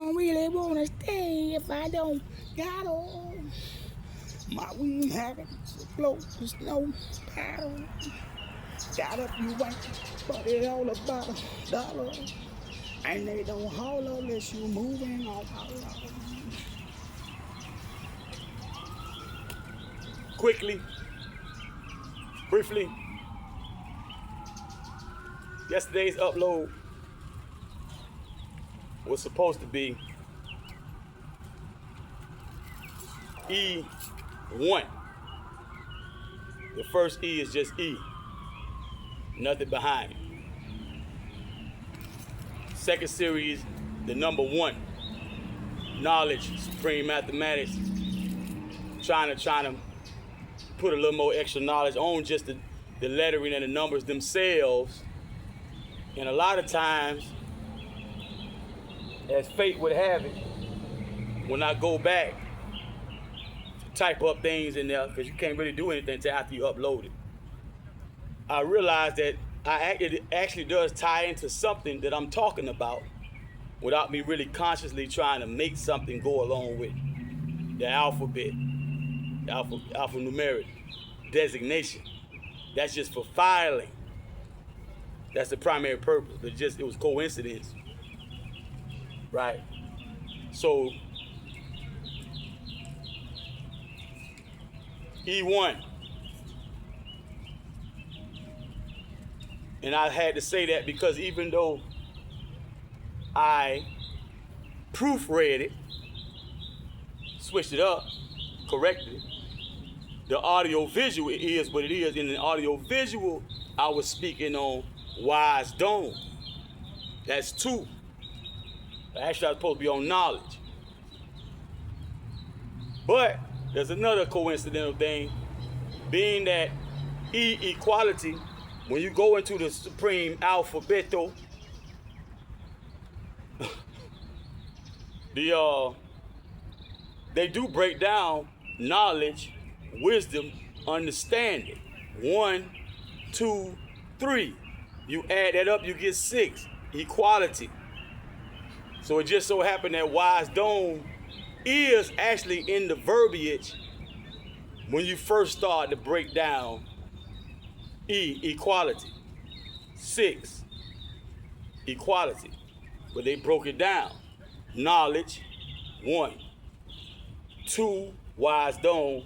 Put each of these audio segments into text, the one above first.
don't really wanna stay if I don't got on my wing habits, float the snow paddle. Got up you white, but it all about $1. And they don't holler unless you moving on power. Quickly, briefly, yesterday's upload was supposed to be E1. The first E is just E, nothing behind it. Second series, the number 1, knowledge, supreme mathematics, trying to put a little more extra knowledge on just the lettering and the numbers themselves. And a lot of times, as fate would have it, when I go back to type up things in there, because you can't really do anything until after you upload it, I realized that it actually does tie into something that I'm talking about without me really consciously trying to make something go along with the alphabet, the alphanumeric designation. That's just for filing. That's the primary purpose, but it was coincidence, right? So E1. And I had to say that because even though I proofread it, switched it up, corrected it, the audio visual is what it is. In the audio visual, I was speaking on wise dome. That's 2. Actually, I was supposed to be on knowledge. But there's another coincidental thing, being that E equality, when you go into the supreme alphabeto, they do break down knowledge, wisdom, understanding. 1, 2, 3. You add that up, you get 6. Equality. So it just so happened that wise dome is actually in the verbiage when you first start to break down E, equality. 6, equality. But they broke it down. Knowledge, 1. 2, wise dome.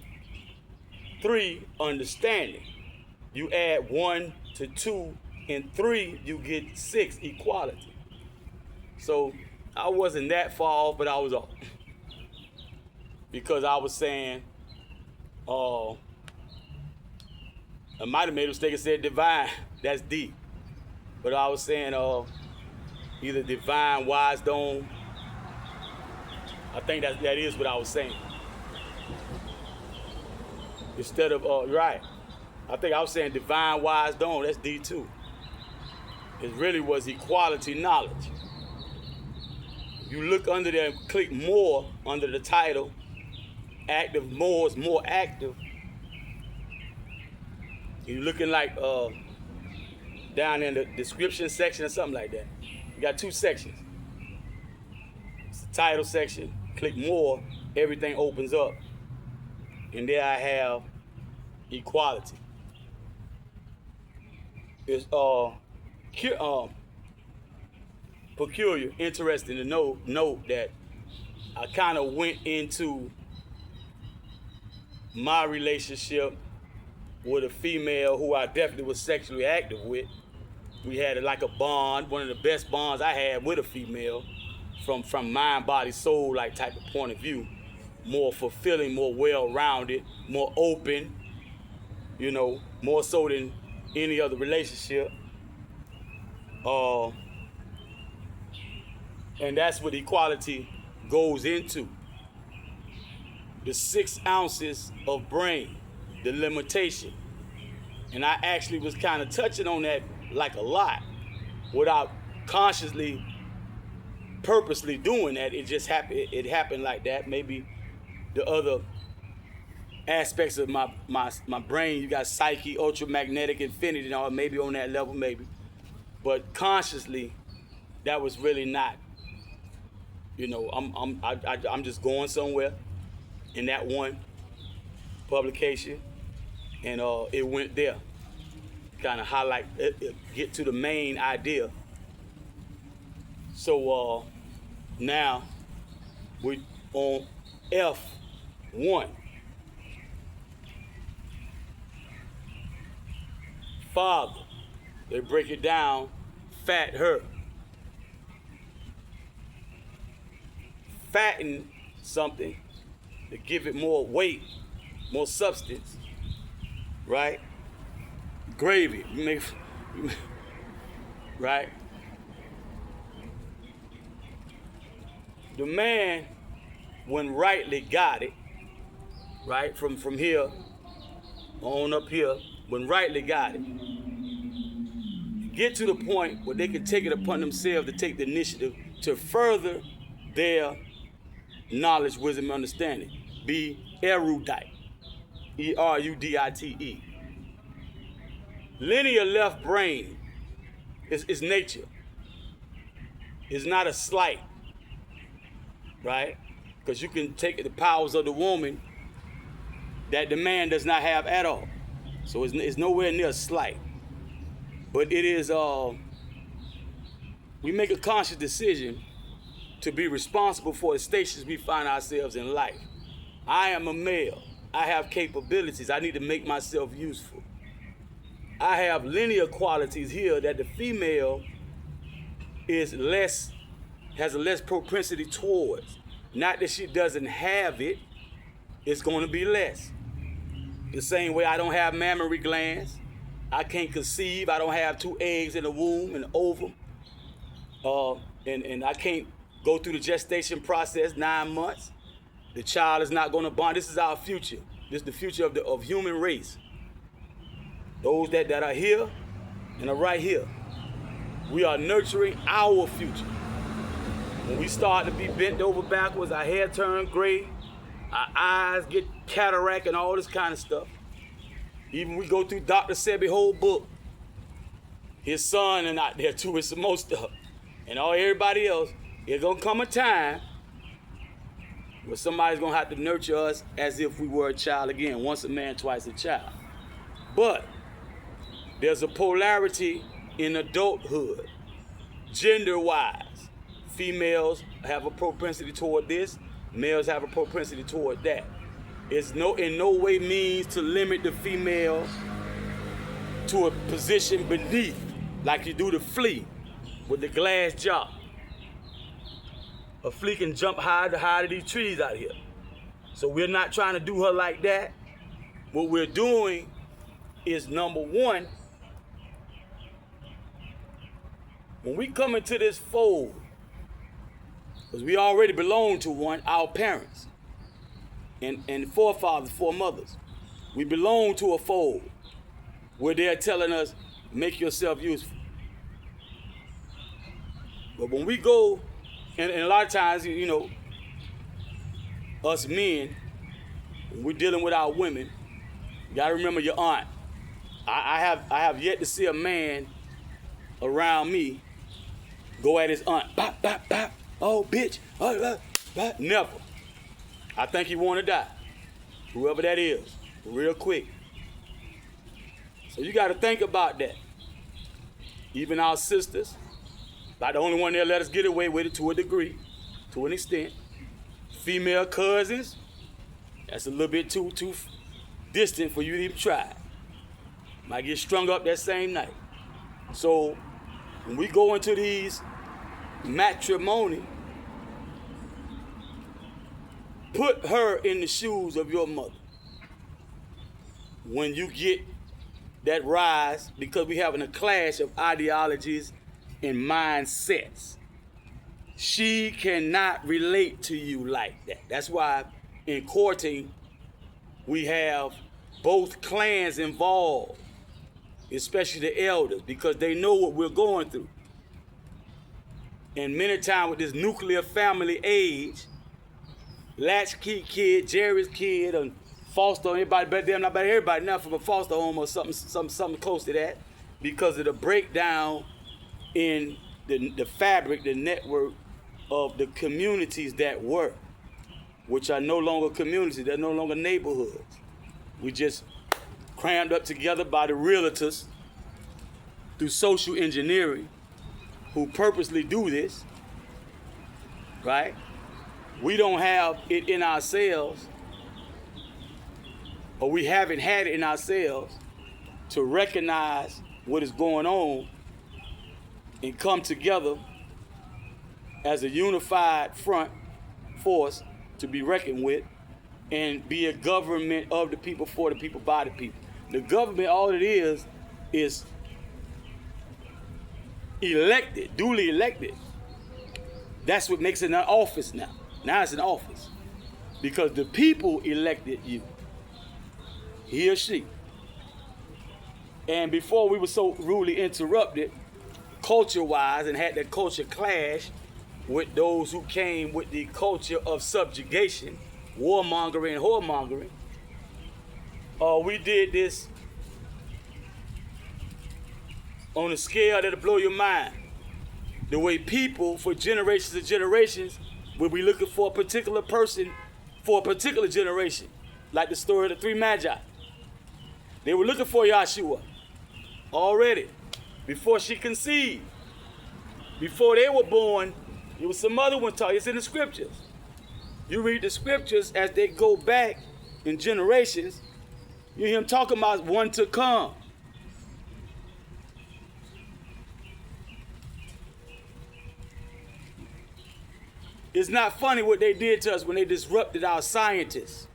3, understanding. You add 1 to 2 and 3, you get 6, equality. So I wasn't that far off, but I was off. Because I was saying, I might have made a mistake and said divine. That's D. But I was saying either divine, wise dome. I think that is what I was saying. Instead of, right. I think I was saying divine, wise dome. That's D too. It really was equality knowledge. You look under there and click more under the title. Active, MOORS, more active. You're looking like down in the description section or something like that. You got 2 sections. It's the title section. Click more, everything opens up. And there I have equality. It's peculiar, interesting to note that I kind of went into my relationship with a female who I definitely was sexually active with. We had like a bond, one of the best bonds I had with a female, from mind, body, soul, like type of point of view. More fulfilling, more well-rounded, more open, you know, more so than any other relationship. And that's what equality goes into. The 6 ounces of brain, the limitation. And I actually was kind of touching on that like a lot without consciously, purposely doing that. It just happened. It happened like that. Maybe the other aspects of my brain, you got psyche, ultramagnetic, infinity, and all, maybe on that level, maybe. But consciously, that was really not You know, I'm just going somewhere in that one publication, and it went there. Kind of highlight, get to the main idea. So now we on F1. Father, they break it down, fat her. Fatten something to give it more weight, more substance, right? Gravy, right? The man, when rightly got it, right, from here on up here, when rightly got it, get to the point where they can take it upon themselves to take the initiative to further their knowledge, wisdom, and understanding. Be erudite. E-R-U-D-I-T-E. Linear left brain is nature. It's not a slight, right? Because you can take the powers of the woman that the man does not have at all. So it's nowhere near a slight. But it is, we make a conscious decision to be responsible for the stations we find ourselves in life. I am a male. I have capabilities. I need to make myself useful. I have linear qualities here that the female has a less propensity towards. Not that she doesn't have it, it's going to be less. The same way I don't have mammary glands, I can't conceive, I don't have 2 eggs in the womb and the ovum, and I can't go through the gestation process 9 months. The child is not going to bond. This is our future. This is the future of human race. Those that are here and are right here. We are nurturing our future. When we start to be bent over backwards, our hair turn gray, our eyes get cataract and all this kind of stuff. Even we go through Dr. Sebi's whole book. His son and out there too with some more stuff. And everybody else, there's gonna come a time where somebody's gonna have to nurture us as if we were a child again. Once a man, twice a child. But there's a polarity in adulthood, gender-wise. Females have a propensity toward this, males have a propensity toward that. It's in no way means to limit the female to a position beneath, like you do the flea with the glass jaw. A flea can jump high to these trees out here. So we're not trying to do her like that. What we're doing is, number one, when we come into this fold, because we already belong to one, our parents, and forefathers, foremothers. We belong to a fold where they're telling us, make yourself useful. But when we go, and a lot of times, you know, us men, when we're dealing with our women, you gotta remember your aunt. I have yet to see a man around me go at his aunt, bop, bop, bop, oh bitch, oh, bop. Never. I think he want to die, whoever that is, real quick. So you got to think about that. Even our sisters, like the only one that let us get away with it to a degree, to an extent. Female cousins, that's a little bit too distant for you to even try. Might get strung up that same night. So when we go into these matrimony, put her in the shoes of your mother. When you get that rise, because we having a clash of ideologies and mindsets, she cannot relate to you like that. That's why in courting, we have both clans involved, especially the elders, because they know what we're going through. And many times with this nuclear family age, latchkey kid, Jerry's kid, and foster, anybody better than not better everybody now from a foster home or something close to that, because of the breakdown in the fabric, the network of the communities that were, which are no longer communities, they're no longer neighborhoods. We just crammed up together by the realtors through social engineering who purposely do this, right? We don't have it in ourselves, or we haven't had it in ourselves to recognize what is going on and come together as a unified front force to be reckoned with and be a government of the people, for the people, by the people. The government, all it is elected, duly elected. That's what makes it an office now. Now it's an office. Because the people elected you. He or she. And before we were so rudely interrupted, culture-wise, and had that culture clash with those who came with the culture of subjugation, warmongering and whoremongering, we did this on a scale that'll blow your mind. The way people, for generations and generations, will be looking for a particular person for a particular generation, like the story of the three magi. They were looking for Yahshua already, before she conceived. Before they were born, there was some other one taught. It's in the scriptures. You read the scriptures as they go back in generations, you hear him talking about one to come. It's not funny what they did to us when they disrupted our scientists.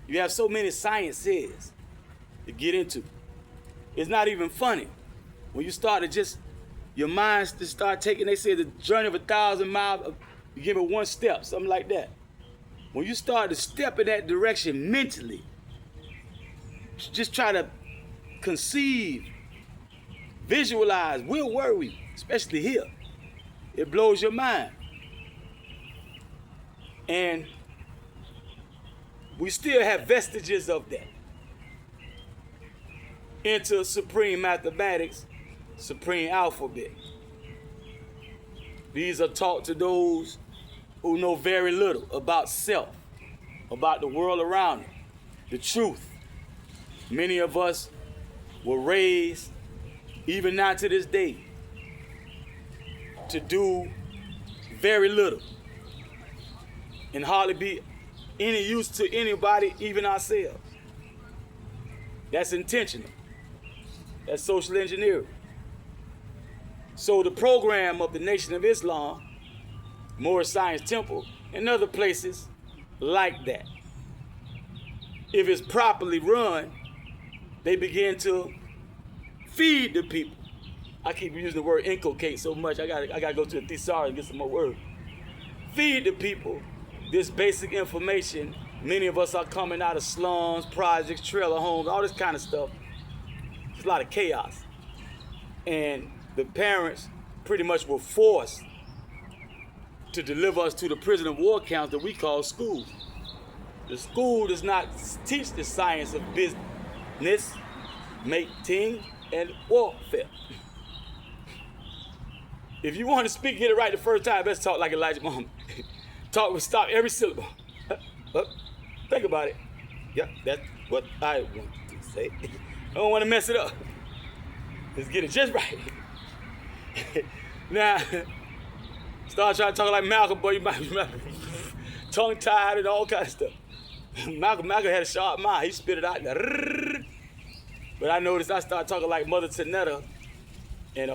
You have so many sciences to get into. It's not even funny. When you start to just, your minds to start taking, they say the journey of 1,000 miles, you give it one step, something like that. When you start to step in that direction mentally, just try to conceive, visualize, where were we? Especially here. It blows your mind. And we still have vestiges of that into supreme mathematics, supreme alphabet. These are taught to those who know very little about self, about the world around them, the truth. Many of us were raised, even now to this day, to do very little and hardly be any use to anybody, even ourselves. That's intentional. That's social engineering. So the program of the Nation of Islam, MOORS Science Temple, and other places like that, if it's properly run, they begin to feed the people. I keep using the word inculcate so much, I gotta go to the thesaurus and get some more words. Feed the people this basic information. Many of us are coming out of slums, projects, trailer homes, all this kind of stuff. It's a lot of chaos. And the parents pretty much were forced to deliver us to the prison of war camps that we call school. The school does not teach the science of business, mating, and warfare. If you want to speak, get it right the first time, best talk like Elijah Muhammad. Talk with stop every syllable. Think about it. Yeah, that's what I want to say. I don't want to mess it up. Let's get it just right. Now, start trying to talk like Malcolm, boy, you might be tongue-tied and all kind of stuff. Malcolm had a sharp mind. He spit it out. But I noticed I started talking like Mother Tanetta and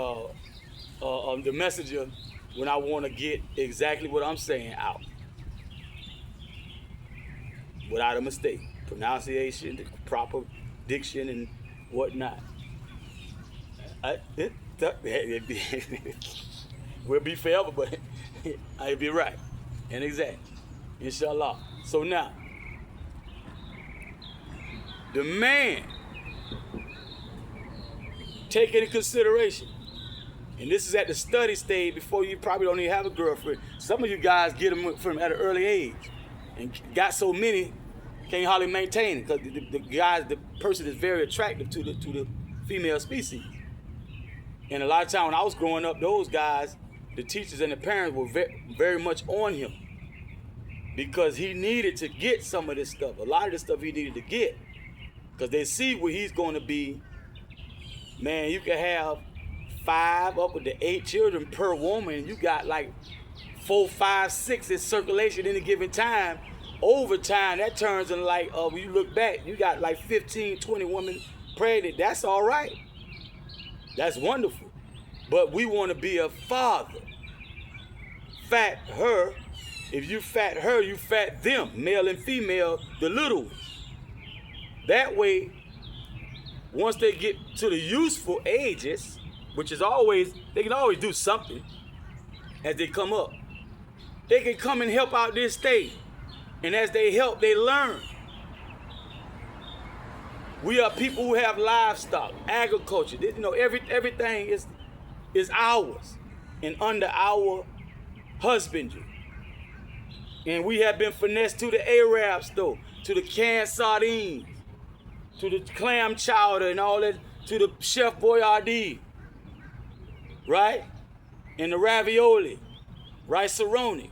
the messenger when I want to get exactly what I'm saying out. Without a mistake. Pronunciation, proper diction, and whatnot. We'll be forever, but I'll be right and exact. Inshallah. So now, the man, take into consideration, and this is at the study stage before you probably don't even have a girlfriend. Some of you guys get them from at an early age and got so many, can't hardly maintain it because the person is very attractive to the female species. And a lot of times when I was growing up, those guys the teachers and the parents were very much on him because he needed to get some of this stuff. A lot of the stuff he needed to get because they see where he's going to be. Man, you can have 5 up to 8 children per woman. You got like 4, 5, 6 in circulation any given time. Over time, that turns into like, when you look back, you got like 15, 20 women pregnant. That's all right. That's wonderful. But we want to be a father. Fat her. If you fat her, you fat them, male and female, the little ones. That way, once they get to the useful ages, which is always, they can always do something as they come up. They can come and help out this state. And as they help, they learn. We are people who have livestock, agriculture. You know, everything is ours and under our husbandry. And we have been finessed to the Arabs, though, to the canned sardines, to the clam chowder and all that, to the Chef Boyardee, right? And the ravioli, rice-a-roni.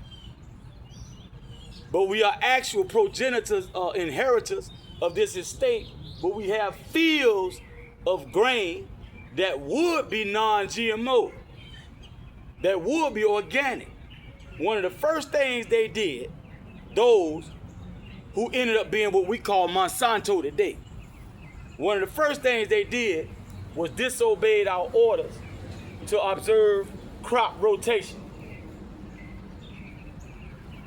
But we are actual progenitors, inheritors of this estate, but we have fields of grain that would be non-GMO, that would be organic. One of the first things they did, those who ended up being what we call Monsanto today, one of the first things they did was disobeyed our orders to observe crop rotation.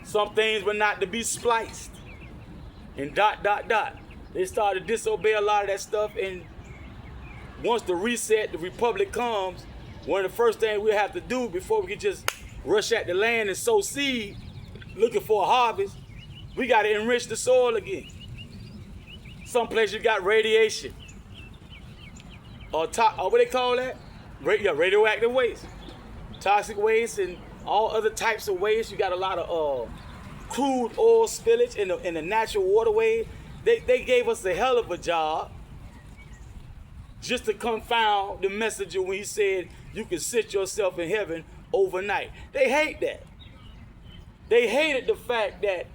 Some things were not to be spliced and ... They started to disobey a lot of that stuff, and once the reset, the republic comes, one of the first things we have to do before we can just rush at the land and sow seed looking for a harvest, we got to enrich the soil again. Some places you got radiation, or what they call that? Radioactive waste, toxic waste, and all other types of waste. You got a lot of crude oil spillage in the natural waterway. They gave us a hell of a job just to confound the messenger when he said you can sit yourself in heaven overnight. They hate that. They hated the fact that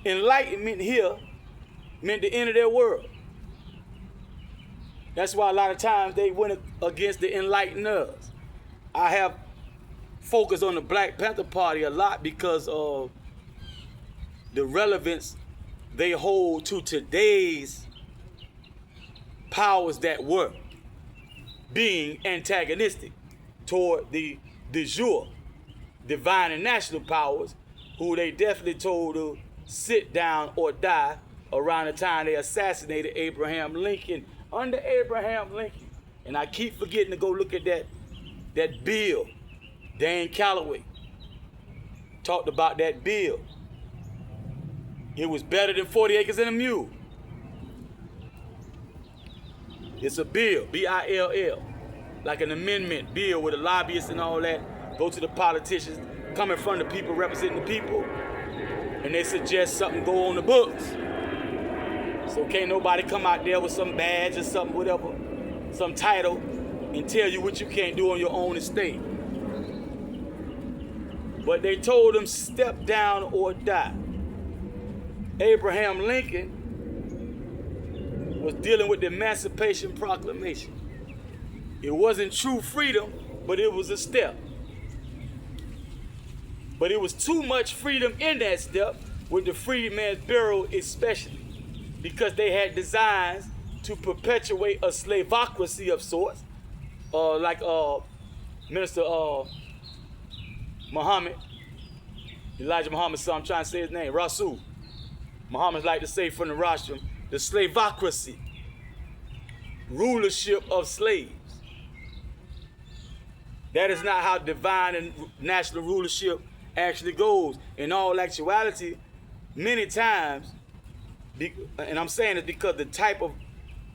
enlightenment here meant the end of their world. That's why a lot of times they went against the enlighteners. I have focused on the Black Panther Party a lot because of the relevance they hold to today's powers that were being antagonistic toward the de jure divine and national powers, who they definitely told to sit down or die around the time they assassinated Abraham Lincoln. Under Abraham Lincoln, and I keep forgetting to go look at that bill. Dan Calloway talked about that bill. It was better than 40 acres and a mule. It's a bill, B-I-L-L, like an amendment bill with the lobbyists and all that. Go to the politicians, come in front of the people, representing the people, and they suggest something go on the books. So can't nobody come out there with some badge or something, whatever, some title, and tell you what you can't do on your own estate. But they told them step down or die. Abraham Lincoln was dealing with the Emancipation Proclamation. It wasn't true freedom, but it was a step. But it was too much freedom in that step, with the Freedmen's Bureau especially, because they had designs to perpetuate a slavocracy of sorts, like Minister Muhammad, Elijah Muhammad's son, I'm trying to say his name, Rasul. Muhammad like to say from the rostrum, the slavocracy, rulership of slaves. That is not how divine and national rulership actually goes. In all actuality, many times, and I'm saying it because the type of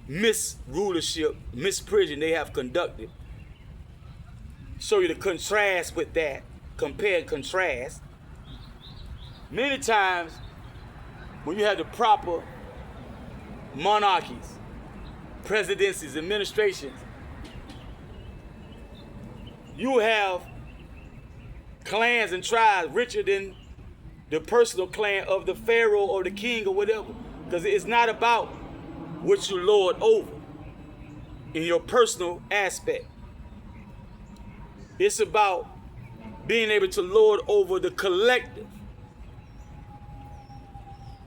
misrulership, misprision they have conducted, show you the contrast with that, compare and contrast. Many times, when you have the proper monarchies, presidencies, administrations, you have clans and tribes richer than the personal clan of the pharaoh or the king or whatever. Because it's not about what you lord over in your personal aspect. It's about being able to lord over the collective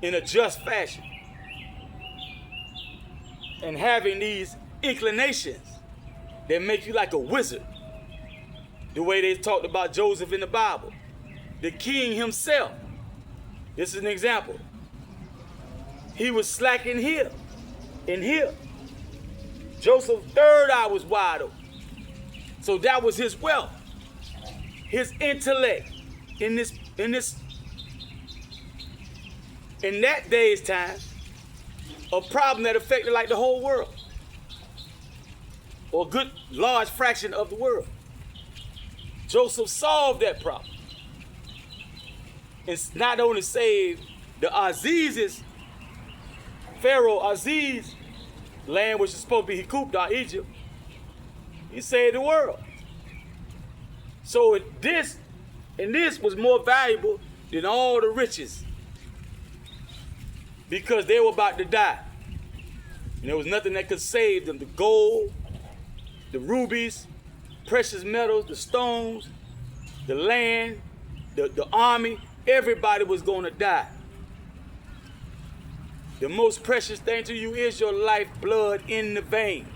in a just fashion. And having these inclinations that make you like a wizard. The way they talked about Joseph in the Bible. The king himself. This is an example. He was slacking here and here. Joseph's third eye was wide open. So that was his wealth. His intellect in that day's time, a problem that affected like the whole world. Or a good large fraction of the world. Joseph solved that problem. And not only saved the Aziz's, Pharaoh Aziz, land which is supposed to be Hikupt out Egypt, he saved the world. So this was more valuable than all the riches because they were about to die. And there was nothing that could save them. The gold, the rubies, precious metals, the stones, the land, the army, everybody was going to die. The most precious thing to you is your lifeblood in the vein.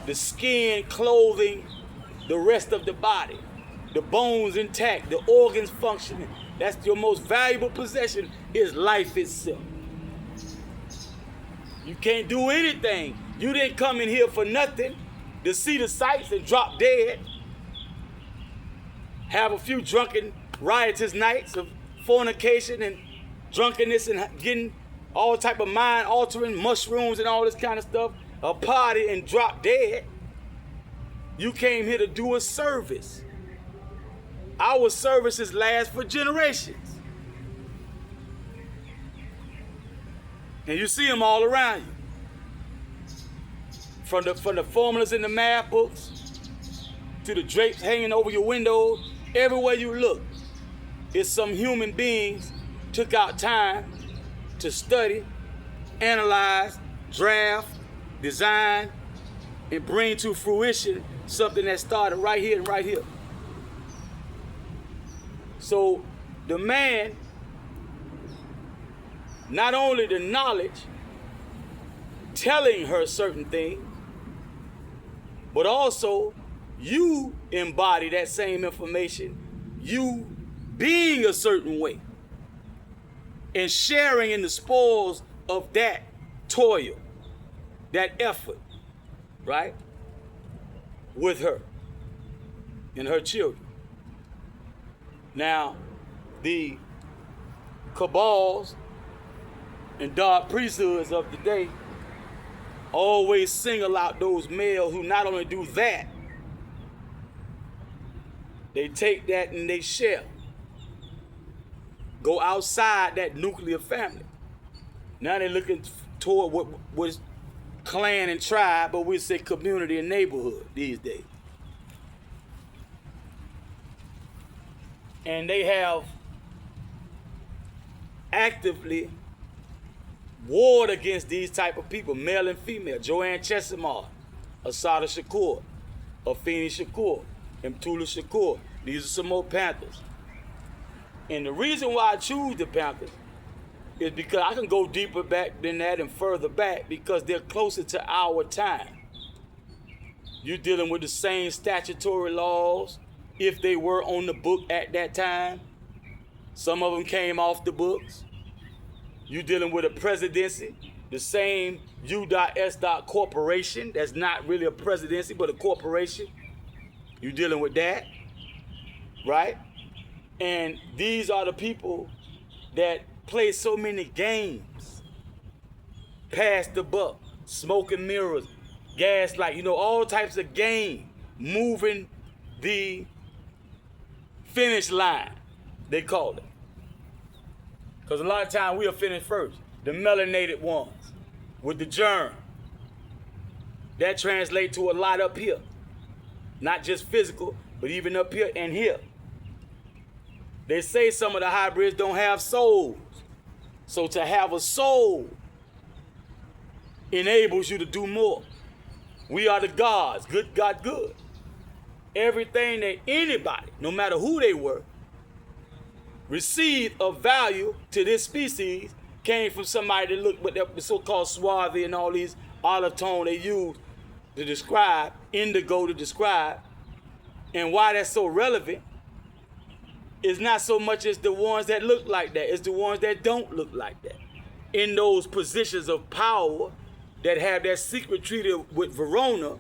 The skin, clothing, the rest of the body. The bones intact, the organs functioning. That's your most valuable possession is life itself. You can't do anything. You didn't come in here for nothing to see the sights and drop dead. Have a few drunken, riotous nights of fornication and drunkenness and getting all type of mind-altering mushrooms and all this kind of stuff. A party and drop dead. You came here to do a service. Our services last for generations. And you see them all around you. From the formulas in the math books, to the drapes hanging over your windows, everywhere you look, it's some human beings took out time to study, analyze, draft, design, and bring to fruition something that started right here and right here. So the man, not only the knowledge, telling her certain things, but also you embody that same information, you being a certain way, and sharing in the spoils of that toil, that effort, right, with her and her children. Now, the cabals and dark priesthoods of the day always single out those males who not only do that, they take that and they share. Go outside that nuclear family. Now they're looking toward what was clan and tribe, but we say community and neighborhood these days. And they have actively warred against these type of people, male and female. Joanne Chesimard, Asada Shakur, Afeni Shakur, Mtula Shakur. These are some more Panthers. And the reason why I choose the Panthers is because I can go deeper back than that and further back because they're closer to our time. You're dealing with the same statutory laws if they were on the book at that time. Some of them came off the books. You're dealing with a presidency, the same U.S. corporation that's not really a presidency but a corporation. You're dealing with that, right? And these are the people that play so many games. Pass the buck, smoke and mirrors, gaslight, all types of game, moving the finish line, they call it. Because a lot of times we'll finish first. The melanated ones with the germ. That translates to a lot up here. Not just physical, but even up here and here. They say some of the hybrids don't have souls. So to have a soul enables you to do more. We are the gods, good God good. Everything that anybody, no matter who they were, received of value to this species came from somebody that looked with the so-called swarthy and all these olive tone they use to describe, indigo to describe. And why that's so relevant is not so much as the ones that look like that, it's the ones that don't look like that. In those positions of power that have that secret treaty with Verona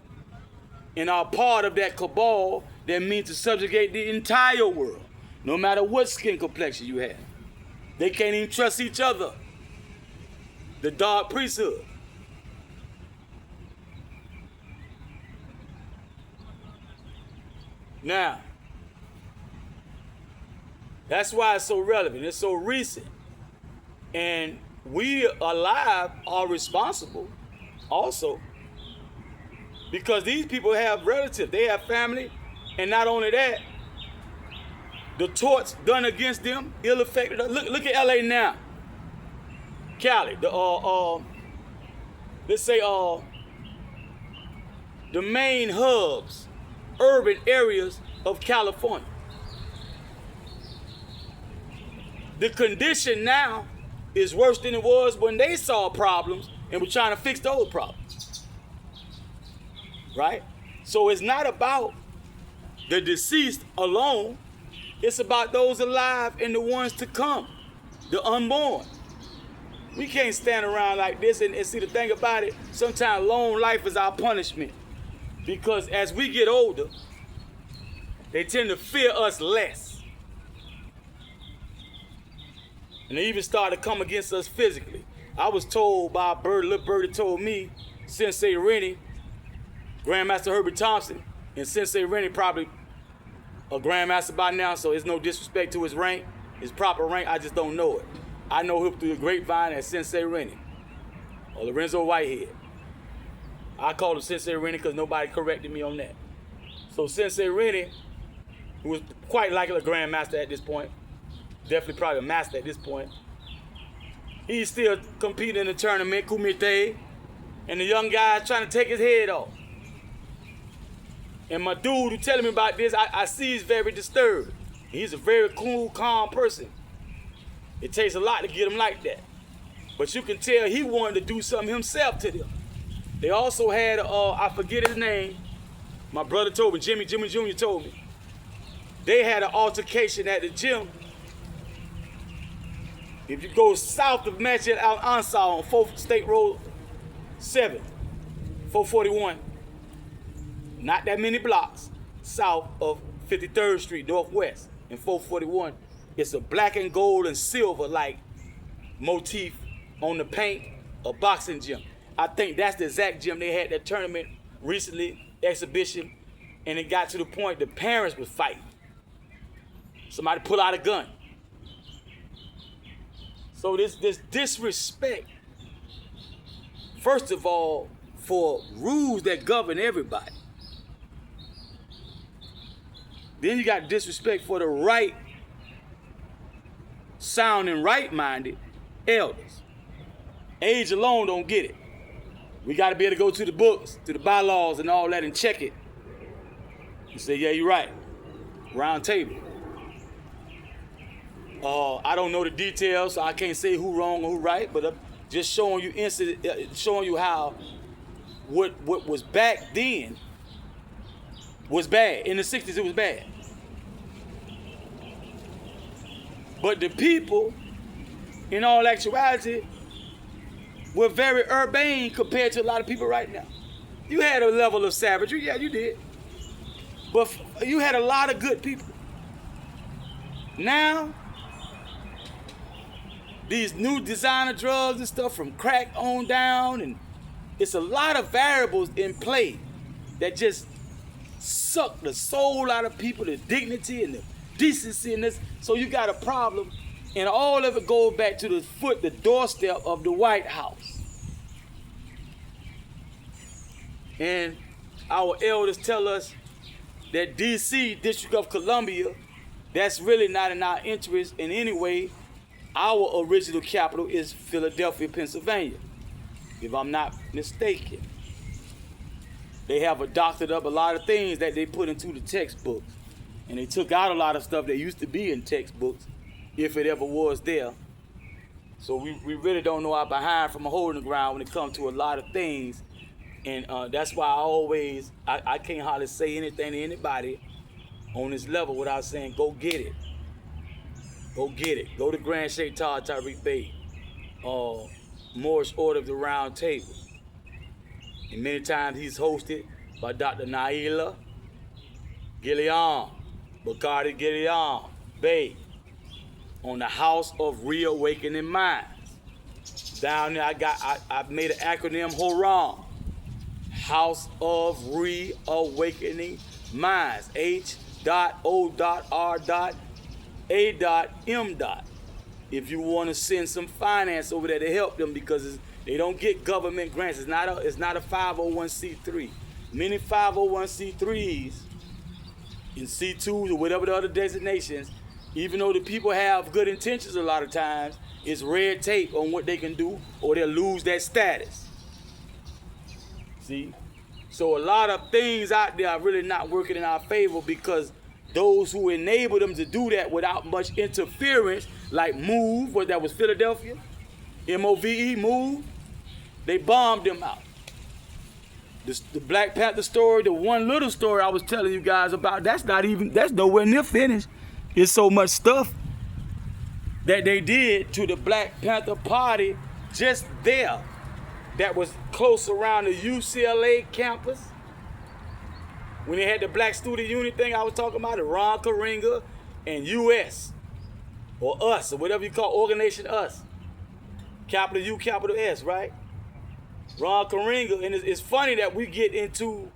and are part of that cabal that means to subjugate the entire world, no matter what skin complexion you have. They can't even trust each other. The dark priesthood. Now, that's why it's so relevant. It's so recent. And we alive are responsible also because these people have relatives. They have family. And not only that, the torts done against them ill affected. Look at LA now. Cali, let's say the main hubs, urban areas of California. The condition now is worse than it was when they saw problems and were trying to fix those problems. Right? So it's not about the deceased alone. It's about those alive and the ones to come, the unborn. We can't stand around like this and see, the thing about it, sometimes long life is our punishment. Because as we get older, they tend to fear us less. And they even start to come against us physically. I was told by a bird, little bird that told me, Sensei Rennie, Grandmaster Herbert Thompson, and Sensei Rennie probably a Grandmaster by now, so it's no disrespect to his rank, his proper rank, I just don't know it. I know him through the grapevine as Sensei Rennie, or Lorenzo Whitehead. I called him Sensei Rennie because nobody corrected me on that. So Sensei Rennie, who was quite likely a Grandmaster at this point, definitely probably a master at this point, he's still competing in the tournament, Kumite, and the young guy's trying to take his head off. And my dude who telling me about this, I see he's very disturbed. He's a very cool, calm person. It takes a lot to get him like that. But you can tell he wanted to do something himself to them. They also had, I forget his name, my brother told me, Jimmy Jr. told me. They had an altercation at the gym. If you go south of Masjid Al-Ansar on 4th State Road 7, 441, not that many blocks south of 53rd Street Northwest in 441, it's a black and gold and silver like motif on the paint, a boxing gym. I think that's the exact gym they had that tournament recently, exhibition, and it got to the point the parents was fighting. Somebody pull out a gun. So this disrespect, first of all, for rules that govern everybody. Then you got disrespect for the right sounding right-minded elders. Age alone don't get it. We got to be able to go to the books, to the bylaws and all that and check it. You say, yeah, you're right. Round table. I don't know the details, so I can't say who wrong or who right, but I'm just showing you how what was back then was bad. In the 60s, it was bad. But the people, in all actuality, were very urbane compared to a lot of people right now. You had a level of savagery, yeah, you did. But you had a lot of good people. Now, these new designer drugs and stuff from crack on down, and it's a lot of variables in play that just suck the soul out of people, the dignity and the decency in this. So you got a problem, and all of it goes back to the doorstep of the White House. And our elders tell us that D.C., District of Columbia, That's really not in our interest in any way. Our original capital is Philadelphia, Pennsylvania, if I'm not mistaken. They have adopted up a lot of things that they put into the textbooks. And they took out a lot of stuff that used to be in textbooks, if it ever was there. So we really don't know our behind from a hole in the ground when it comes to a lot of things. And that's why I can't hardly say anything to anybody on this level without saying, go get it. Go get it. Go to Grand Sheikh Tariq Bey, MOORS Order of the Round Table. And many times he's hosted by Dr. Naila Gilliam, Bacardi Gilliam Bey, on the House of Reawakening Minds. Down there I made an acronym, HORAM. House of Reawakening Minds. H.O.R.A.M. If you want to send some finance over there to help them, because they don't get government grants. It's not a 501c3. Many 501c3s and C2s or whatever the other designations, even though the people have good intentions a lot of times, it's red tape on what they can do, or they'll lose that status. See? So a lot of things out there are really not working in our favor, because those who enable them to do that without much interference, like MOVE, that was Philadelphia, MOVE, MOVE, they bombed them out. The Black Panther story, the one little story I was telling you guys about, that's nowhere near finished. There's so much stuff that they did to the Black Panther Party just there that was close around the UCLA campus. When they had the Black Student Union thing I was talking about, the Ron Karinga and US, or US, or whatever you call Organization US. Capital U, capital S, right? Ron Karinga, and it's funny that we get into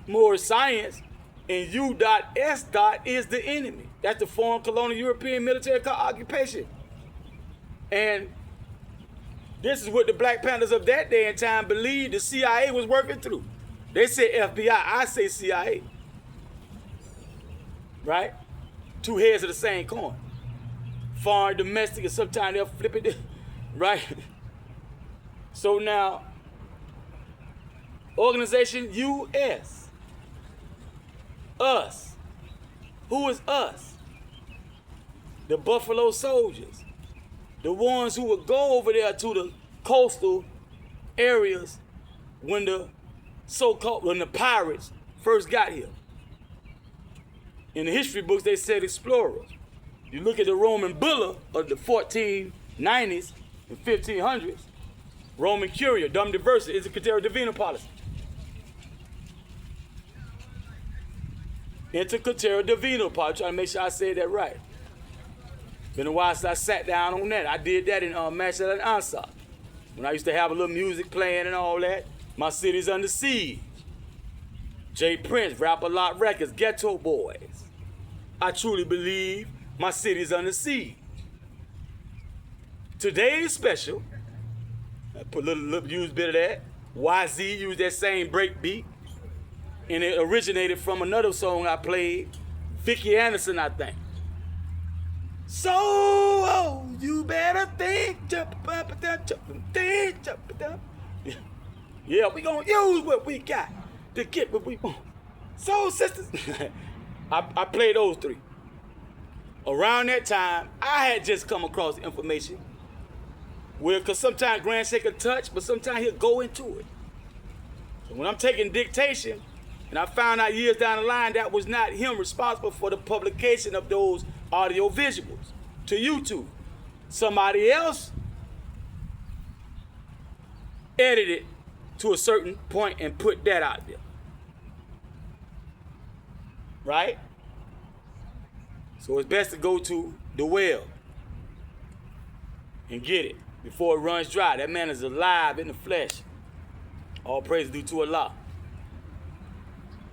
more science, and U.S. is the enemy. That's the foreign colonial European military occupation. And this is what the Black Panthers of that day and time believed the CIA was working through. They say FBI, I say CIA. Right? Two heads of the same coin. Foreign, domestic, and sometimes they'll flip it, right? So now, Organization US, us. Who is us? The Buffalo Soldiers. The ones who would go over there to the coastal areas when the pirates first got here. In the history books, they said explorers. You look at the Roman bulla of the 1490s and 1500s, Roman Curia, Dum Diversa, is a Cratera Divina policy. Inter Cratera Divina policy, trying to make sure I said that right. Been a while since I sat down on that. I did that in Mashal and Ansar. When I used to have a little music playing and all that. My City's Under Siege. Jay Prince, Rap-A-Lot Records, Ghetto Boys. I truly believe my city's under siege. Today's special, I put a little used bit of that. YZ used that same break beat. And it originated from another song I played, Vicki Anderson, I think. So, oh, you better think, yeah, we gonna use what we got to get what we want. So, sisters, I played those three. Around that time, I had just come across information where, because sometimes Grand Sheikh will touch, but sometimes he'll go into it. So when I'm taking dictation, and I found out years down the line that was not him responsible for the publication of those audio visuals to YouTube. Somebody else edited to a certain point and put that out there. Right? So it's best to go to the well and get it before it runs dry. That man is alive in the flesh. All praise due to Allah.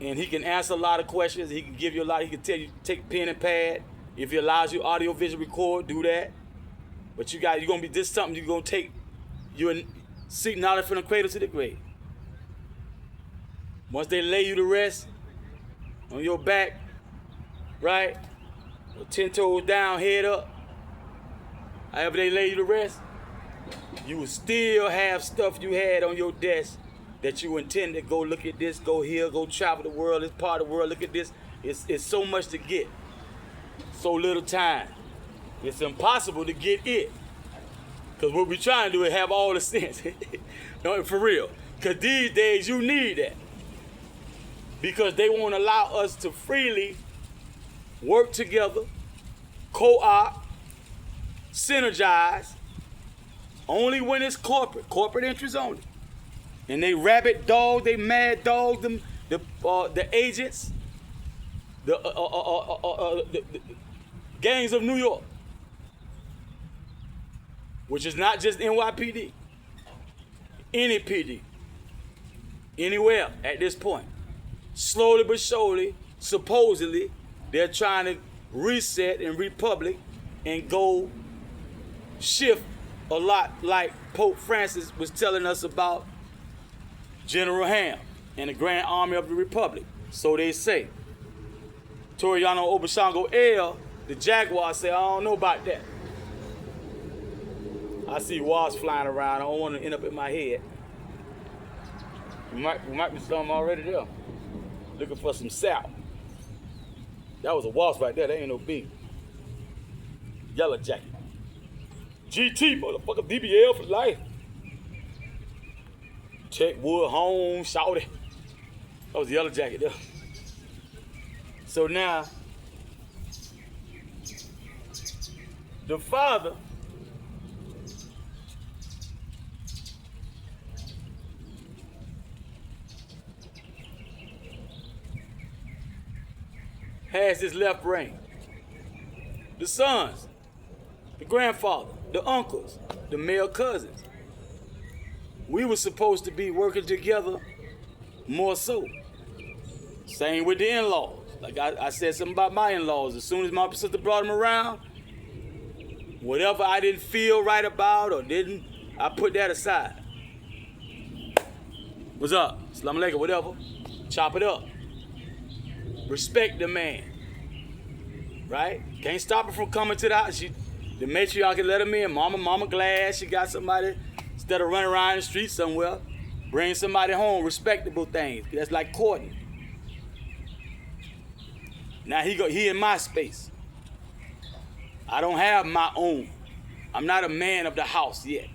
And he can answer a lot of questions. He can give you a lot. He can tell you, take pen and pad. If he allows you audio visual record, do that. But you're gonna be this something you're gonna take. You seek knowledge from the cradle to the grave. Once they lay you to rest on your back, right? 10 toes down, head up, however they lay you to rest, you will still have stuff you had on your desk that you intend to go look at this, go here, go travel the world, this part of the world, look at this. It's so much to get, so little time. It's impossible to get it. Because what we're trying to do is have all the sense. No, for real. Because these days you need that. Because they won't allow us to freely work together, co-op, synergize, only when it's corporate interests only. And they rabid dog, they mad dog, them, the agents, the gangs of New York, which is not just NYPD, any PD, anywhere at this point. Slowly but surely, supposedly, they're trying to reset and republic and go shift a lot like Pope Francis was telling us about General Ham and the Grand Army of the Republic. So they say. Toriano Obasanjo L, the Jaguar, say, I don't know about that. I see wasps flying around. I don't want to end up in my head. We might be something already there. Looking for some sap. That was a wasp right there. That ain't no bee. Yellow jacket. GT, motherfucker, DBL for life. Check Wood home, shouted. That was the yellow jacket there. So now, the father has his left brain. The sons, the grandfather, the uncles, the male cousins. We were supposed to be working together more so. Same with the in-laws. Like I said something about my in-laws. As soon as my sister brought them around, whatever I didn't feel right about or didn't, I put that aside. What's up? Assalamu alaikum, whatever. Chop it up. Respect the man. Right? Can't stop her from coming to the house. The matriarch can let him in. Mama glad she got somebody. Instead of running around the street somewhere, bring somebody home, respectable things. That's like courting. Now he in my space. I don't have my own. I'm not a man of the house yet.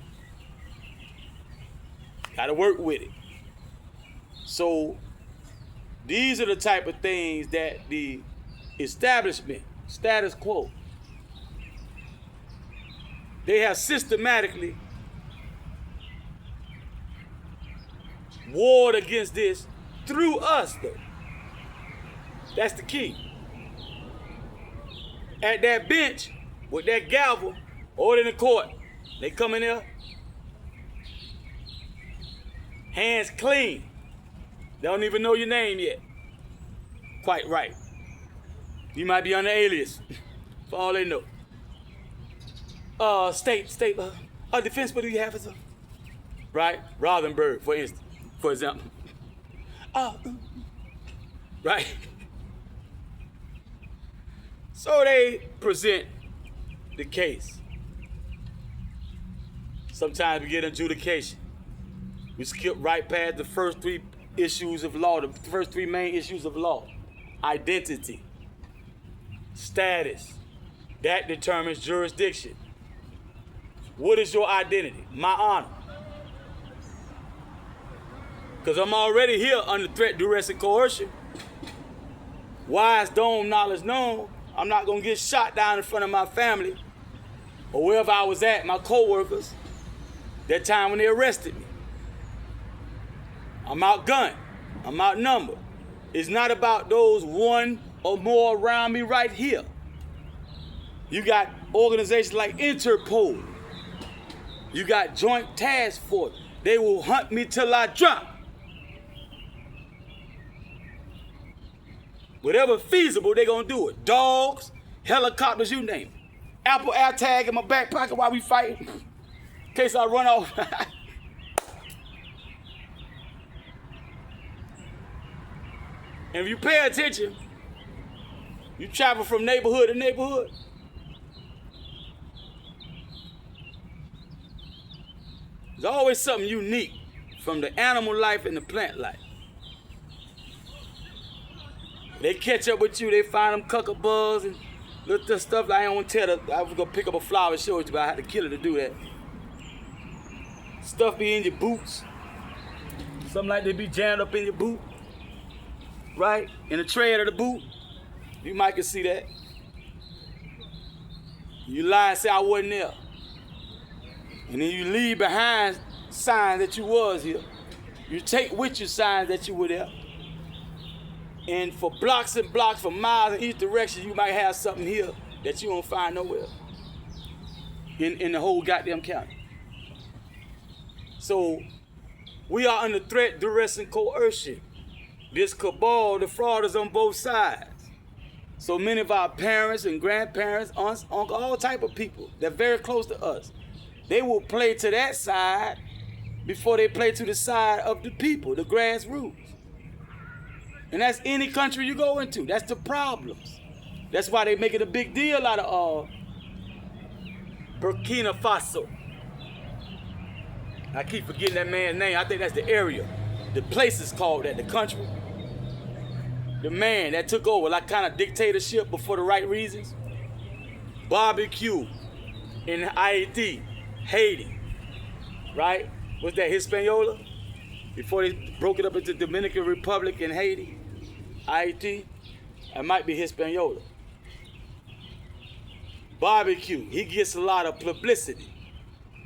Gotta work with it. So these are the type of things that the establishment, status quo, they have systematically warred against this through us, though. That's the key. At that bench, with that gavel, or in the court, they come in there, hands clean. They don't even know your name yet. Quite right. You might be under alias, for all they know. State, defense, what do you have as a? Right? Rothenberg, for example. Right? So they present the case. Sometimes we get adjudication. We skip right past the first three issues of law, the first three main issues of law. Identity, status, that determines jurisdiction. What is your identity? My honor. Because I'm already here under threat, duress, and coercion. Wise dome knowledge known, I'm not going to get shot down in front of my family or wherever I was at, my co-workers, that time when they arrested me. I'm outgunned. I'm outnumbered. It's not about those one or more around me right here. You got organizations like Interpol. You got Joint Task Force. They will hunt me till I drop. Whatever feasible, they gonna do it. Dogs, helicopters, you name it. Apple AirTag in my back pocket while we fighting. In case I run off. And if you pay attention, You travel from neighborhood to neighborhood. There's always something unique from the animal life and the plant life. They catch up with you, they find them cuckabugs and little stuff. Like I don't want to tell I was going to pick up a flower and show it to you, but I had to kill it to do that. Stuff be in your boots. Something like they be jammed up in your boot. Right? In the tread of the boot. You might can see that. You lie and say I wasn't there. And then you leave behind signs that you was here. You take with you signs that you were there. And for blocks and blocks, for miles in each direction, you might have something here that you don't find nowhere in the whole goddamn county. So we are under threat, duress, and coercion. This cabal, the fraud is on both sides. So many of our parents and grandparents, aunts, uncles, all type of people that are very close to us, they will play to that side before they play to the side of the people, the grassroots. And that's any country you go into. That's the problems. That's why they making a big deal out of Burkina Faso. I keep forgetting that man's name. I think that's the area. The place is called that, the country. The man that took over, like kind of dictatorship, but for the right reasons. Barbecue in Haiti, right? What's that, Hispaniola? Before they broke it up into Dominican Republic and Haiti, Haiti, it might be Hispaniola. Barbecue, he gets a lot of publicity.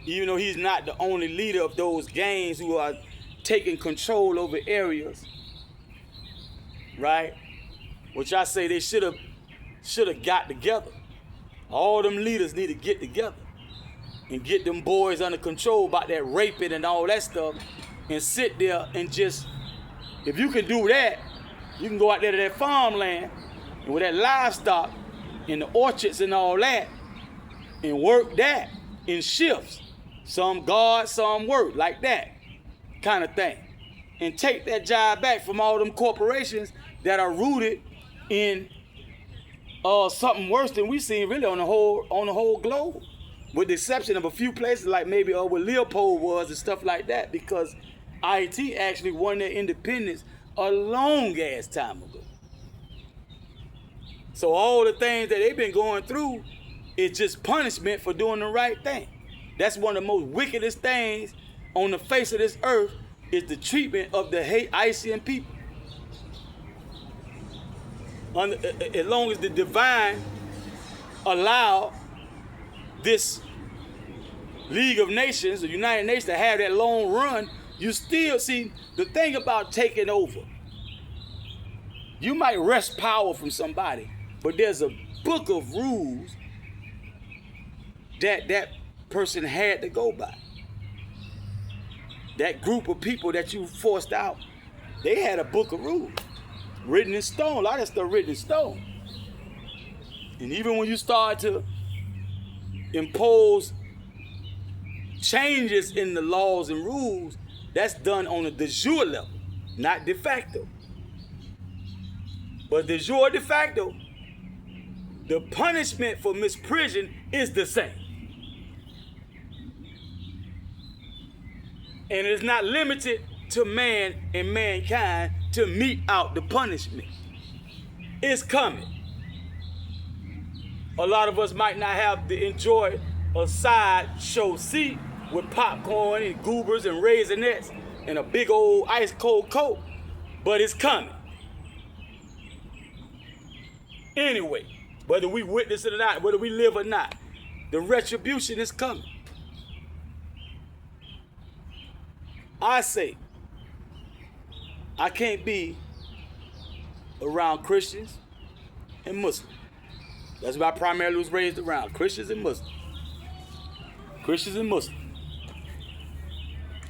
Even though he's not the only leader of those gangs who are taking control over areas, right? Which I say they should have got together. All them leaders need to get together and get them boys under control about that raping and all that stuff, and sit there and just, if you can do that, you can go out there to that farmland and with that livestock and the orchards and all that and work that in shifts. Some guard, some work, like that kind of thing. And take that job back from all them corporations that are rooted in something worse than we've seen really on the whole globe. With the exception of a few places like maybe where Leopold was and stuff like that, because Haiti actually won their independence a long ass time ago. So all the things that they've been going through is just punishment for doing the right thing. That's one of the most wickedest things on the face of this earth, is the treatment of the Haitian people. As long as the divine allow this League of Nations, the United Nations, to have that long run, you still see the thing about taking over. You might wrest power from somebody, but there's a book of rules that person had to go by. That group of people that you forced out, they had a book of rules written in stone. A lot of that stuff written in stone. And even when you start to impose changes in the laws and rules, that's done on a de jure level, not de facto. But de jure, de facto, the punishment for misprision is the same. And it is not limited to man and mankind to mete out the punishment. It's coming. A lot of us might not have to enjoy a sideshow seat with popcorn and goobers and raisinets and a big old ice cold Coke, but it's coming. Anyway, whether we witness it or not, whether we live or not, the retribution is coming. I say, I can't be around Christians and Muslims. That's what I primarily was raised around, Christians and Muslims. Christians and Muslims.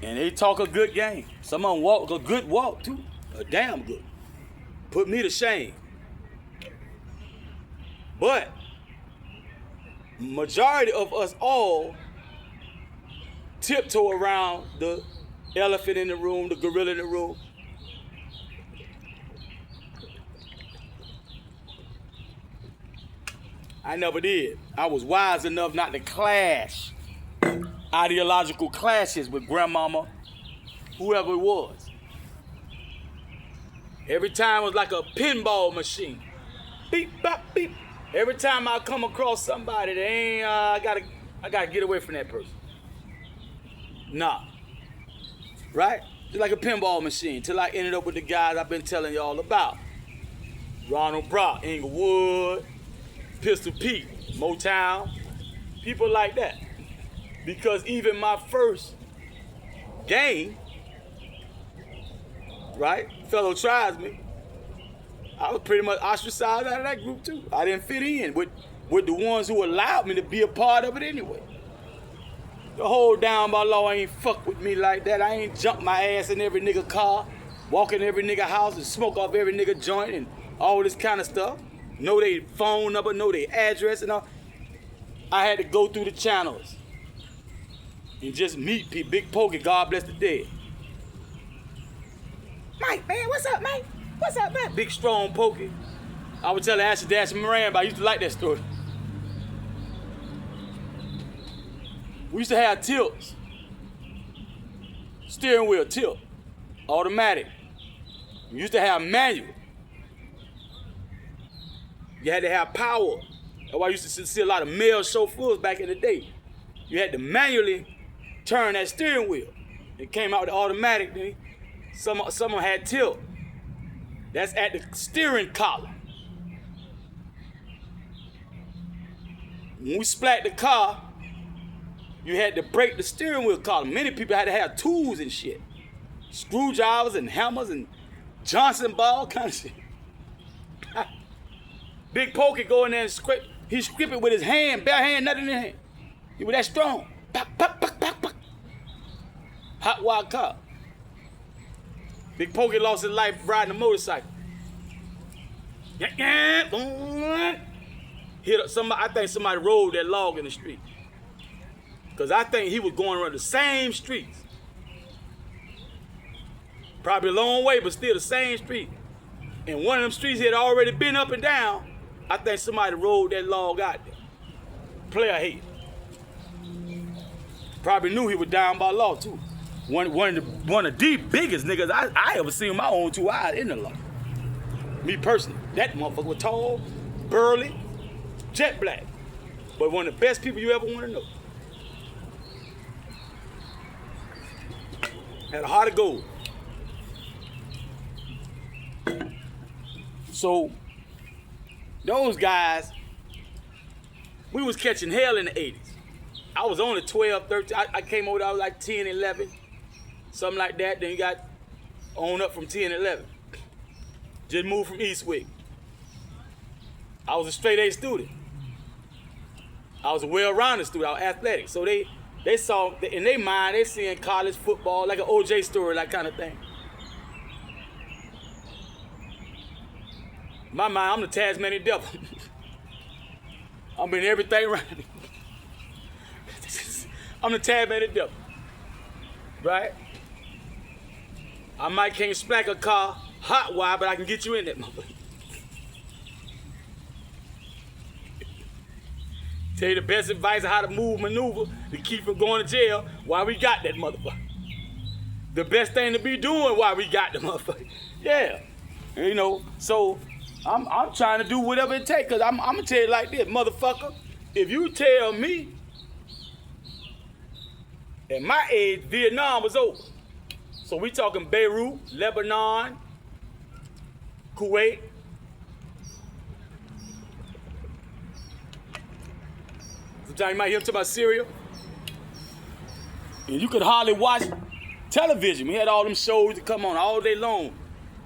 And they talk a good game. Some of them walk a good walk too, a damn good. Put me to shame. But majority of us all tiptoe around the elephant in the room, the gorilla in the room. I never did. I was wise enough not to clash ideological clashes with grandmama, whoever it was. Every time it was like a pinball machine. Beep, bop, beep. Every time I come across somebody that ain't, I gotta get away from that person. Nah. Right? Just like a pinball machine, till I ended up with the guys I've been telling y'all about. Ronald Brock, Inglewood, Pistol Pete, Motown, people like that. Because even my first gang, right, fellow tribesmen, I was pretty much ostracized out of that group too. I didn't fit in with the ones who allowed me to be a part of it anyway. The whole down by law ain't fuck with me like that. I ain't jump my ass in every nigga car, walk in every nigga house and smoke off every nigga joint and all this kind of stuff. Know their phone number, know their address and all. I had to go through the channels and just meet people. Big Pokey, God bless the dead. Mike, man, what's up, Mike? What's up, man? Big strong Pokey. I would tell Ashley Dash and Moran, but I used to like that story. We used to have tilts. Steering wheel tilt. Automatic. We used to have manual. You had to have power. That's why I used to see a lot of male chauffeurs back in the day. You had to manually turn that steering wheel. It came out with automatic. Then some of them had tilt. That's at the steering column. When we splat the car, you had to break the steering wheel column. Many people had to have tools and shit. Screwdrivers and hammers and Johnson ball kind of shit. Big Pokey go in there and scrape. He scrape it with his hand, bare hand, nothing in his hand. He was that strong. Pop, pop, pop, pop, pop. Hot wild car. Big Pokey lost his life riding a motorcycle. Hit up somebody. I think somebody rolled that log in the street. Because I think he was going around the same streets. Probably a long way, but still the same street. And one of them streets he had already been up and down. I think somebody rolled that log out there. Player hate. Probably knew he was down by law too. One of the biggest niggas I ever seen with my own two eyes in the law. Me personally. That motherfucker was tall, burly, jet black. But one of the best people you ever want to know. Had a heart of gold. So, those guys, we was catching hell in the 80s. I was only 12, 13. I came over, I was like 10, 11, something like that. Then you got on up from 10, 11. Just moved from Eastwick. I was a straight A student. I was a well-rounded student. I was athletic. So they saw, in their mind, they seeing college football like an OJ story, that kind of thing. In my mind, I'm the Tasmanian devil. I'm in everything right. I'm the Tasmanian devil. Right? I might can't splack a car hot wire, but I can get you in that motherfucker. Tell you the best advice of how to move, maneuver to keep from going to jail while we got that motherfucker. The best thing to be doing while we got the motherfucker. Yeah. You know, so I'm trying to do whatever it takes, because I'm going to tell you like this, motherfucker. If you tell me at my age, Vietnam was over. So we talking Beirut, Lebanon, Kuwait. Sometimes you might hear him talk about Syria. And you could hardly watch television. We had all them shows that come on all day long.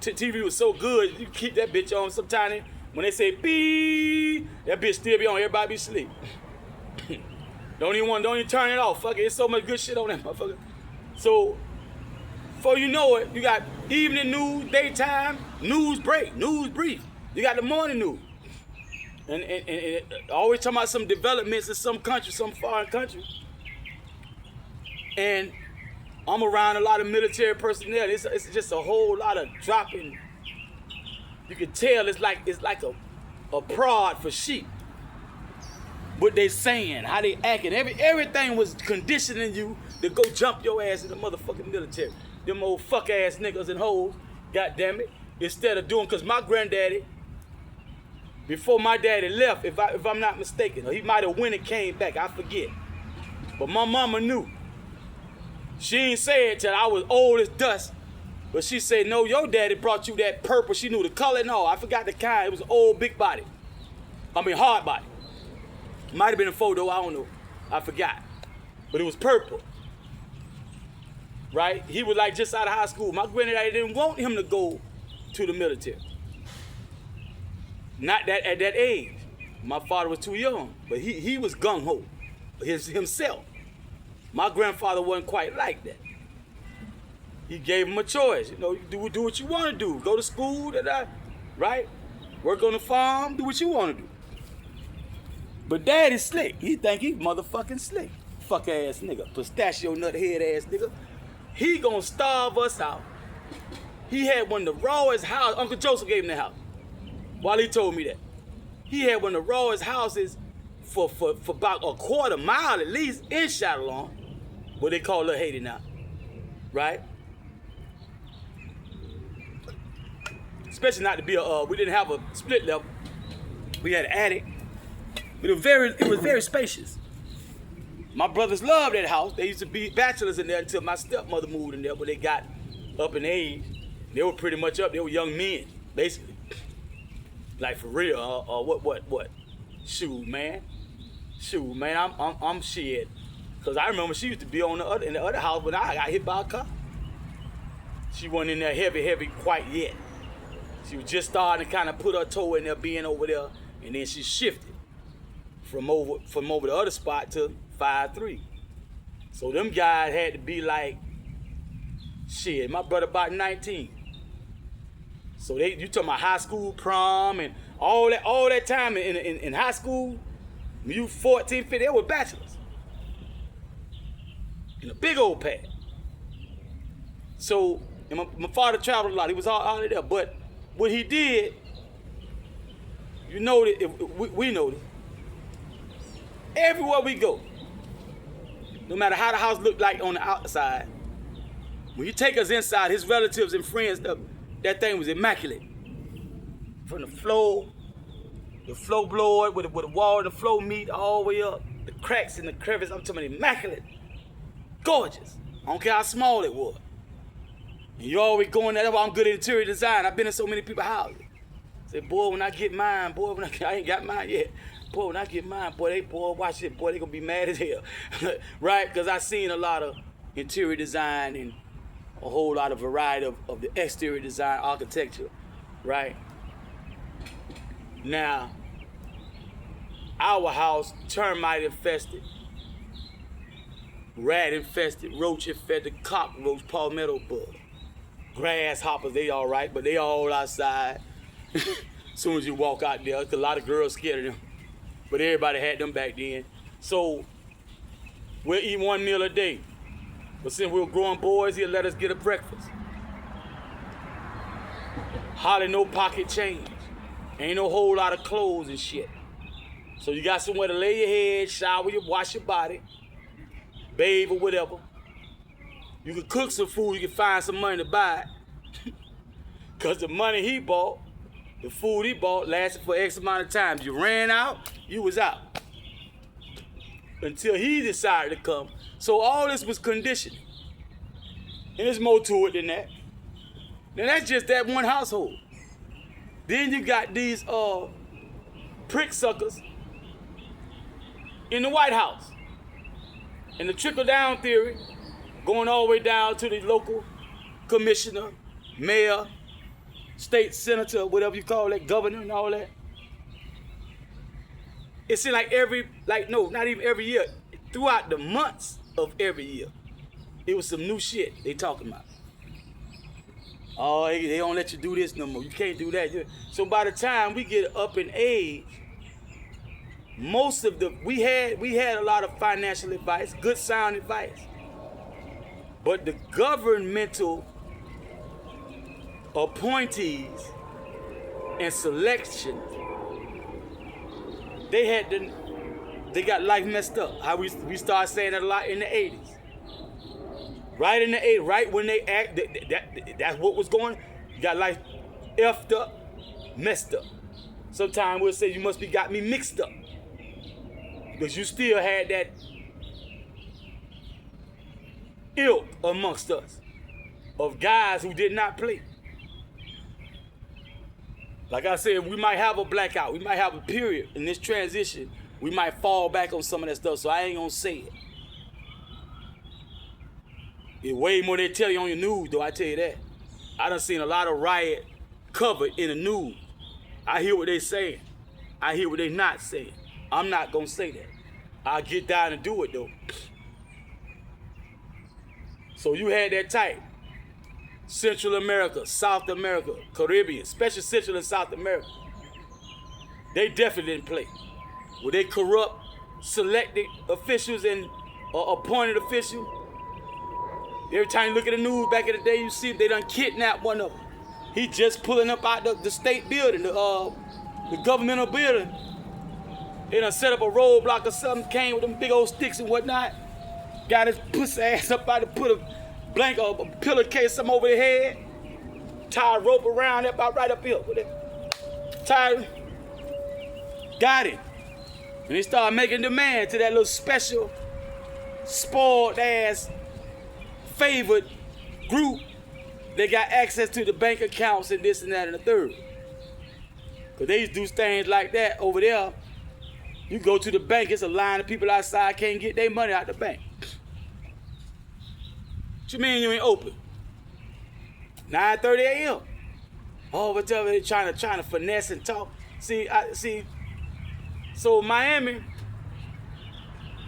TV was so good, you keep that bitch on. Sometimes when they say beep, that bitch still be on, everybody be asleep. Don't even turn it off. Fuck it, there's so much good shit on that motherfucker. So, before you know it, you got evening news, daytime, news break, news brief. You got the morning news. And always talking about some developments in some country, some foreign country. And I'm around a lot of military personnel. It's just a whole lot of dropping. You can tell it's like a prod for sheep. what they saying, how they acting. Everything was conditioning you to go jump your ass in the motherfucking military. Them old fuck ass niggas and hoes, goddamn it. Instead of doing, cause my granddaddy, before my daddy left, if I'm not mistaken, or he might have went and came back, I forget. But my mama knew. She ain't say it till I was old as dust. But she said, no, your daddy brought you that purple. She knew the color. No, I forgot the kind. It was an old big body. Hard body. Might have been a photo, I don't know. I forgot. But it was purple. Right? He was like just out of high school. My granddaddy didn't want him to go to the military. Not that at that age. My father was too young. But he was gung-ho himself. My grandfather wasn't quite like that. He gave him a choice. You know, you do what you want to do. Go to school, right? Work on the farm, do what you want to do. But daddy's slick. He think he motherfucking slick. Fuck ass nigga. Pistachio nut head ass nigga. He gonna starve us out. He had one of the rawest houses. Uncle Joseph gave him the house. While he told me that. He had one of the rawest houses for about a quarter mile at least in Shadowlawn. What they call Little Haiti now. Right? Especially not to be we didn't have a split level. We had an attic. But it was very spacious. My brothers loved that house. They used to be bachelors in there until my stepmother moved in there, but they got up in age. They were pretty much up. They were young men, basically. Like for real. What? Shoot, man. I'm shit. Cause I remember she used to be in the other house when I got hit by a car. She wasn't in there heavy quite yet. She was just starting to kind of put her toe in there, being over there, and then she shifted from over the other spot to 5'3". So them guys had to be like, shit, my brother about 19. So you talking about high school prom and all that time in high school, when you 14, 15, they were bachelors. In a big old pad. So, and my father traveled a lot. He was all there. But what he did, you know that we know that. Everywhere we go, no matter how the house looked like on the outside, when you take us inside, his relatives and friends, that thing was immaculate. From the floor board with the wall and the floor meet all the way up, the cracks and the crevices, I'm talking about immaculate. Gorgeous. I don't care how small it was. And you always going there. That's why I'm good at interior design. I've been in so many people's houses. Say, boy, when I get mine, I ain't got mine yet. Boy, when I get mine, watch it. Boy, they gonna be mad as hell. Right? Because I seen a lot of interior design and a whole lot of variety of the exterior design architecture. Right? Now, our house, termite infested, rat infested, roach infested, cockroach, palmetto bug. Grasshoppers, they all right, but they all outside. As soon as you walk out there, 'cause a lot of girls scared of them. But everybody had them back then. So we'll eat one meal a day. But since we were growing boys, he'll let us get a breakfast. Hardly no pocket change. Ain't no whole lot of clothes and shit. So you got somewhere to lay your head, shower, wash your body, bathe or whatever. You can cook some food, you can find some money to buy it. Because the money he bought, the food he bought lasted for X amount of time. You ran out, you was out. Until he decided to come. So all this was conditioning. And there's more to it than that. Now that's just that one household. Then you got these prick suckers in the White House. And the trickle-down theory, going all the way down to the local commissioner, mayor, state senator, whatever you call that, governor and all that. It seemed like not even every year, throughout the months of every year, it was some new shit they talking about. Oh, they don't let you do this no more. You can't do that. So by the time we get up in age, we had a lot of financial advice, good sound advice. But the governmental appointees and selection, they had they got life messed up. How we started saying that a lot in the 80s. Right in the 80s, right when they act, that's what was going on. You got life effed up, messed up. Sometimes we'll say you must be got me mixed up. Because you still had that ilk amongst us of guys who did not play. Like I said, we might have a blackout. We might have a period in this transition. We might fall back on some of that stuff, so I ain't gonna say it. It's way more they tell you on your news, though, I tell you that. I done seen a lot of riot covered in the news. I hear what they saying. I hear what they not saying. I'm not gonna say that. I'll get down and do it, though. So you had that type. Central America, South America, Caribbean, especially Central and South America. They definitely didn't play. Were they corrupt, selected officials and appointed officials? Every time you look at the news back in the day, you see they done kidnapped one of them. He just pulling up out the state building, the governmental building. They done set up a roadblock or something, came with them big old sticks and whatnot. Got his pussy ass up out to put a blanket or a pillowcase something over their head. Tie a rope around that about right up here. Tied, got him. And they started making demand to that little special, spoiled ass, favored group. They got access to the bank accounts and this and that and the third. Because they used to do things like that over there. You go to the bank, it's a line of people outside can't get their money out the bank. What you mean you ain't open? 9:30 a.m. Oh, whatever they trying to finesse and talk. See. So Miami,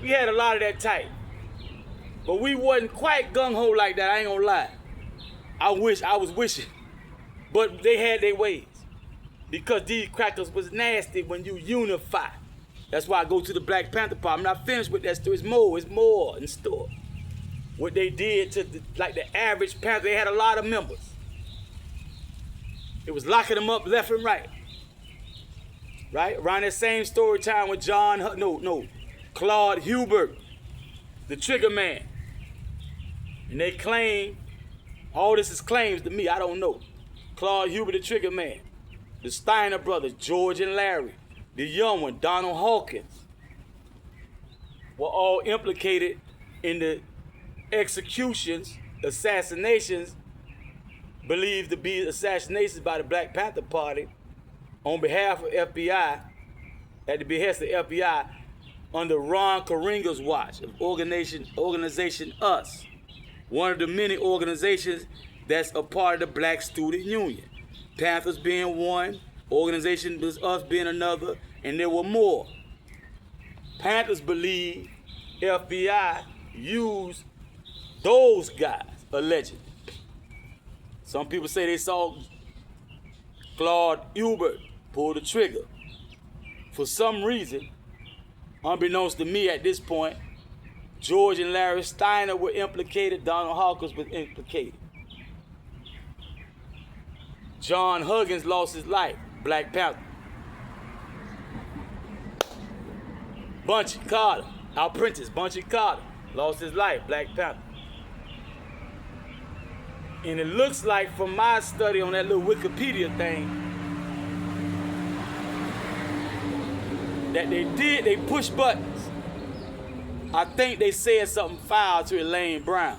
we had a lot of that type. But we wasn't quite gung-ho like that, I ain't gonna lie. I was wishing. But they had their ways. Because these crackers was nasty when you unify. That's why I go to the Black Panther part. I'm not finished with that story. It's more in store. What they did to the average Panther, they had a lot of members. It was locking them up left and right. Right? Around that same story time with Claude Hubert, the trigger man. And they claim, all this is claims to me, I don't know. Claude Hubert, the trigger man. The Steiner brothers, George and Larry. The young one, Donald Hawkins, were all implicated in the executions, assassinations, believed to be assassinations by the Black Panther Party on behalf of FBI, at the behest of FBI, under Ron Karenga's watch of organization US, one of the many organizations that's a part of the Black Student Union. Panthers being one, organization US being another, and there were more. Panthers believe FBI used those guys, allegedly. Some people say they saw Claude Hubert pull the trigger. For some reason, unbeknownst to me at this point, George and Larry Steiner were implicated, Donald Hawkins was implicated. John Huggins lost his life, Black Panther. Bunchy Carter, our apprentice, Bunchy Carter, lost his life, Black Panther. And it looks like from my study on that little Wikipedia thing, that they pushed buttons. I think they said something foul to Elaine Brown,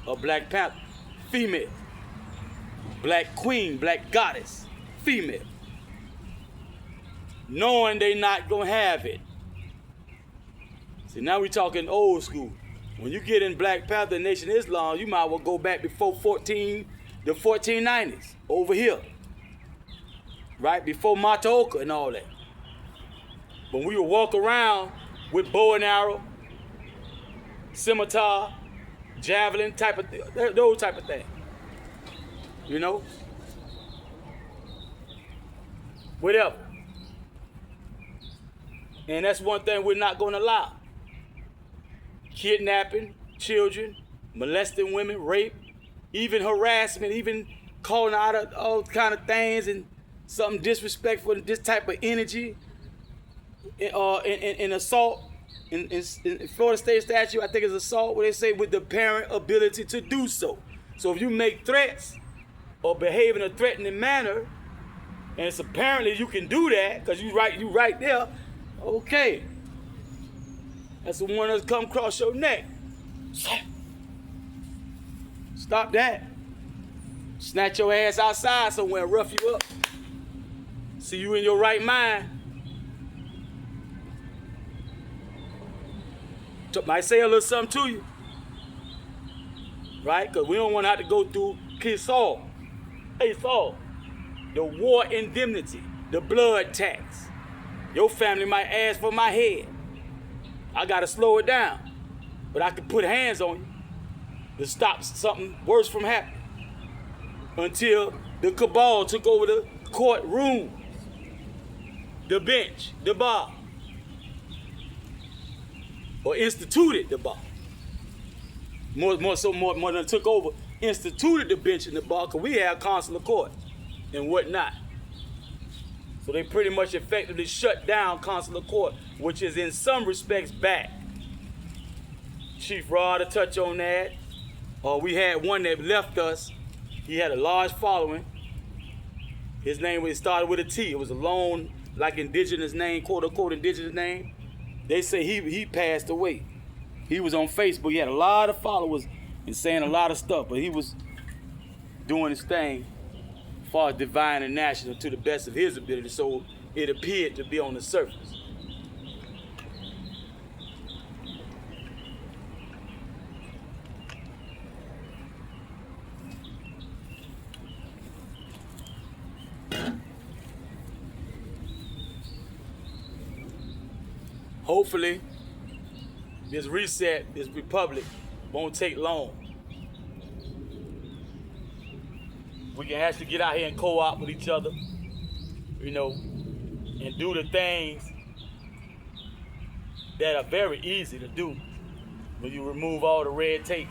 a Black Panther, female. Black queen, black goddess, female. Knowing they not gonna have it. See, now we talking old school. When you get in Black Panther, Nation of Islam, you might well go back before the 1490s, over here. Right, before Mataoka and all that. When we would walk around with bow and arrow, scimitar, javelin, those type of things. You know? Whatever. And that's one thing we're not gonna allow. Kidnapping children, molesting women, rape, even harassment, even calling out all kind of things and something disrespectful, this type of energy. in assault, in Florida state statute, I think it's assault, where they say with the parent ability to do so. So if you make threats or behave in a threatening manner, and it's apparently you can do that because you right there, okay. That's the one that's come across your neck. Stop that. Snatch your ass outside somewhere and rough you up. See you in your right mind. Might say a little something to you. Right? Because we don't want to have to go through Kid Saul. Hey Saul, the war indemnity, the blood tax. Your family might ask for my head. I got to slow it down. But I can put hands on you to stop something worse from happening. Until the cabal took over the courtroom, the bench, the bar. Or instituted the bar. More than took over, instituted the bench and the bar, because we had consular court and whatnot. So they pretty much effectively shut down consular court, which is in some respects back. Chief Rod to touch on that. We had one that left us. He had a large following. His name started with a T. It was a long, like indigenous name, quote unquote indigenous name. They say he passed away. He was on Facebook. He had a lot of followers and saying a lot of stuff, but he was doing his thing as far as divine and national to the best of his ability, so it appeared to be on the surface. Hopefully, this reset, this republic, won't take long. We can actually get out here and co-op with each other, you know, and do the things that are very easy to do when you remove all the red tape.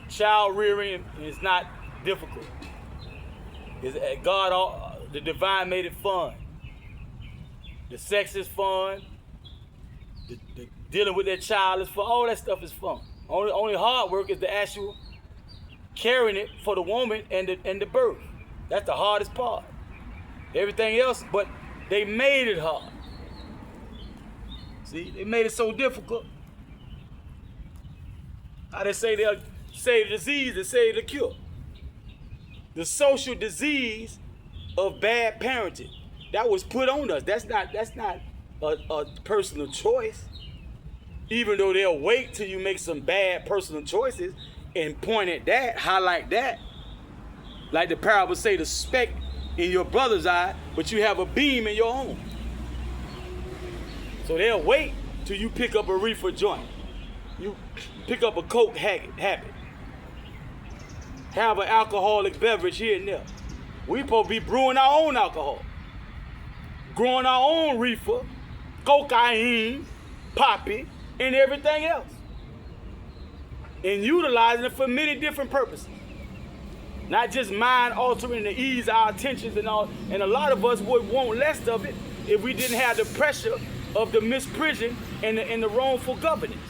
Child rearing is not difficult. God, the divine made it fun. The sex is fun. The dealing with that child is fun. All that stuff is fun. Only hard work is the actual carrying it for the woman and the birth. That's the hardest part. Everything else, but they made it hard. See, they made it so difficult. How they say they'll save the disease and save the cure. The social disease of bad parenting. That was put on us. That's not a personal choice. Even though they'll wait till you make some bad personal choices and point at that, highlight that. Like the parable say, the speck in your brother's eye, but you have a beam in your own. So they'll wait till you pick up a reefer joint. You pick up a coke habit. Have an alcoholic beverage here and there. We supposed to be brewing our own alcohol. Growing our own reefer, cocaine, poppy, and everything else. And utilizing it for many different purposes. Not just mind altering to ease our attentions and all. And a lot of us would want less of it if we didn't have the pressure of the misprision and the wrongful governance.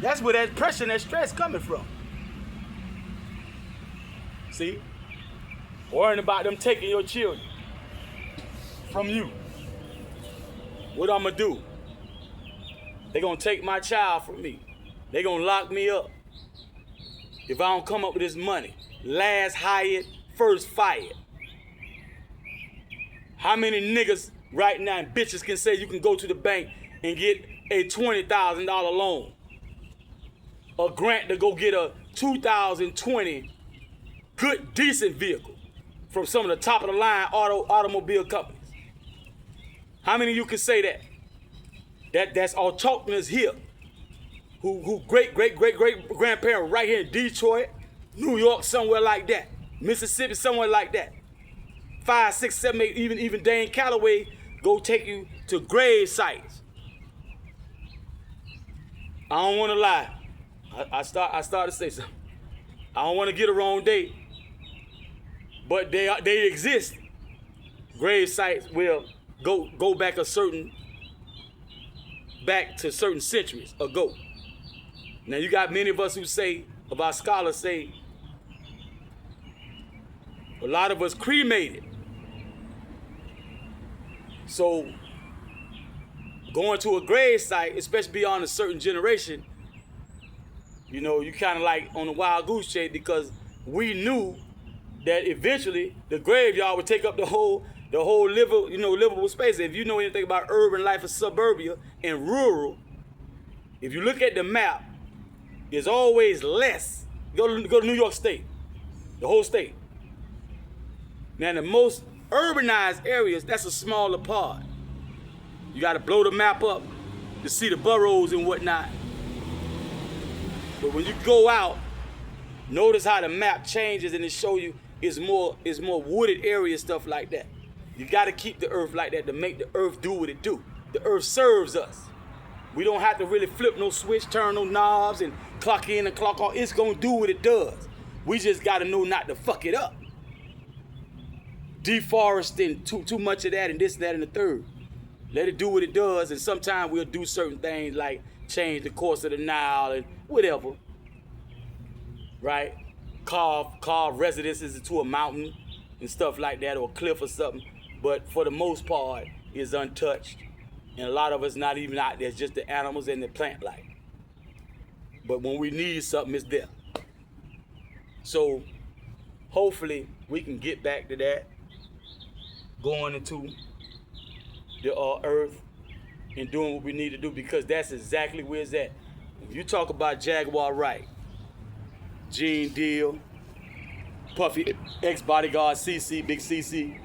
That's where that pressure and that stress coming from. See? Worrying about them taking your children from you. What I'm gonna do? They gonna take my child from me. They gonna lock me up if I don't come up with this money. Last hired, first fired. How many niggas right now and bitches can say you can go to the bank and get a $20,000 loan? A grant to go get a 2020 good, decent vehicle from some of the top of the line automobile companies. How many of you can say that? That's autochthonous here. Who great grandparent right here in Detroit, New York, somewhere like that. Mississippi, somewhere like that. 5, 6, 7, 8, even Dane Calloway go take you to grave sites. I don't want to lie. I start to say something. I don't want to get a wrong date. But they exist. grave sites will go back to certain centuries ago. Now you got many of us who say, of our scholars say, a lot of us cremated. So going to a grave site, especially beyond a certain generation, you know, you kind of like on a wild goose chase, because we knew that eventually the graveyard would take up the whole livable space. If you know anything about urban life or suburbia and rural, if you look at the map, there's always less. Go to New York State, the whole state. Now in the most urbanized areas, that's a smaller part. You got to blow the map up to see the boroughs and whatnot. But when you go out, notice how the map changes and it show you it's more wooded area, stuff like that. You got to keep the earth like that to make the earth do what it do. The earth serves us. We don't have to really flip no switch, turn no knobs, and clock in and clock off. It's gonna do what it does. We just got to know not to fuck it up. Deforesting too much of that and this, that, and the third. Let it do what it does, and sometimes we'll do certain things like change the course of the Nile and whatever, right? Carve residences into a mountain and stuff like that, or a cliff or something. But for the most part, it's untouched. And a lot of us not even out there, it's just the animals and the plant life. But when we need something, it's there. So hopefully we can get back to that, going into the earth and doing what we need to do, because that's exactly where it's at. If you talk about Jaguar Wright, Gene Deal, Puffy, ex-bodyguard CC, Big CC,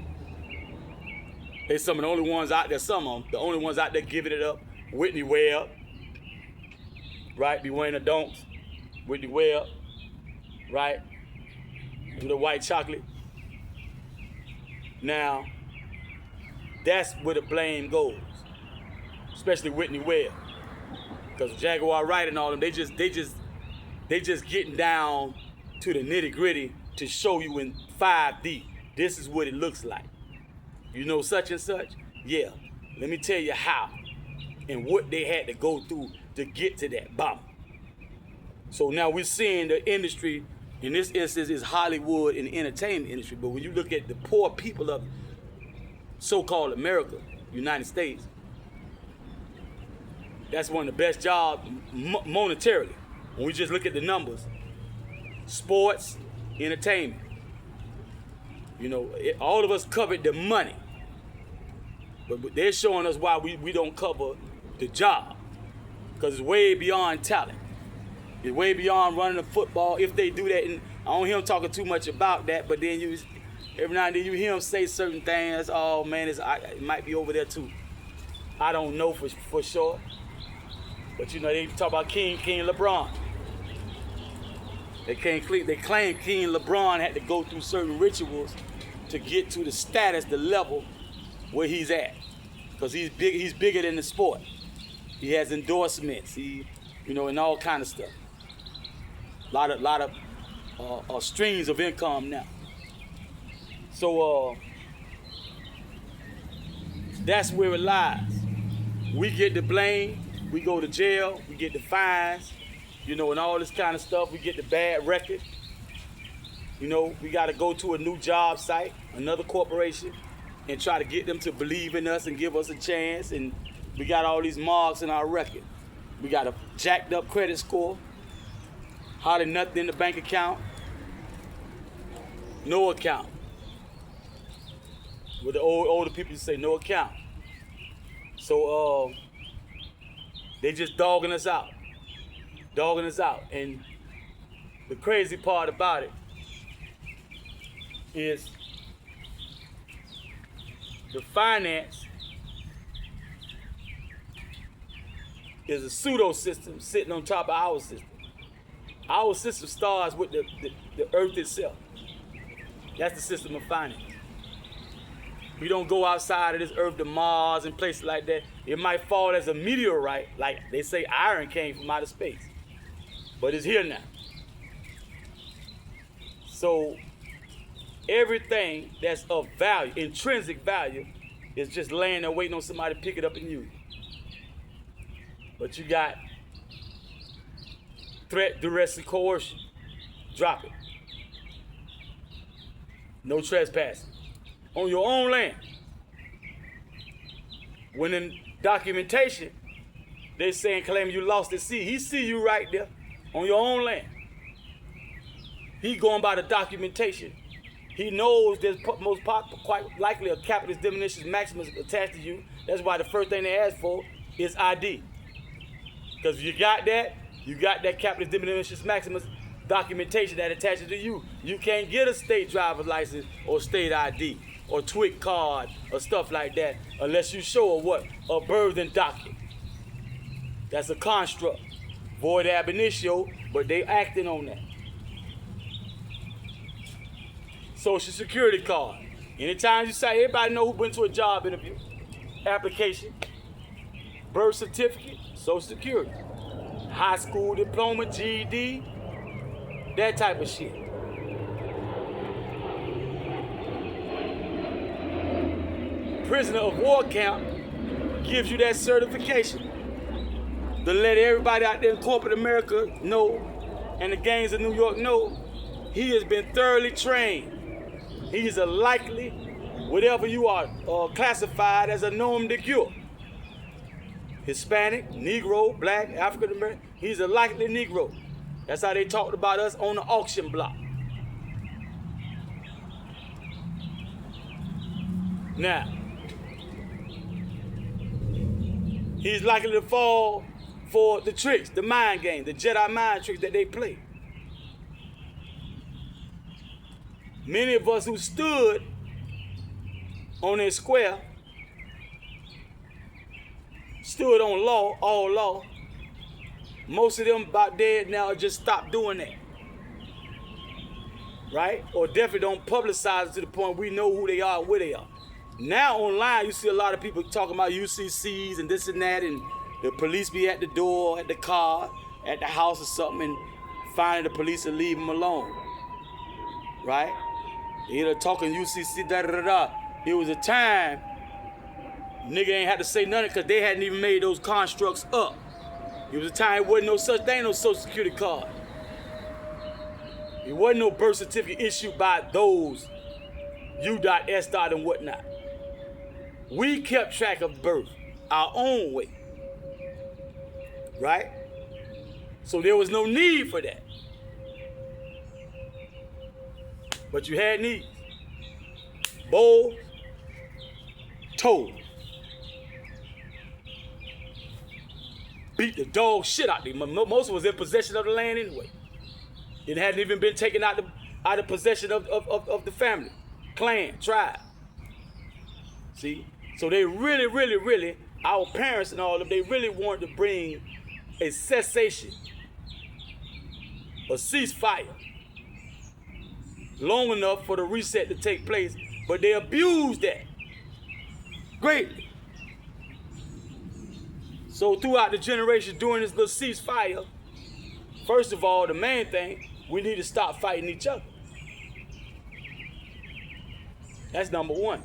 they some of the only ones out there, some of them, the only ones out there giving it up. Whitney Webb, right? Be wearing the donks. Whitney Webb, right? With the white chocolate. Now, that's where the blame goes, especially Whitney Webb, because Jaguar Wright and all them, they just getting down to the nitty gritty to show you in 5D. This is what it looks like. You know such and such? Yeah. Let me tell you how and what they had to go through to get to that bomb. So now we're seeing the industry, in this instance, is Hollywood and the entertainment industry. But when you look at the poor people of so-called America, United States, that's one of the best jobs monetarily. When we just look at the numbers, sports, entertainment. You know, all of us covered the money. But they're showing us why we don't cover the job. Because it's way beyond talent. It's way beyond running a football, if they do that. And I don't hear him talking too much about that, but then every now and then you hear him say certain things. Oh man, it might be over there too. I don't know for sure. But you know, they talk about King LeBron. They claim King LeBron had to go through certain rituals to get to the status, the level where he's at. Because he's bigger than the sport. He has endorsements, and all kind of stuff. Lot of streams of income now. So that's where it lies. We get the blame, we go to jail, we get the fines, and all this kind of stuff. We get the bad record. We got to go to a new job site, another corporation, and try to get them to believe in us and give us a chance. And we got all these marks in our record. We got a jacked up credit score, hardly nothing in the bank account, no account. What the older people say, no account. So they just dogging us out. And the crazy part about it is the finance is a pseudo system sitting on top of our system. Our system starts with the earth itself. That's the system of finance. We don't go outside of this earth to Mars and places like that. It might fall as a meteorite, like they say iron came from outer space. But it's here now. So everything that's of value, intrinsic value, is just laying there waiting on somebody to pick it up and use it. But you got threat, duress, and coercion. Drop it. No trespassing. On your own land. When in documentation, they saying claim you lost at sea. He see you right there on your own land. He going by the documentation. He knows there's quite likely a capitis diminutus maximus attached to you. That's why the first thing they ask for is ID. Because if you got that capitis diminutus maximus documentation that attaches to you. You can't get a state driver's license or state ID or TWIC card or stuff like that unless you show a what? A birthing docket. That's a construct. Void ab initio, but they acting on that. Social security card. Anytime you say, everybody know who went to a job interview, application, birth certificate, social security, high school diploma, GED, that type of shit. Prisoner of war camp gives you that certification to let everybody out there in corporate America know, and the gangs of New York know, he has been thoroughly trained. He is a likely, whatever you are classified as a nom de guerre. Hispanic, Negro, Black, African American, he's a likely Negro. That's how they talked about us on the auction block. Now, he's likely to fall for the tricks, the mind game, the Jedi mind tricks that they play. Many of us who stood on that square, stood on law, all law, most of them about dead now just stopped doing that. Right? Or definitely don't publicize it to the point we know who they are and where they are. Now online you see a lot of people talking about UCCs and this and that, and the police be at the door, at the car, at the house or something, and finally the police will leave them alone. Right? They're talking UCC, da-da-da-da. It was a time nigga ain't had to say nothing because they hadn't even made those constructs up. It was a time it wasn't no such thing, no social security card. It wasn't no birth certificate issued by those U.S. and whatnot. We kept track of birth our own way. Right? So there was no need for that. But you had needs. Bowls, toes. Beat the dog shit out of them. Most was in possession of the land anyway. It hadn't even been taken out of possession of the family, clan, tribe. See? So they really, our parents and all of them, they really wanted to bring a cessation, a ceasefire, long enough for the reset to take place, but they abused that greatly. So throughout the generation during this little ceasefire, first of all, the main thing, we need to stop fighting each other. That's number one.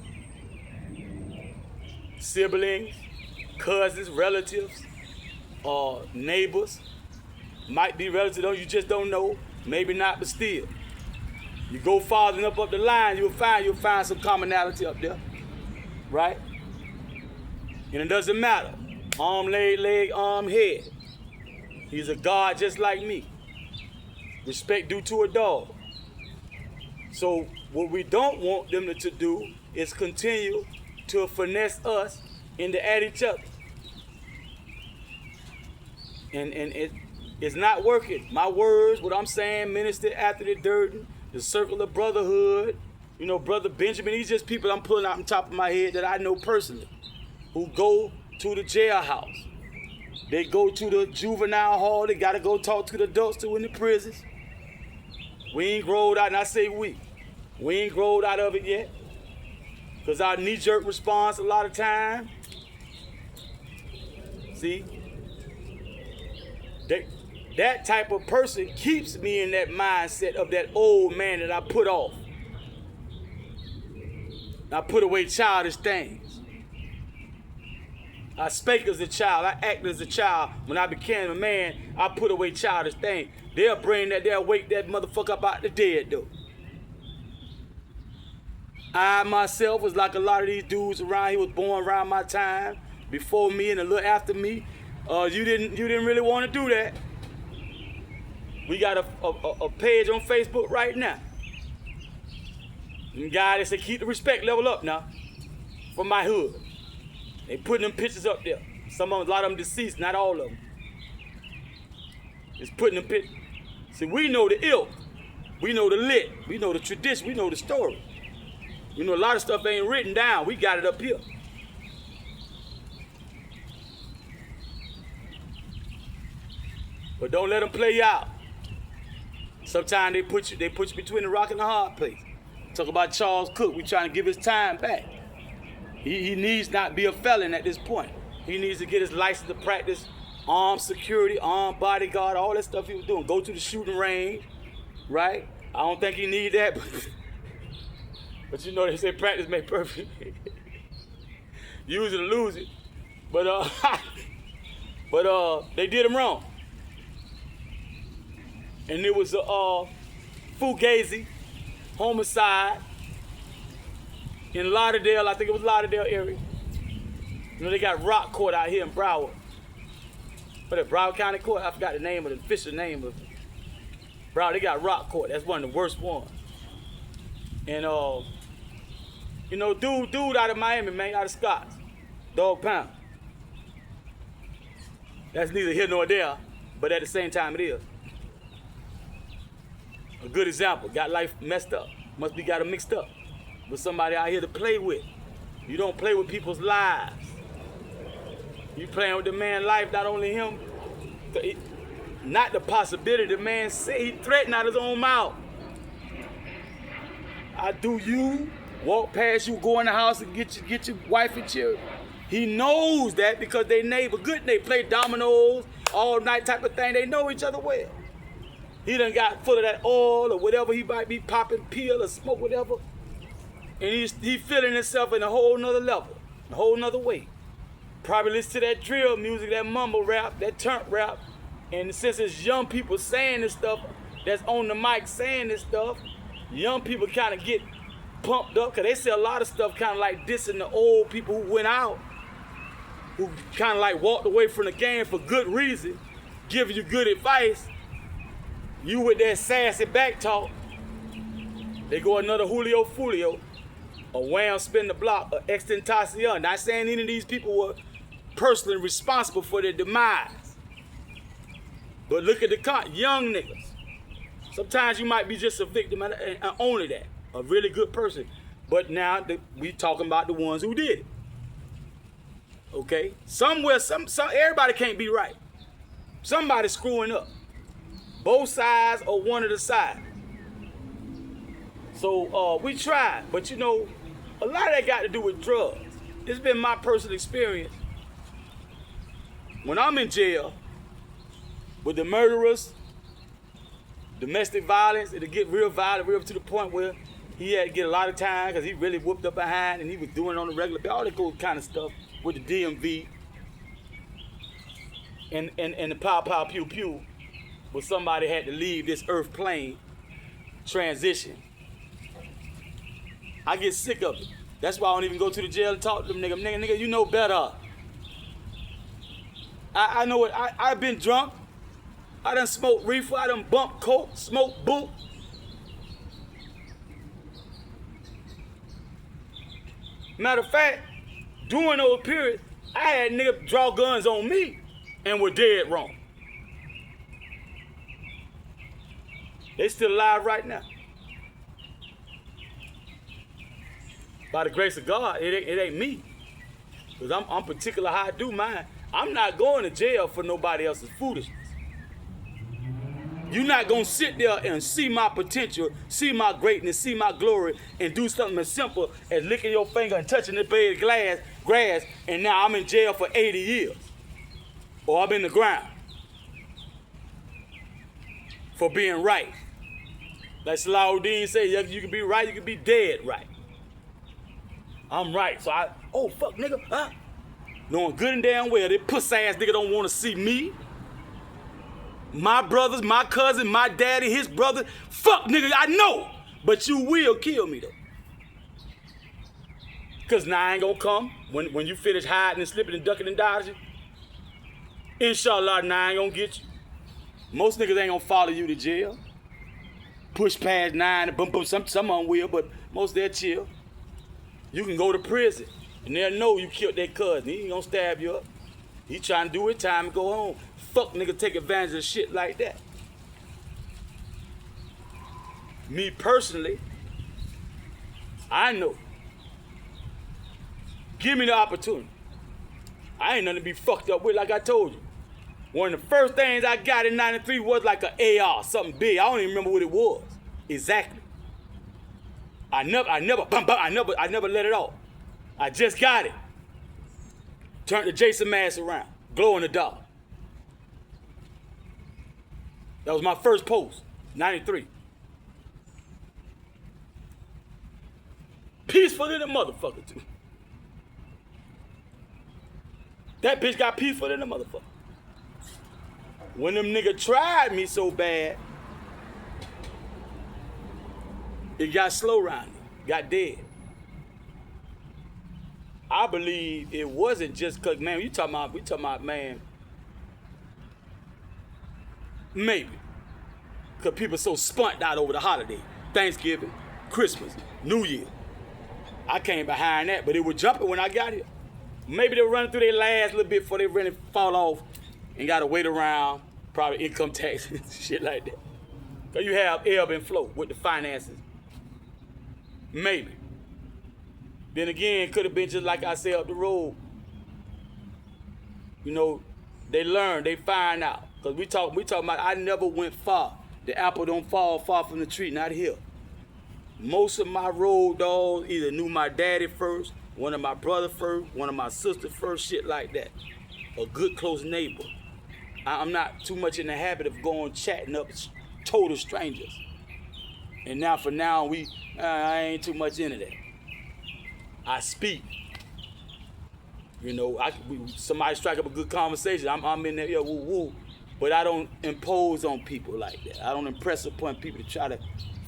Siblings, cousins, relatives, neighbors, might be relatives, you just don't know, maybe not, but still. You go farther enough up the line, you'll find some commonality up there, right? And it doesn't matter. Arm, leg, arm, head. He's a god just like me. Respect due to a dog. So what we don't want them to do is continue to finesse us into at each other. And it's not working. My words, what I'm saying, minister after the Durden, the circle of brotherhood, you know, Brother Benjamin, these just people I'm pulling out on top of my head that I know personally, who go to the jailhouse. They go to the juvenile hall. They got to go talk to the adults too in the prisons. We ain't growed out, and I say we ain't growed out of it yet. Because our knee-jerk response a lot of time, see, that type of person keeps me in that mindset of that old man that I put off. I put away childish things. I spake as a child. I acted as a child. When I became a man, I put away childish things. They'll wake that motherfucker up out the dead, though. I myself was like a lot of these dudes around. He was born around my time, before me and a little after me. You didn't really want to do that. We got a page on Facebook right now. And guy, they say keep the respect level up now for my hood. They putting them pictures up there. A lot of them deceased, not all of them. Just putting them pictures. See, we know the ilk. We know the lit. We know the tradition. We know the story. You know, a lot of stuff ain't written down. We got it up here. But don't let them play you out. Sometimes they put you between the rock and the hard place. Talk about Charles Cook. We trying to give his time back. He needs not be a felon at this point. He needs to get his license to practice armed security, armed bodyguard, all that stuff he was doing. Go to the shooting range, right? I don't think he need that, but you know they say practice make perfect. Use it or lose it. But they did him wrong. And it was a fugazi, homicide in Lauderdale. I think it was Lauderdale area. You know, they got rock court out here in Broward. But at Broward County Court, I forgot the name of the official name of it. Broward, they got rock court. That's one of the worst ones. And you know, dude out of Miami, man, out of Scotts, Dog Pound. That's neither here nor there, but at the same time it is. A good example, got life messed up. Must be got it mixed up with somebody out here to play with. You don't play with people's lives. You playing with the man's life, not only him, not the possibility the man say he threatened out his own mouth. I do you, walk past you, go in the house and get your wife and children. He knows that because they neighbor, good neighbor, play dominoes, all night type of thing. They know each other well. He done got full of that oil or whatever he might be popping, pill or smoke, whatever. And he feeling himself in a whole nother level, a whole nother way. Probably listen to that drill music, that mumble rap, that turnt rap. And since it's young people saying this stuff, that's on the mic saying this stuff, young people kind of get pumped up because they say a lot of stuff kind of like dissing the old people who went out, who kind of like walked away from the game for good reason, giving you good advice. You with that sassy back talk, they go another Julio Fulio, a Wham spin the block, or Extentacion. Not saying any of these people were personally responsible for their demise. But look at the young niggas. Sometimes you might be just a victim, and only that, a really good person. But now we talking about the ones who did it. Okay? Somewhere, everybody can't be right. Somebody's screwing up. Both sides or one of the sides. So we tried, but you know, a lot of that got to do with drugs. It's been my personal experience. When I'm in jail with the murderers, domestic violence, it'll get real violent, real to the point where he had to get a lot of time because he really whooped up behind and he was doing it on the regular, all that good kind of stuff with the DMV and the pow pow pew pew. But somebody had to leave this earth plane transition. I get sick of it. That's why I don't even go to the jail and talk to them nigga. Nigga, you know better. I know what, I've been drunk. I done smoked reefer, I done bumped coke, smoked boot. Matter of fact, during those periods, I had niggas draw guns on me and were dead wrong. They still alive right now. By the grace of God, it ain't me. Because I'm particular how I do mine. I'm not going to jail for nobody else's foolishness. You're not going to sit there and see my potential, see my greatness, see my glory, and do something as simple as licking your finger and touching the blade of grass, and now I'm in jail for 80 years. Or I'm in the ground for being right. Like Salahuddin said, you can be right, you can be dead right. I'm right. So oh, fuck, nigga, huh? Knowing good and damn well that puss-ass nigga don't want to see me, my brothers, my cousin, my daddy, his brother. Fuck, nigga, I know. But you will kill me, though. Because now I ain't gonna come when you finish hiding and slipping and ducking and dodging. Inshallah, now I ain't gonna get you. Most niggas ain't gonna follow you to jail. Push past 9 and boom, boom, some of them will, but most they'll chill. You can go to prison and they'll know you killed their cousin. He ain't gonna stab you up. He trying to do his time and go home. Fuck nigga take advantage of shit like that. Me personally, I know. Give me the opportunity. I ain't nothing to be fucked up with, like I told you. One of the first things I got in 93 was like an AR, something big. I don't even remember what it was exactly. I never let it off. I just got it. Turned the Jason mask around, glow in the dark. That was my first post, 93. Peaceful in the motherfucker too. That bitch got peaceful in the motherfucker. When them nigga tried me so bad, it got slow around me, got dead. I believe it wasn't just cause, man, we talking about, man, maybe. Cause people so spunked out over the holiday, Thanksgiving, Christmas, New Year. I came behind that, but it was jumping when I got here. Maybe they were running through their last little bit before they really fall off and gotta wait around, probably income tax and shit like that. Cause you have ebb and flow with the finances. Maybe. Then again, could have been just like I said up the road. You know, they learn, they find out. Cause we talking about I never went far. The apple don't fall far from the tree, not here. Most of my road dogs either knew my daddy first, one of my brother first, one of my sister first, shit like that. A good close neighbor. I'm not too much in the habit of going chatting up total strangers. And now for now, I ain't too much into that. I speak. You know, somebody strike up a good conversation, I'm in there, yo, woo woo. But I don't impose on people like that. I don't impress upon people to try to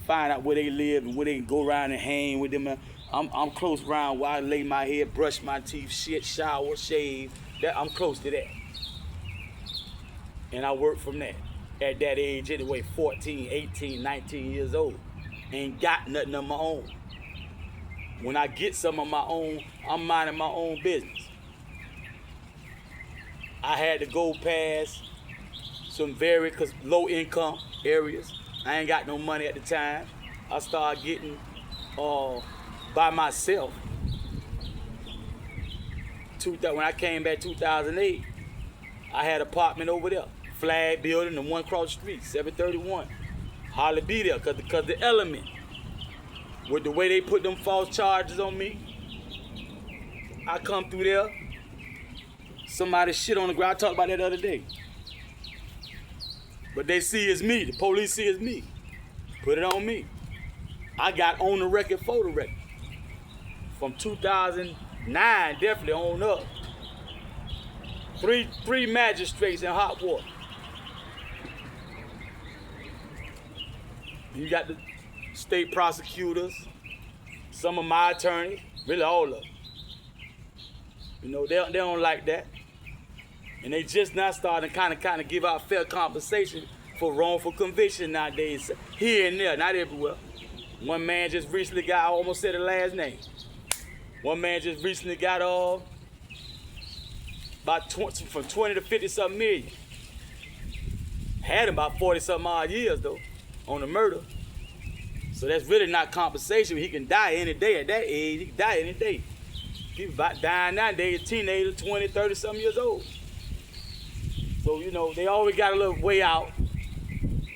find out where they live and where they can go around and hang with them. I'm close around where I lay my head, brush my teeth, shit, shower, shave. I'm close to that. And I work from that. At that age anyway, 14, 18, 19 years old. Ain't got nothing of my own. When I get some of my own, I'm minding my own business. I had to go past some very low income areas. I ain't got no money at the time. I started getting by myself. When I came back 2008, I had an apartment over there. Flag building, the one across the street, 731. Hardly be there cause the element. With the way they put them false charges on me, I come through there, somebody shit on the ground. I talked about that the other day. But they see it's me, the police see it's me. Put it on me. I got on the record, photo record. From 2009, definitely on up. Three magistrates in hot water. You got the state prosecutors, some of my attorneys, really all of them. You know, they don't like that. And they just now starting to kind of give out fair compensation for wrongful conviction nowadays. Here and there, not everywhere. One man just recently got, I almost said the last name. One man just recently got about from 20 to 50 something million. Had him about 40 something odd years though, on the murder. So that's really not compensation. He can die any day at that age. He can die any day. People about dying nowadays, teenagers, 20, 30 something years old. So, you know, they always got a little way out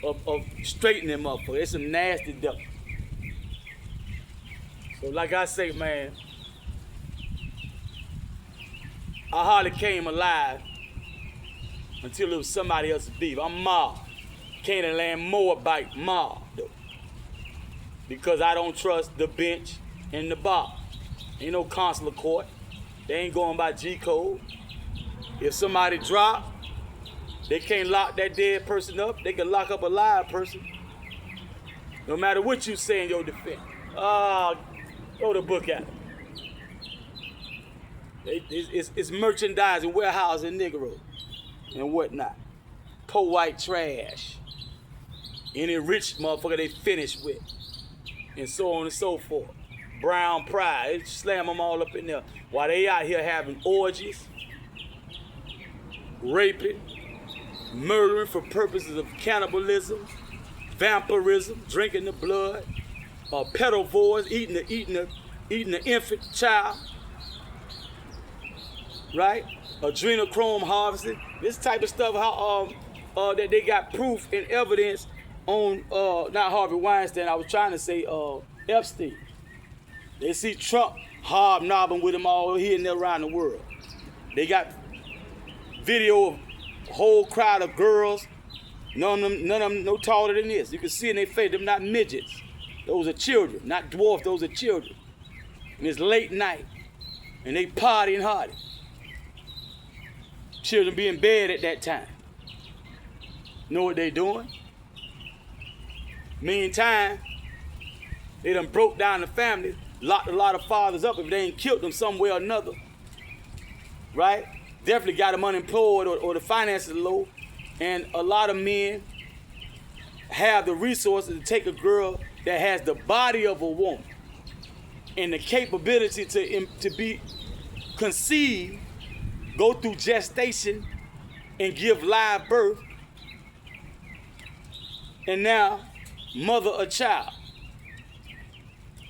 of straightening them up. It's some nasty duck. So like I say, man, I hardly came alive until it was somebody else's beef. I'm Ma. Canaan Land Moabite Ma, though. Because I don't trust the bench and the bar. Ain't no consular court. They ain't going by G code. If somebody drop, they can't lock that dead person up. They can lock up a live person. No matter what you say in your defense. Throw the book at them. It's merchandising, warehousing Negro and whatnot. Poor white trash. Any rich motherfucker they finish with. And so on and so forth. Brown pride. They slam them all up in there. While they out here having orgies, raping, murdering for purposes of cannibalism, vampirism, drinking the blood, pedivores, eating the infant child, right? Adrenochrome harvesting. This type of stuff that they got proof and evidence on, not Harvey Weinstein, I was trying to say Epstein. They see Trump hobnobbing with them all here and there around the world. They got video of a whole crowd of girls, none of them no taller than this. You can see in their face, them not midgets. Those are children, not dwarfs, those are children. And it's late night, and they partying hard. Children be in bed at that time. Know what they doing? Meantime, they done broke down the family, locked a lot of fathers up if they ain't killed them some way or another. Right? Definitely got them unemployed or the finances low. And a lot of men have the resources to take a girl that has the body of a woman and the capability to be conceived, go through gestation, and give live birth, and now mother a child.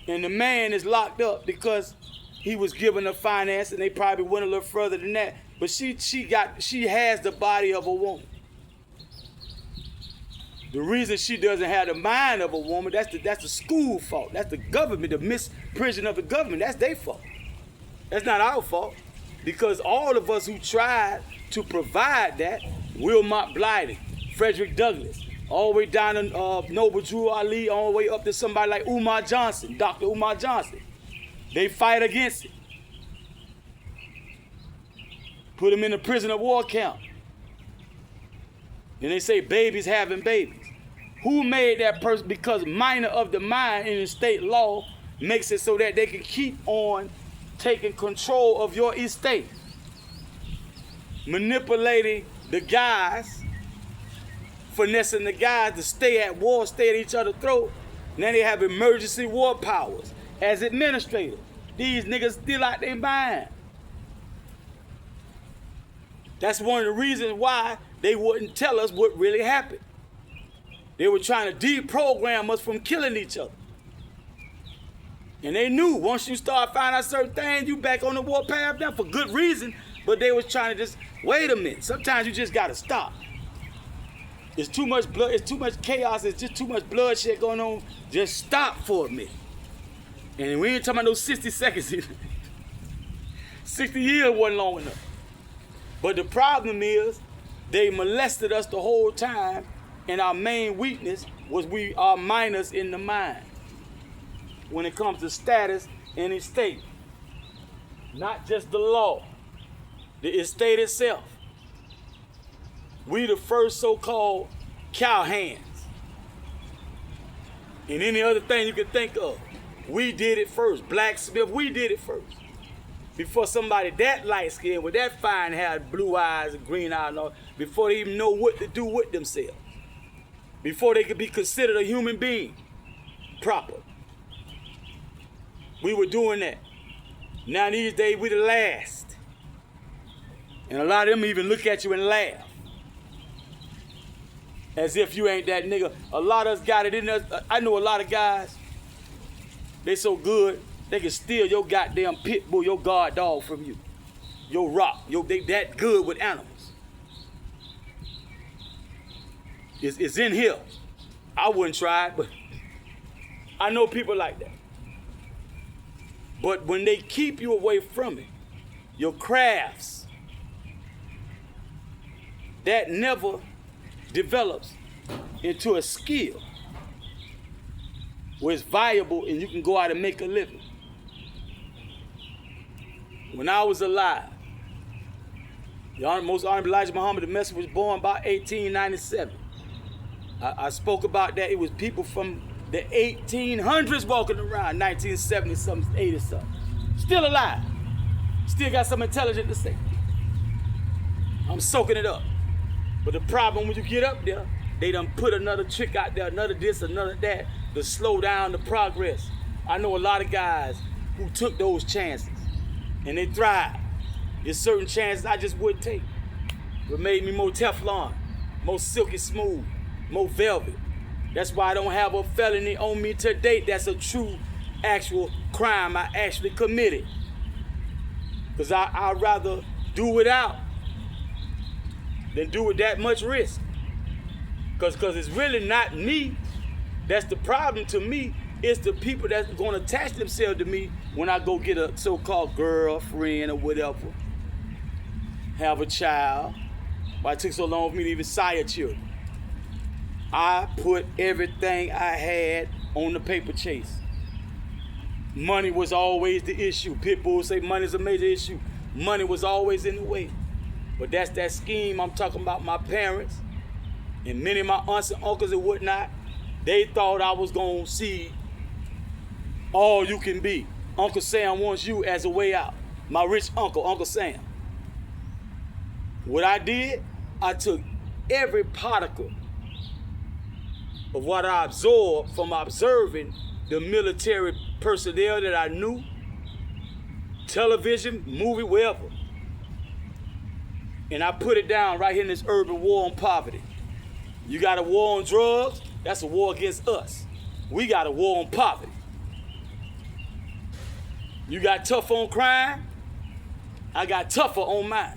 And the man is locked up because he was given the finance, and they probably went a little further than that. But she has the body of a woman. The reason she doesn't have the mind of a woman, that's the school fault. That's the government, the misprision of the government. That's their fault. That's not our fault. Because all of us who tried to provide that, Wilmot Blyden, Frederick Douglass, all the way down to Noble Drew Ali, all the way up to somebody like Umar Johnson, Dr. Umar Johnson. They fight against it. Put them in the prisoner of war camp. And they say babies having babies. Who made that person? Because minor of the mind in the state law makes it so that they can keep on taking control of your estate. Manipulating the guys, finessing the guys to stay at war, stay at each other's throat. Now they have emergency war powers as administrators. These niggas still out their mind. That's one of the reasons why they wouldn't tell us what really happened. They were trying to deprogram us from killing each other. And they knew once you start finding out certain things, you back on the war path now for good reason. But they was trying to just, wait a minute. Sometimes you just gotta stop. It's too much blood, it's too much chaos, it's just too much bloodshed going on. Just stop for a minute. And we ain't talking about no 60 seconds either. 60 years wasn't long enough. But the problem is, they molested us the whole time, and our main weakness was we are minors in the mind when it comes to status and estate. Not just the law, the estate itself. We the first so-called cowhands. And any other thing you can think of, we did it first. Blacksmith, we did it first. Before somebody that light-skinned with that fine hair, blue eyes and green eyes, and all, before they even know what to do with themselves. Before they could be considered a human being proper. We were doing that. Now these days we the last. And a lot of them even look at you and laugh. As if you ain't that nigga. A lot of us got it in us. I know a lot of guys, they so good, they can steal your goddamn pit bull, your guard dog from you. Your rock. They that good with animals. It's in here. I wouldn't try it, but I know people like that. But when they keep you away from it, your crafts, that never develops into a skill where it's viable and you can go out and make a living. when I was alive, the most Honorable Elijah Muhammad, the Messenger, was born about 1897. I spoke about that. It was people from the 1800s walking around, 1970 something, 80 something. Still alive. Still got some intelligent to say. I'm soaking it up. But the problem when you get up there, they done put another trick out there, another this, another that, to slow down the progress. I know a lot of guys who took those chances and they thrived. There's certain chances I just wouldn't take. But made me more Teflon, more silky smooth, more velvet. That's why I don't have a felony on me to date. That's a true, actual crime I actually committed. Because I'd rather do without than do with that much risk. Because it's really not me that's the problem to me. It's the people that's going to attach themselves to me when I go get a so-called girlfriend or whatever. Have a child. Why it took so long for me to even sire children. I put everything I had on the paper chase. Money was always the issue. Pitbull say money is a major issue. Money was always in the way. But that's that scheme I'm talking about. My parents and many of my aunts and uncles and whatnot, they thought I was going to see all you can be. Uncle Sam wants you as a way out. My rich uncle, Uncle Sam. What I did, I took every particle of what I absorbed from observing the military personnel that I knew, television, movie, wherever. And I put it down right here in this urban war on poverty. You got a war on drugs, that's a war against us. We got a war on poverty. You got tough on crime, I got tougher on mine.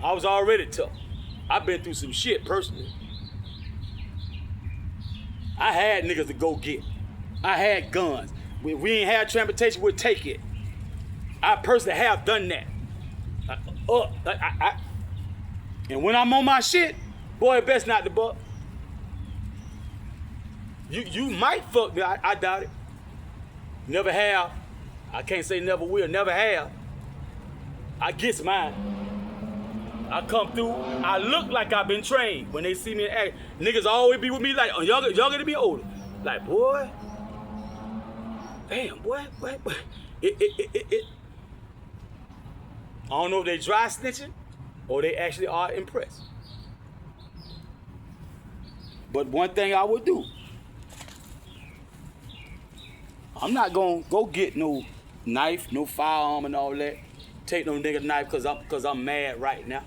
I was already tough. I've been through some shit personally. I had niggas to go get. I had guns. When we ain't had transportation, we'd take it. I personally have done that. And when I'm on my shit, boy, it best not to buck. You might fuck me, I doubt it. Never have. I can't say never will, never have. I gets mine. I come through, I look like I've been trained. When they see me act, niggas always be with me like, younger to be older. Like, boy, damn, boy. I don't know if they dry snitching or they actually are impressed. But one thing I would do, I'm not gonna go get no knife, no firearm and all that. Take no nigga knife cause I'm mad right now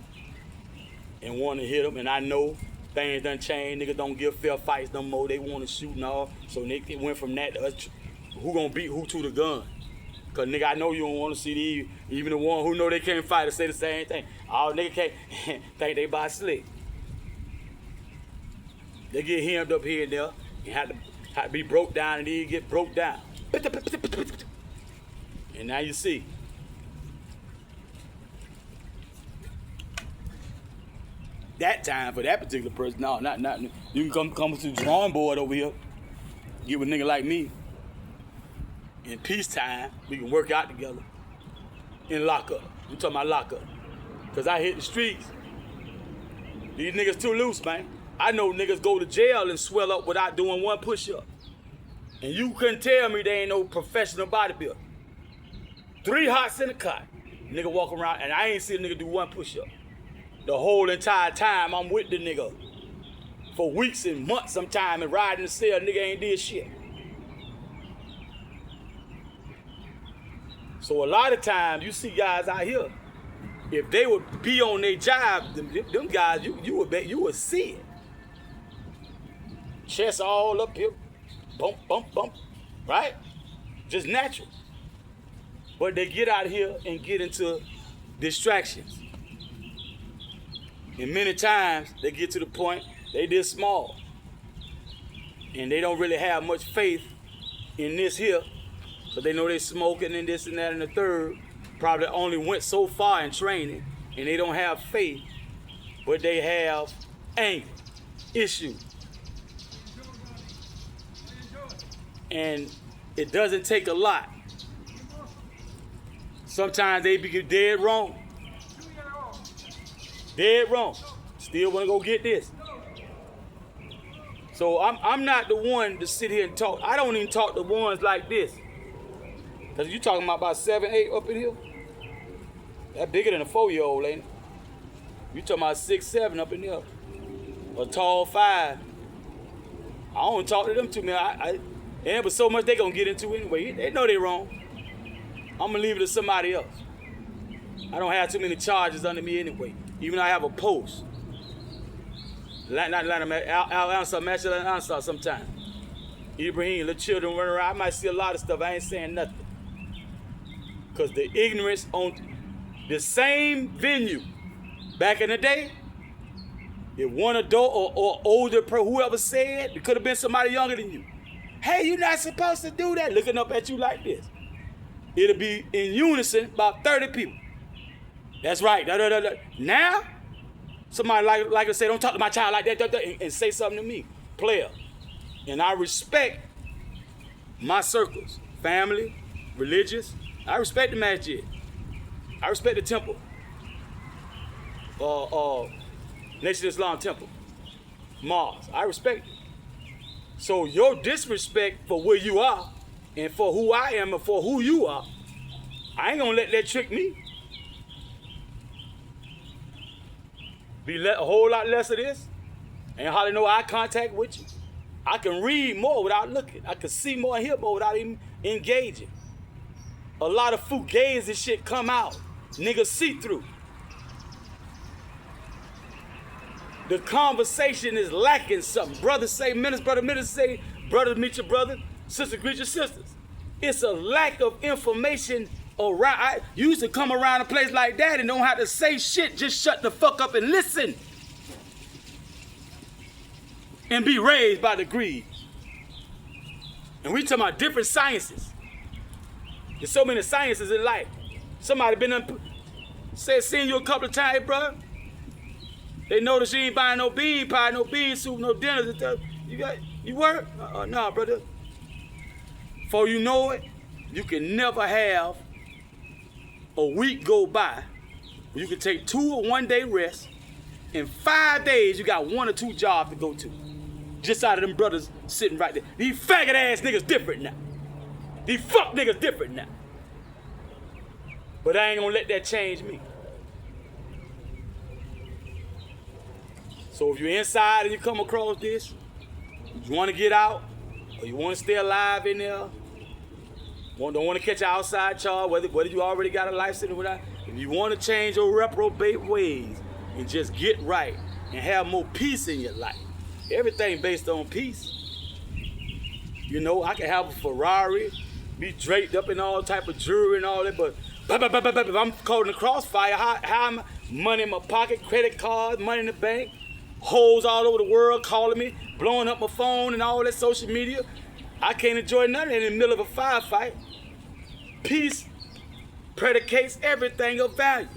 and want to hit them, and I know things done changed. Niggas don't give fair fights no more. They want to shoot and all. So it went from that to us, who gonna beat who to the gun. Cause nigga, I know you don't want to see even the one who know they can't fight to say the same thing. All nigga can't think they buy slick. They get hemmed up here and there and have to be broke down, and then get broke down. And now you see. That time for that particular person, no, not. You can come to the drawing board over here, get with a nigga like me. In peacetime, we can work out together. In lockup, we talking about lockup, cause I hit the streets. These niggas too loose, man. I know niggas go to jail and swell up without doing one push-up, and you couldn't tell me they ain't no professional bodybuilder. 3 hots in the cot, nigga walk around, and I ain't seen a nigga do one push-up. The whole entire time I'm with the nigga for weeks and months sometime and riding the cell, nigga ain't did shit. So a lot of times you see guys out here, if they would be on their job, them guys, you would see it. Chest all up here, bump, right? Just natural. But they get out here and get into distractions. And many times they get to the point they this small. And they don't really have much faith in this here. But they know they smoking and this and that and the third. Probably only went so far in training and they don't have faith, but they have anger, issue. And it doesn't take a lot Sometimes they be dead wrong. Dead wrong. Still want to go get this. So I'm not the one to sit here and talk. I don't even talk to ones like this. Because you talking about 7, 8 up in here? That's bigger than a 4-year-old, ain't it? You talking about 6, 7 up in here. A tall 5. I don't talk to them too much. Yeah, but so much they gonna get into anyway. They know they wrong. I'm gonna leave it to somebody else. I don't have too many charges under me anyway. Even though I have a post. I'll answer sometimes. Ibrahim, little children running around. I might see a lot of stuff. I ain't saying nothing. Because the ignorance on the same venue back in the day, if one adult or older whoever said, it could have been somebody younger than you. Hey, you're not supposed to do that. Looking up at you like this. It'll be in unison about 30 people. That's right. Now, somebody like to say, don't talk to my child like that, and say something to me. Player. And I respect my circles. Family, religious. I respect the masjid. I respect the temple. Nation Islam temple. MOORS. I respect it. So your disrespect for where you are and for who I am and for who you are, I ain't gonna let that trick me. Be a whole lot less of this. Ain't hardly no eye contact with you. I can read more without looking. I can see more and hear more without even engaging. A lot of fugazi shit come out. Niggas see through. The conversation is lacking something. Brothers say ministers, ministers say brothers meet your brother, sisters greet your sisters. It's a lack of information around. You used to come around a place like that and don't have to say shit. Just shut the fuck up and listen. And be raised by the greed. And we talking about different sciences. There's so many sciences in life. Somebody been seen you a couple of times, bro. They notice you ain't buying no bean pie, no bean soup, no dinners and stuff. You work? Nah, brother. Before you know it, you can never have a week go by. You can take 2 or 1 day rest. In 5 days, you got 1 or 2 jobs to go to. Just out of them brothers sitting right there. These faggot ass niggas different now. These fuck niggas different now. But I ain't gonna let that change me. So if you're inside and you come across this, you want to get out, or you want to stay alive in there, don't want to catch an outside charge, whether you already got a life sentence or not, if you want to change your reprobate ways and just get right and have more peace in your life, everything based on peace. You know, I can have a Ferrari, be draped up in all type of jewelry and all that, but if I'm caught in the crossfire, how am I? Money in my pocket, credit cards, money in the bank, hoes all over the world calling me, blowing up my phone and all that social media. I can't enjoy nothing in the middle of a firefight. Peace predicates everything of value.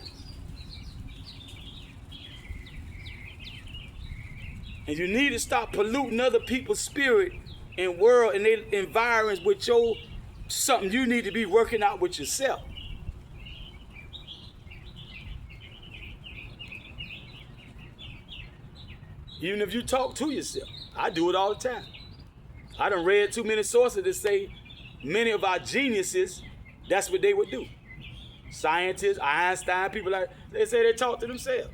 And you need to stop polluting other people's spirit and world and their environs with your something you need to be working out with yourself. Even if you talk to yourself. I do it all the time. I done read too many sources that say many of our geniuses, that's what they would do. Scientists, Einstein, people like, they say they talk to themselves.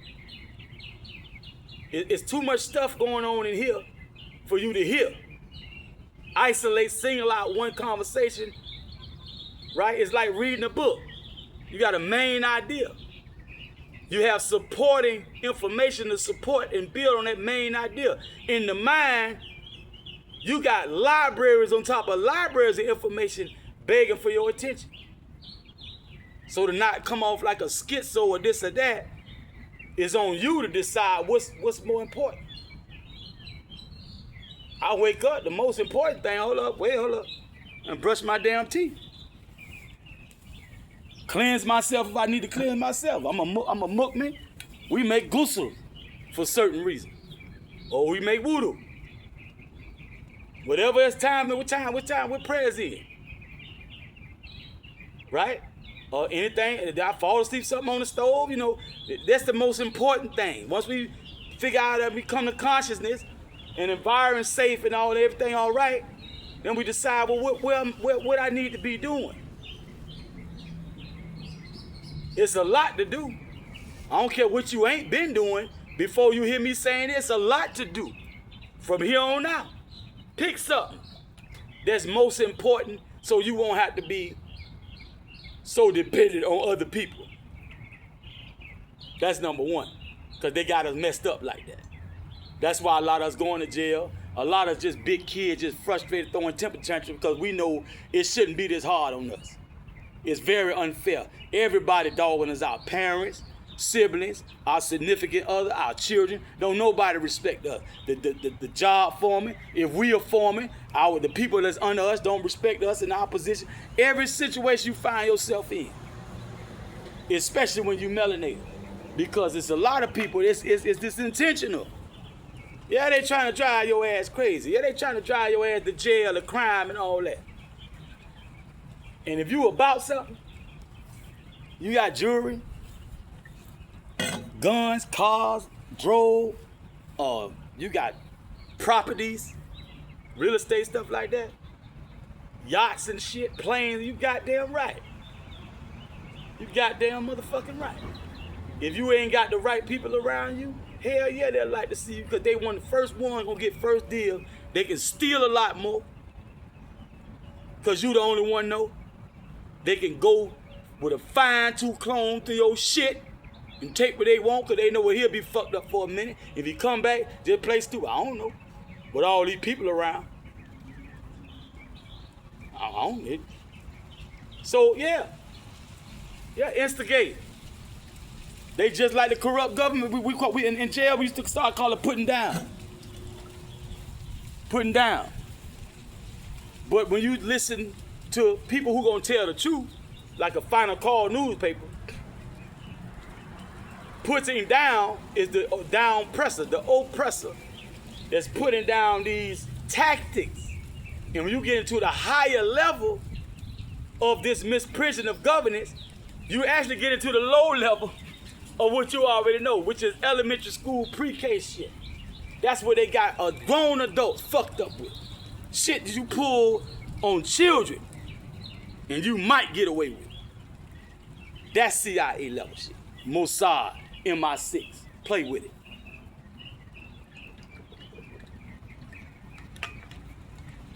It's too much stuff going on in here for you to hear. Isolate, single out one conversation, right? It's like reading a book. You got a main idea. You have supporting information to support and build on that main idea. In the mind, you got libraries on top of libraries of information begging for your attention. So to not come off like a schizo or this or that, it's on you to decide what's more important. I wake up, the most important thing, hold up, and brush my damn teeth. Cleanse myself if I need to cleanse myself. I'm a mu'min. We make ghusl for certain reasons. Or we make wudu. Whatever it's time, what prayer's in. Right? or anything, did I fall asleep something on the stove? You know, that's the most important thing. Once we figure out that we come to consciousness and environment safe and everything all right, then we decide, well, what I need to be doing. It's a lot to do. I don't care what you ain't been doing before you hear me saying it's a lot to do. From here on out, pick something that's most important so you won't have to be so dependent on other people. That's number one, because they got us messed up like that. That's why a lot of us going to jail. A lot of just big kids just frustrated throwing temper tantrums because we know it shouldn't be this hard on us. It's very unfair. Everybody dogging us out. Parents, siblings, our significant other, our children. Don't nobody respect us. The job foreman, if we are foreman, the people that's under us don't respect us in our position. Every situation you find yourself in, especially when you melanated, because it's a lot of people, it's this intentional. Yeah, they trying to drive your ass crazy. Yeah, they trying to drive your ass to jail, to crime, and all that. And if you about something, you got jewelry, guns, cars, drove, you got properties, real estate, stuff like that, yachts and shit, planes, you goddamn right. You goddamn motherfucking right. If you ain't got the right people around you, hell yeah, they'll like to see you, because they want the first one, gonna get first deal. They can steal a lot more, because you the only one know. They can go with a fine-tooth comb through your shit and take what they want, because they know he'll be fucked up for a minute. If he come back, just play stupid. I don't know. With all these people around. I don't know. So, yeah. Yeah, instigate. They just like the corrupt government. We in jail, we used to start calling putting down. Putting down. But when you listen to people who gonna tell the truth, like a Final Call newspaper, putting down is the down presser, the oppressor that's putting down these tactics. And when you get into the higher level of this misprision of governance, you actually get into the low level of what you already know, which is elementary school pre-K shit. That's where they got grown adults fucked up with. Shit that you pull on children and you might get away with. That's CIA level shit. Mossad, MI6, play with it.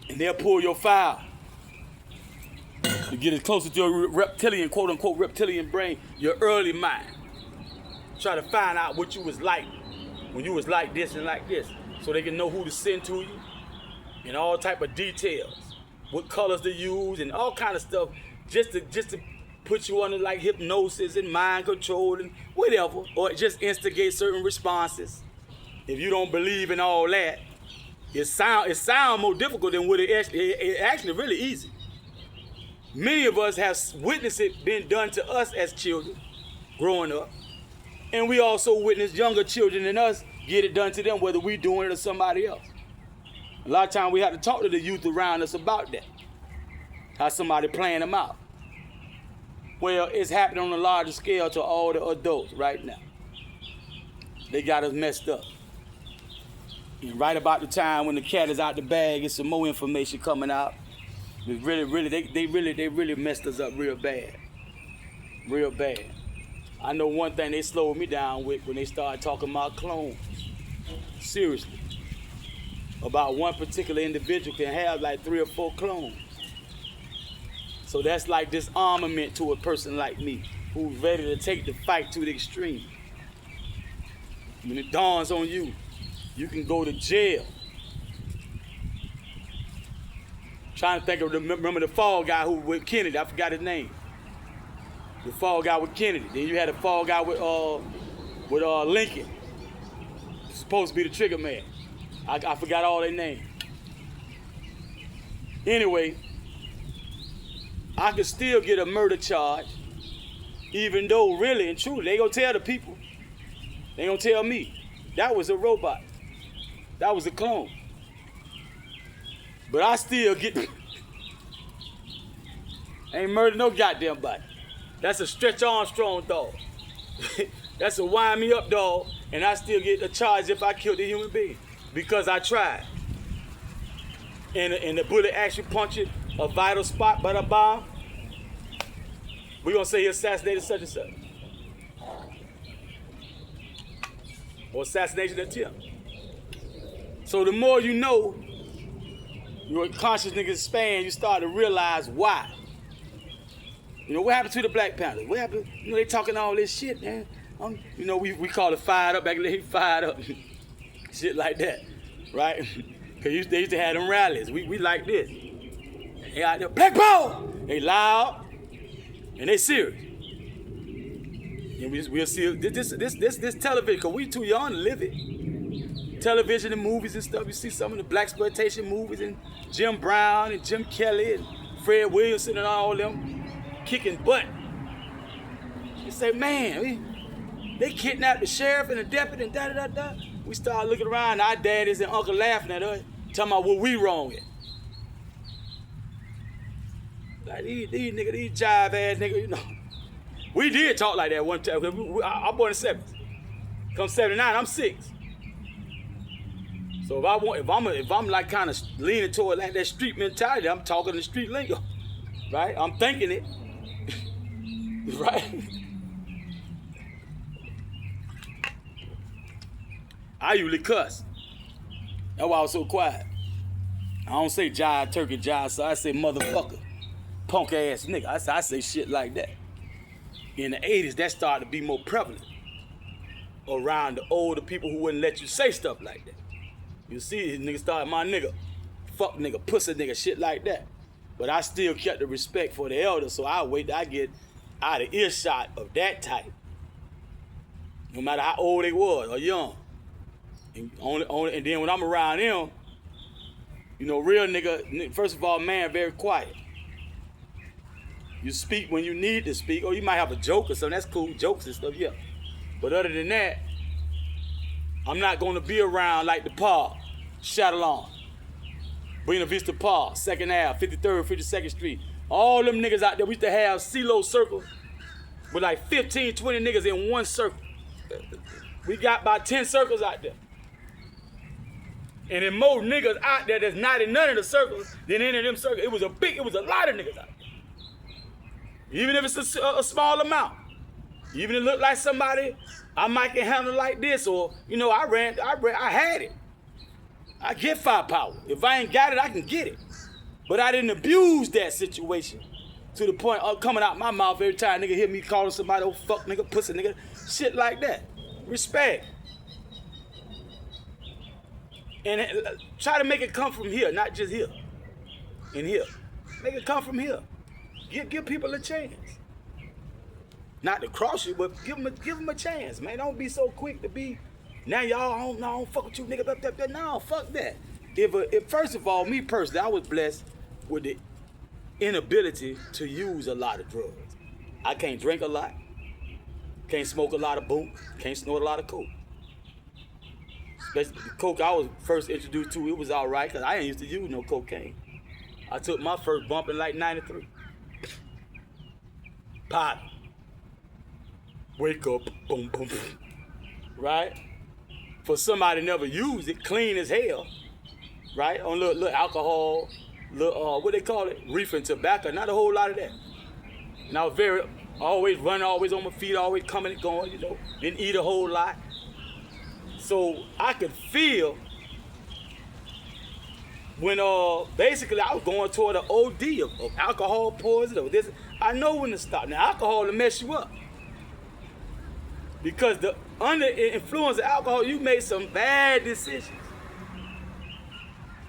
And they'll pull your file to get as close to your reptilian, quote unquote, reptilian brain, your early mind. Try to find out what you was like when you was like this and like this, so they can know who to send to you and all type of details, what colors to use and all kind of stuff, just to put you under like hypnosis and mind control and whatever, or just instigate certain responses. If you don't believe in all that, it sound more difficult than what it actually really easy. Many of us have witnessed it being done to us as children growing up. And we also witness younger children than us get it done to them, whether we doing it or somebody else. A lot of times we have to talk to the youth around us about that. How somebody playing them out. Well, it's happening on a larger scale to all the adults right now. They got us messed up. And right about the time when the cat is out the bag, it's some more information coming out. They really messed us up real bad. Real bad. I know one thing they slowed me down with when they started talking about clones. Seriously. About one particular individual can have like 3 or 4 clones. So that's like disarmament to a person like me, who's ready to take the fight to the extreme. When it dawns on you, you can go to jail. Trying to think of, remember the fall guy who with Kennedy, I forgot his name. The fall guy with Kennedy. Then you had a fall guy with Lincoln. Supposed to be the trigger man. I forgot all their names. Anyway, I could still get a murder charge, even though really and truly they gonna tell the people. They gonna tell me that was a robot. That was a clone. But I still get ain't murdered no goddamn body. That's a Stretch Armstrong dog. That's a wind me up dog, and I still get a charge if I killed a human being because I tried. And the bullet actually punctured a vital spot, but a bomb. We're gonna say he assassinated such and such. Or assassination attempt. So the more you know, your conscious niggas span, you start to realize why. You know, what happened to the Black Panthers? What happened? You know, they talking all this shit, man. You know, we call it fired up, back then they fired up. Shit like that, right? Because they used to have them rallies. We like this. They out there, Black Power! They loud, and they serious. And we'll see this television, because we too young to live it. Television and movies and stuff, you see some of the blaxploitation movies, and Jim Brown and Jim Kelly and Fred Williamson and all them kicking butt. You say, man, they kidnapped the sheriff and the deputy and da-da-da-da. We start looking around, our daddies and uncle laughing at us, talking about what we wrong at. Like these niggas, these jive ass niggas, you know. We did talk like that one time. I'm born in 70s. Come 79, I'm 6. So if I'm like kind of leaning toward like that street mentality, I'm talking the street lingo, right? I'm thinking it, right? I usually cuss. That's why I was so quiet. I don't say jive, turkey, jive, so I say motherfucker, punk ass nigga. I say shit like that. In the 80s, that started to be more prevalent around the older people who wouldn't let you say stuff like that. You see, these niggas started, my nigga, fuck nigga, pussy nigga, shit like that. But I still kept the respect for the elders, so I wait till I get out of earshot of that type. No matter how old they was or young. And then when I'm around them, you know, real nigga, first of all, man, very quiet. You speak when you need to speak, or you might have a joke or something, that's cool, jokes and stuff, yeah. But other than that, I'm not gonna be around like the park, Shadalon, Buena Vista Park, 2nd Ave, 53rd, 52nd Street. All them niggas out there, we used to have CeeLo circles with like 15, 20 niggas in one circle. We got about 10 circles out there. And then more niggas out there that's not in none of the circles than any of them circles. It was a lot of niggas out there. Even if it's a small amount. Even if it looked like somebody I might can handle like this, or, you know, I had it. I get firepower. If I ain't got it, I can get it. But I didn't abuse that situation to the point of coming out my mouth every time nigga hear me calling somebody, oh fuck nigga, pussy nigga, shit like that. Respect. And try to make it come from here, not just here. And here. Make it come from here. Give people a chance. Not to cross you, but give them a chance, man. Don't be so quick to be, now y'all, I don't fuck with you, nigga. No, fuck that. If first of all, me personally, I was blessed with the inability to use a lot of drugs. I can't drink a lot, can't smoke a lot of boom, can't snort a lot of coke. Especially the coke I was first introduced to, it was all right, because I ain't used to use no cocaine. I took my first bump in like 93. Pop. Wake up, boom, boom, boom. Right? For somebody never used it, clean as hell. Right? On little alcohol, what they call it? Reefer and tobacco, not a whole lot of that. And I was always running, always on my feet, always coming and going, you know, didn't eat a whole lot. So I could feel when basically I was going toward an OD of alcohol poisoning or this. I know when to stop. Now alcohol will mess you up. Because under influence of alcohol, you made some bad decisions.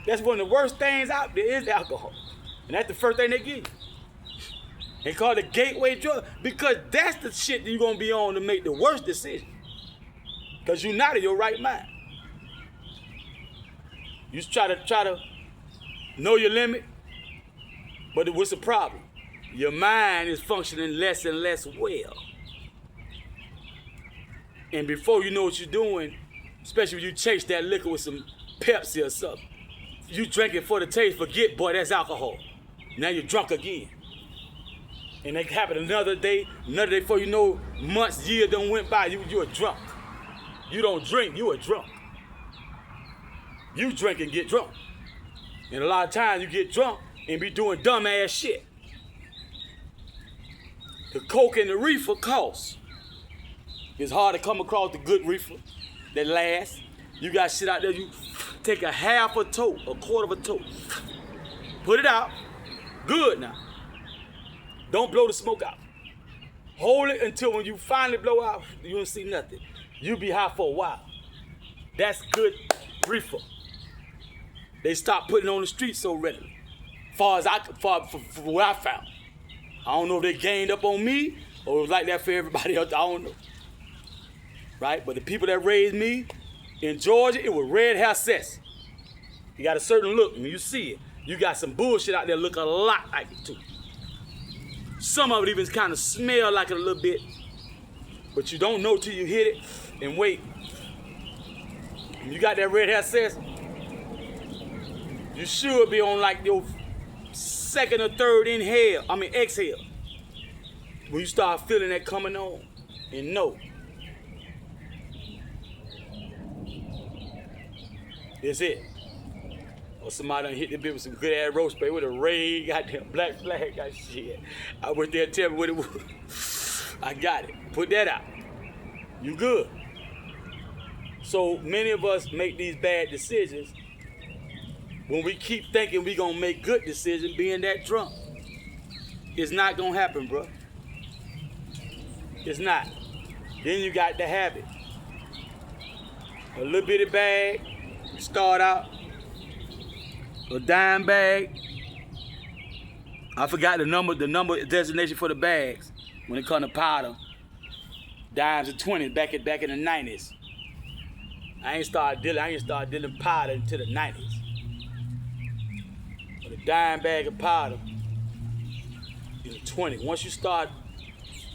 That's one of the worst things out there is alcohol. And that's the first thing they give you. They call it a gateway drug because that's the shit that you're gonna be on to make the worst decision. Because you're not in your right mind. You try to know your limit, but what's the problem? Your mind is functioning less and less well. And before you know what you're doing, especially when you chase that liquor with some Pepsi or something, you drink it for the taste, forget, boy, that's alcohol. Now you're drunk again. And it happened another day before you know, months, years done went by, you a drunk. You don't drink, you a drunk. You drink and get drunk. And a lot of times you get drunk and be doing dumb ass shit. The coke and the reefer costs. It's hard to come across the good reefer that lasts. You got shit out there, you take a half a tote, a quarter of a tote. Put it out, good now. Don't blow the smoke out. Hold it until when you finally blow out, you don't see nothing. You be high for a while. That's good reefer. They stopped putting it on the street so readily. For what I found. I don't know if they gained up on me or it was like that for everybody else. I don't know. Right? But the people that raised me in Georgia, it was red hair cess. You got a certain look when you see it. You got some bullshit out there look a lot like it too. Some of it even kind of smell like it a little bit, but you don't know till you hit it and wait. When you got that red hair cess, you should be on like your second or third exhale. When you start feeling that coming on and know. That's it. Or somebody done hit the bit with some good ass roast spray with a red goddamn black flag. Got shit. I went there and tell me what it was. I got it. Put that out. You good. So many of us make these bad decisions when we keep thinking we gonna make good decisions being that drunk. It's not gonna happen, bro. It's not. Then you got the habit. A little bitty bag, start out. A dime bag. I forgot the number designation for the bags when it comes to powder. Dimes and 20s back in the 90s. I ain't start dealing powder until the 90s. But a dime bag of powder in the 20. Once you start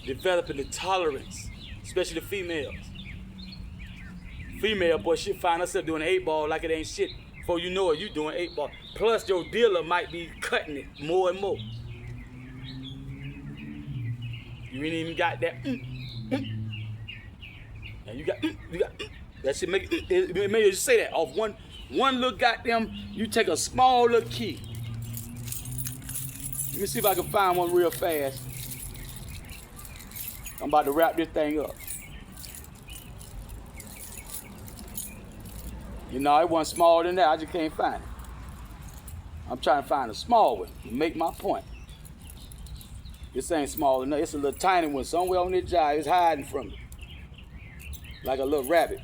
developing the tolerance, especially the females. Female boy, she find herself doing 8-ball like it ain't shit. Before you know it, you doing 8-ball. Plus your dealer might be cutting it more and more. You ain't even got that. And you got that shit make you say that off one little goddamn. You take a small little key. Let me see if I can find one real fast. I'm about to wrap this thing up. You know, it wasn't smaller than that. I just can't find it. I'm trying to find a small one to make my point. This ain't small enough. It's a little tiny one somewhere on this jar. It's hiding from me. Like a little rabbit.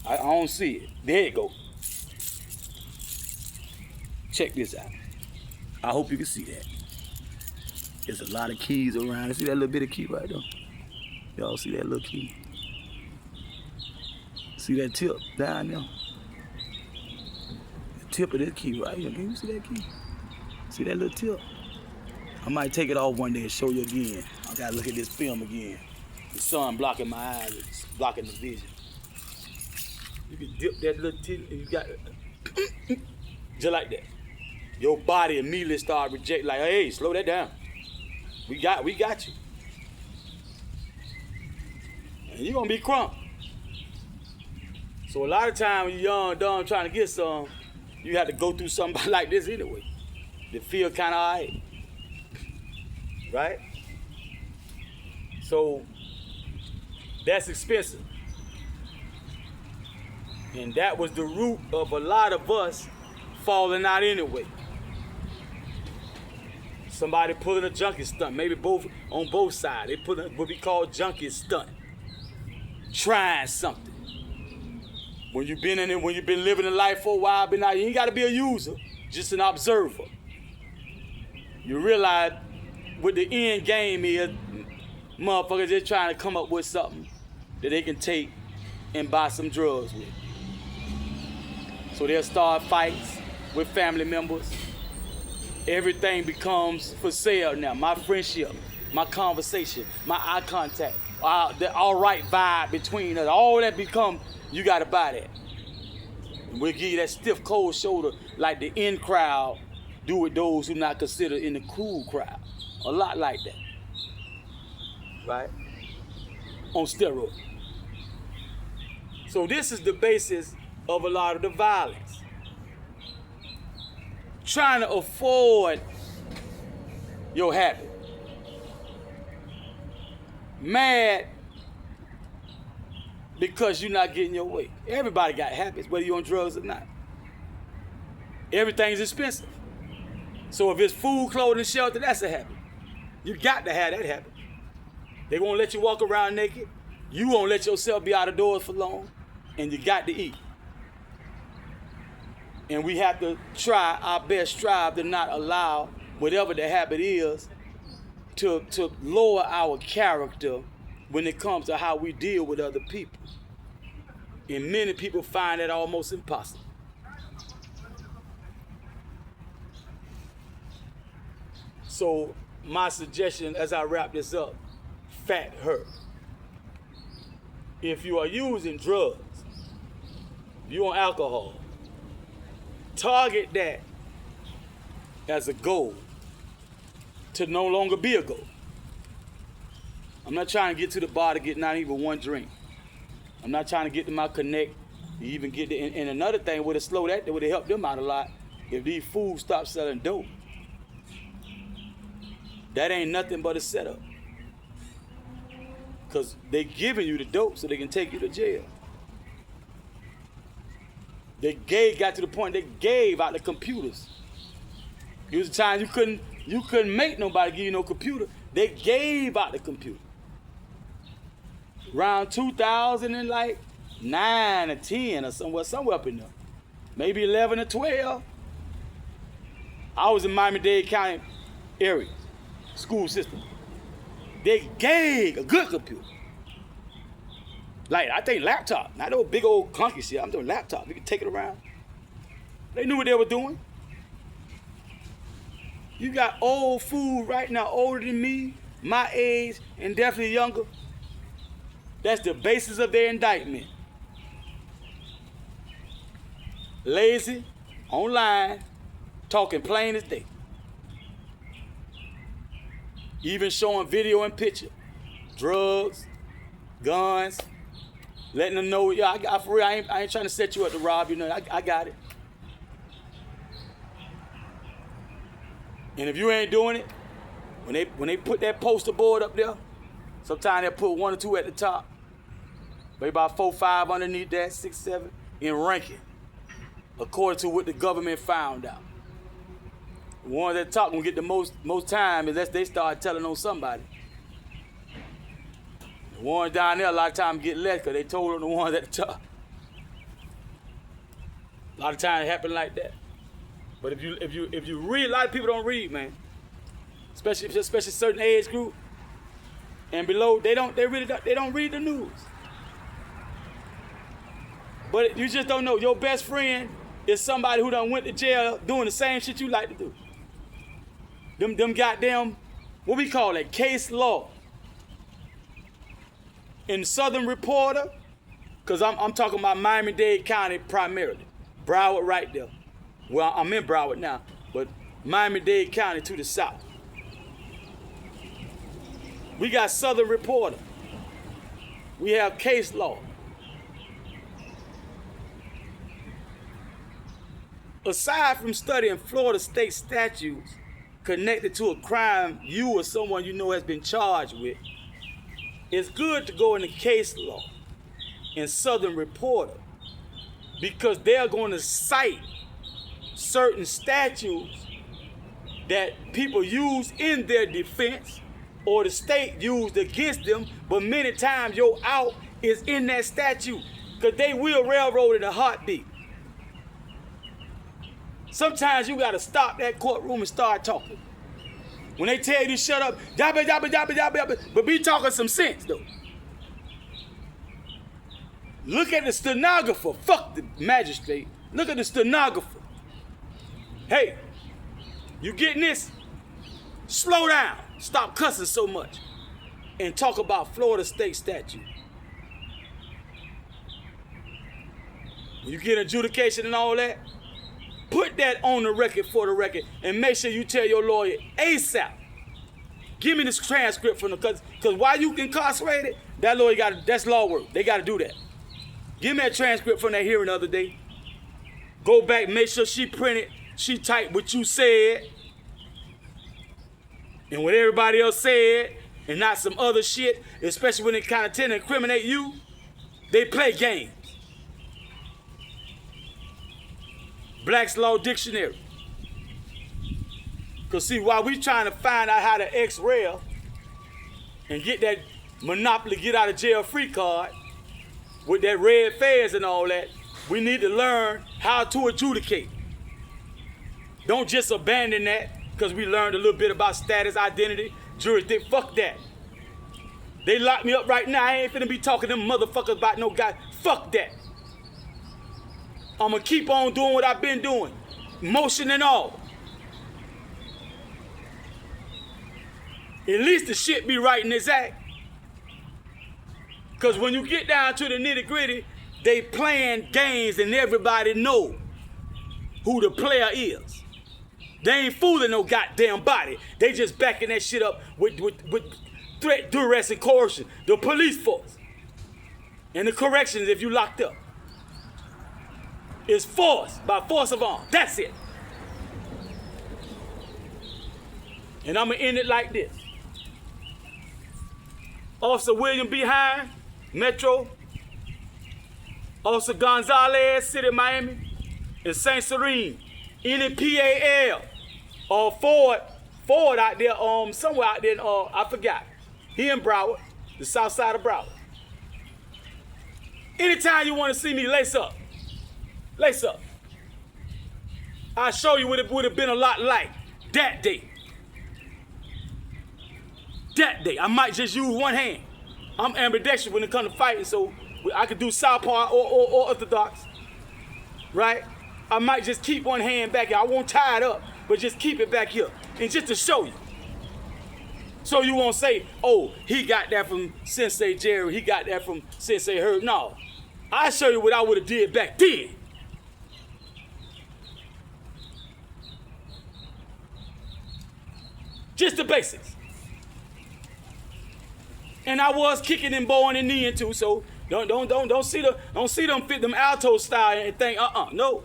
I don't see it. There you go. Check this out. I hope you can see that. There's a lot of keys around. See that little bit of key right there? Y'all see that little key? See that tip down there? The tip of this key right here. Can you see that key? See that little tip? I might take it off one day and show you again. I gotta look at this film again. The sun blocking my eyes, it's blocking the vision. You can dip that little tip and you got just like that. Your body immediately start rejecting, like, hey, slow that down. We got you. And you're gonna be crunk. So a lot of times when you're young, dumb, trying to get some, you have to go through something like this anyway. To feel kind of all right. Right? So that's expensive. And that was the root of a lot of us falling out anyway. Somebody pulling a junkie stunt, maybe on both sides. They put what we call junkie stunt. Trying something. When you've been in it, when you've been living a life for a while, you ain't got to be a user, just an observer. You realize what the end game is, motherfuckers just trying to come up with something that they can take and buy some drugs with. So they'll start fights with family members. Everything becomes for sale now. My friendship, my conversation, my eye contact, the all right vibe between us, all that become, you gotta buy that. And we'll give you that stiff cold shoulder like the in crowd do with those who not considered in the cool crowd. A lot like that. Right? On steroids. So this is the basis of a lot of the violence. Trying to afford your habit. Mad because you're not getting your way. Everybody got habits, whether you're on drugs or not. Everything's expensive. So if it's food, clothing, shelter, that's a habit. You got to have that habit. They won't let you walk around naked. You won't let yourself be out of doors for long. And you got to eat. And we have to try our best, strive to not allow whatever the habit is to lower our character when it comes to how we deal with other people. And many people find that almost impossible. So my suggestion as I wrap this up, fat hurt. If you are using drugs, if you on alcohol, target that as a goal to no longer be a goal. I'm not trying to get to the bar to get not even one drink. I'm not trying to get to my connect to even get the, and another thing would have slowed that would have helped them out a lot if these fools stopped selling dope. That ain't nothing but a setup. Because they giving you the dope so they can take you to jail. Got to the point they gave out the computers. It was a time you couldn't make nobody give you no computer. They gave out the computer. Around 2009 or 10 or somewhere up in there. Maybe 11 or 12. I was in Miami-Dade County area, school system. They gave a good computer. Like, I think laptop, not those big old clunky shit. I'm doing laptop. You can take it around. They knew what they were doing. You got old food right now, older than me, my age, and definitely younger. That's the basis of their indictment. Lazy, online, talking plain as day. Even showing video and picture. Drugs, guns, letting them know, yeah, I for real, I ain't trying to set you up to rob you, know, I got it. And if you ain't doing it, when they put that poster board up there, sometimes they'll put 1 or 2 at the top, maybe about 4, 5 underneath that, 6, 7, in ranking, according to what the government found out. The ones that talk gonna get the most time unless they start telling on somebody. The ones down there a lot of times get less because they told on the ones at the top. A lot of times it happen like that. But if you read, a lot of people don't read, man. Especially certain age group and below, they don't read the news. But you just don't know. Your best friend is somebody who done went to jail doing the same shit you like to do. Them goddamn, what we call it, case law. In Southern Reporter, because I'm talking about Miami-Dade County primarily. Broward right there. Well, I'm in Broward now, but Miami-Dade County to the south. We got Southern Reporter. We have case law. Aside from studying Florida state statutes connected to a crime you or someone you know has been charged with, it's good to go into case law in Southern Reporter because they're going to cite certain statutes that people use in their defense or the state used against them, but many times your out is in that statute because they will railroad in a heartbeat. Sometimes you got to stop that courtroom and start talking. When they tell you to shut up, but be talking some sense though. Look at the stenographer. Fuck the magistrate. Look at the stenographer. Hey, you getting this? Slow down. Stop cussing so much. And talk about Florida state statute. When you get adjudication and all that, put that on the record for the record, and make sure you tell your lawyer ASAP. Give me this transcript from the, cause while you incarcerated, that lawyer that's law work. They gotta do that. Give me that transcript from that hearing the other day. Go back, make sure she printed, she typed what you said, and what everybody else said, and not some other shit, especially when they kind of tend to incriminate you. They play games. Black's Law Dictionary. Because see, while we trying to find out how to X-rail and get that Monopoly get out of jail free card with that red fez and all that, we need to learn how to adjudicate. Don't just abandon that because we learned a little bit about status, identity, jurisdiction. Fuck that. They lock me up right now. I ain't finna be talking to them motherfuckers about no guy. Fuck that. I'm gonna keep on doing what I've been doing. Motion and all. At least the shit be right in this act. Because when you get down to the nitty gritty, they playing games and everybody know who the player is. They ain't fooling no goddamn body. They just backing that shit up with threat, duress, and coercion. The police force and the corrections if you locked up. It's force, by force of arms. That's it. And I'm gonna end it like this. Officer William B. Hine, Metro. Officer Gonzalez, City of Miami. And St. Serene, NPAL. Or Ford out there, somewhere out there, I forgot. He in Broward, the south side of Broward. Anytime you want to see me, lace up. Lace up. I'll show you what it would have been a lot like that day. That day. I might just use one hand. I'm ambidextrous when it comes to fighting, so I could do southpaw or orthodox. Right? I might just keep one hand back here. I won't tie it up, but just keep it back here. And just to show you. So you won't say, oh, he got that from Sensei Jerry, he got that from Sensei Herb. No. I'll show you what I would have did back then. Just the basics. And I was kicking and bowing and kneeing too, so don't see them fit them alto style and think, no.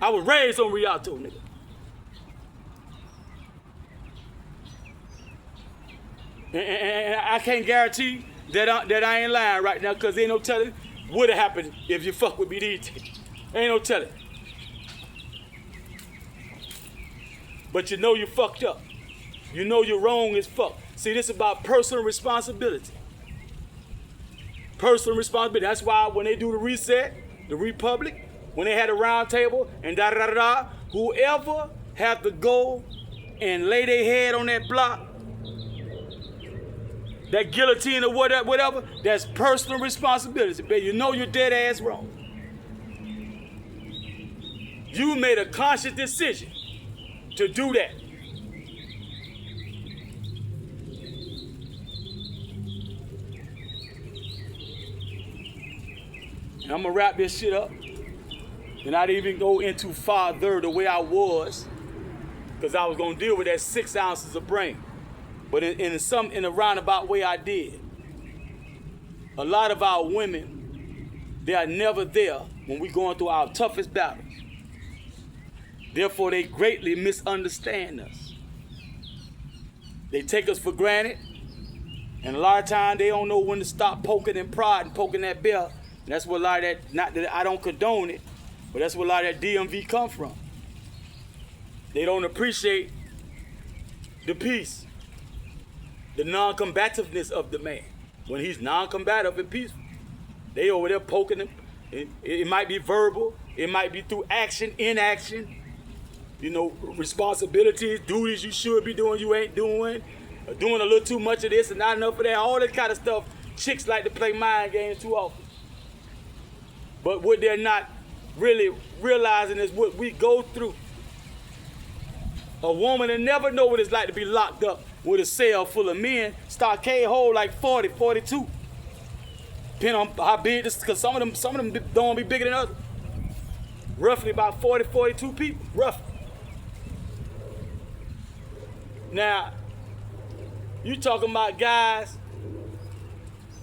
I was raised on Rialto, nigga. And I can't guarantee that I ain't lying right now, because ain't no telling what would have happened if you fuck with me these days. Ain't no telling. But you know you fucked up. You know you're wrong as fuck. See, this is about personal responsibility. Personal responsibility. That's why when they do the reset, the Republic, when they had a round table and da-da-da-da, whoever had to go and lay their head on that block, that guillotine or whatever, that's personal responsibility. But you know you're dead ass wrong. You made a conscious decision to do that. And I'm gonna wrap this shit up. And not even go into farther the way I was, because I was gonna deal with that 6 ounces of brain. But in a roundabout way I did. A lot of our women, they are never there when we're going through our toughest battles. Therefore, they greatly misunderstand us. They take us for granted, and a lot of times they don't know when to stop poking and prodding, poking that bell. And that's where a lot of that, not that I don't condone it, but that's where a lot of that DMV come from. They don't appreciate the peace, the non-combativeness of the man. When he's non-combative and peaceful, they over there poking him. It might be verbal, it might be through action, inaction. You know, responsibilities, duties you should be doing, you ain't doing. Doing a little too much of this and not enough of that. All that kind of stuff. Chicks like to play mind games too often. But what they're not really realizing is what we go through. A woman that never know what it's like to be locked up with a cell full of men. Stockade hold like 40, 42. Depending on how big this, because some of them don't be bigger than others. roughly about 40, 42 people, roughly. Now, you talking about guys,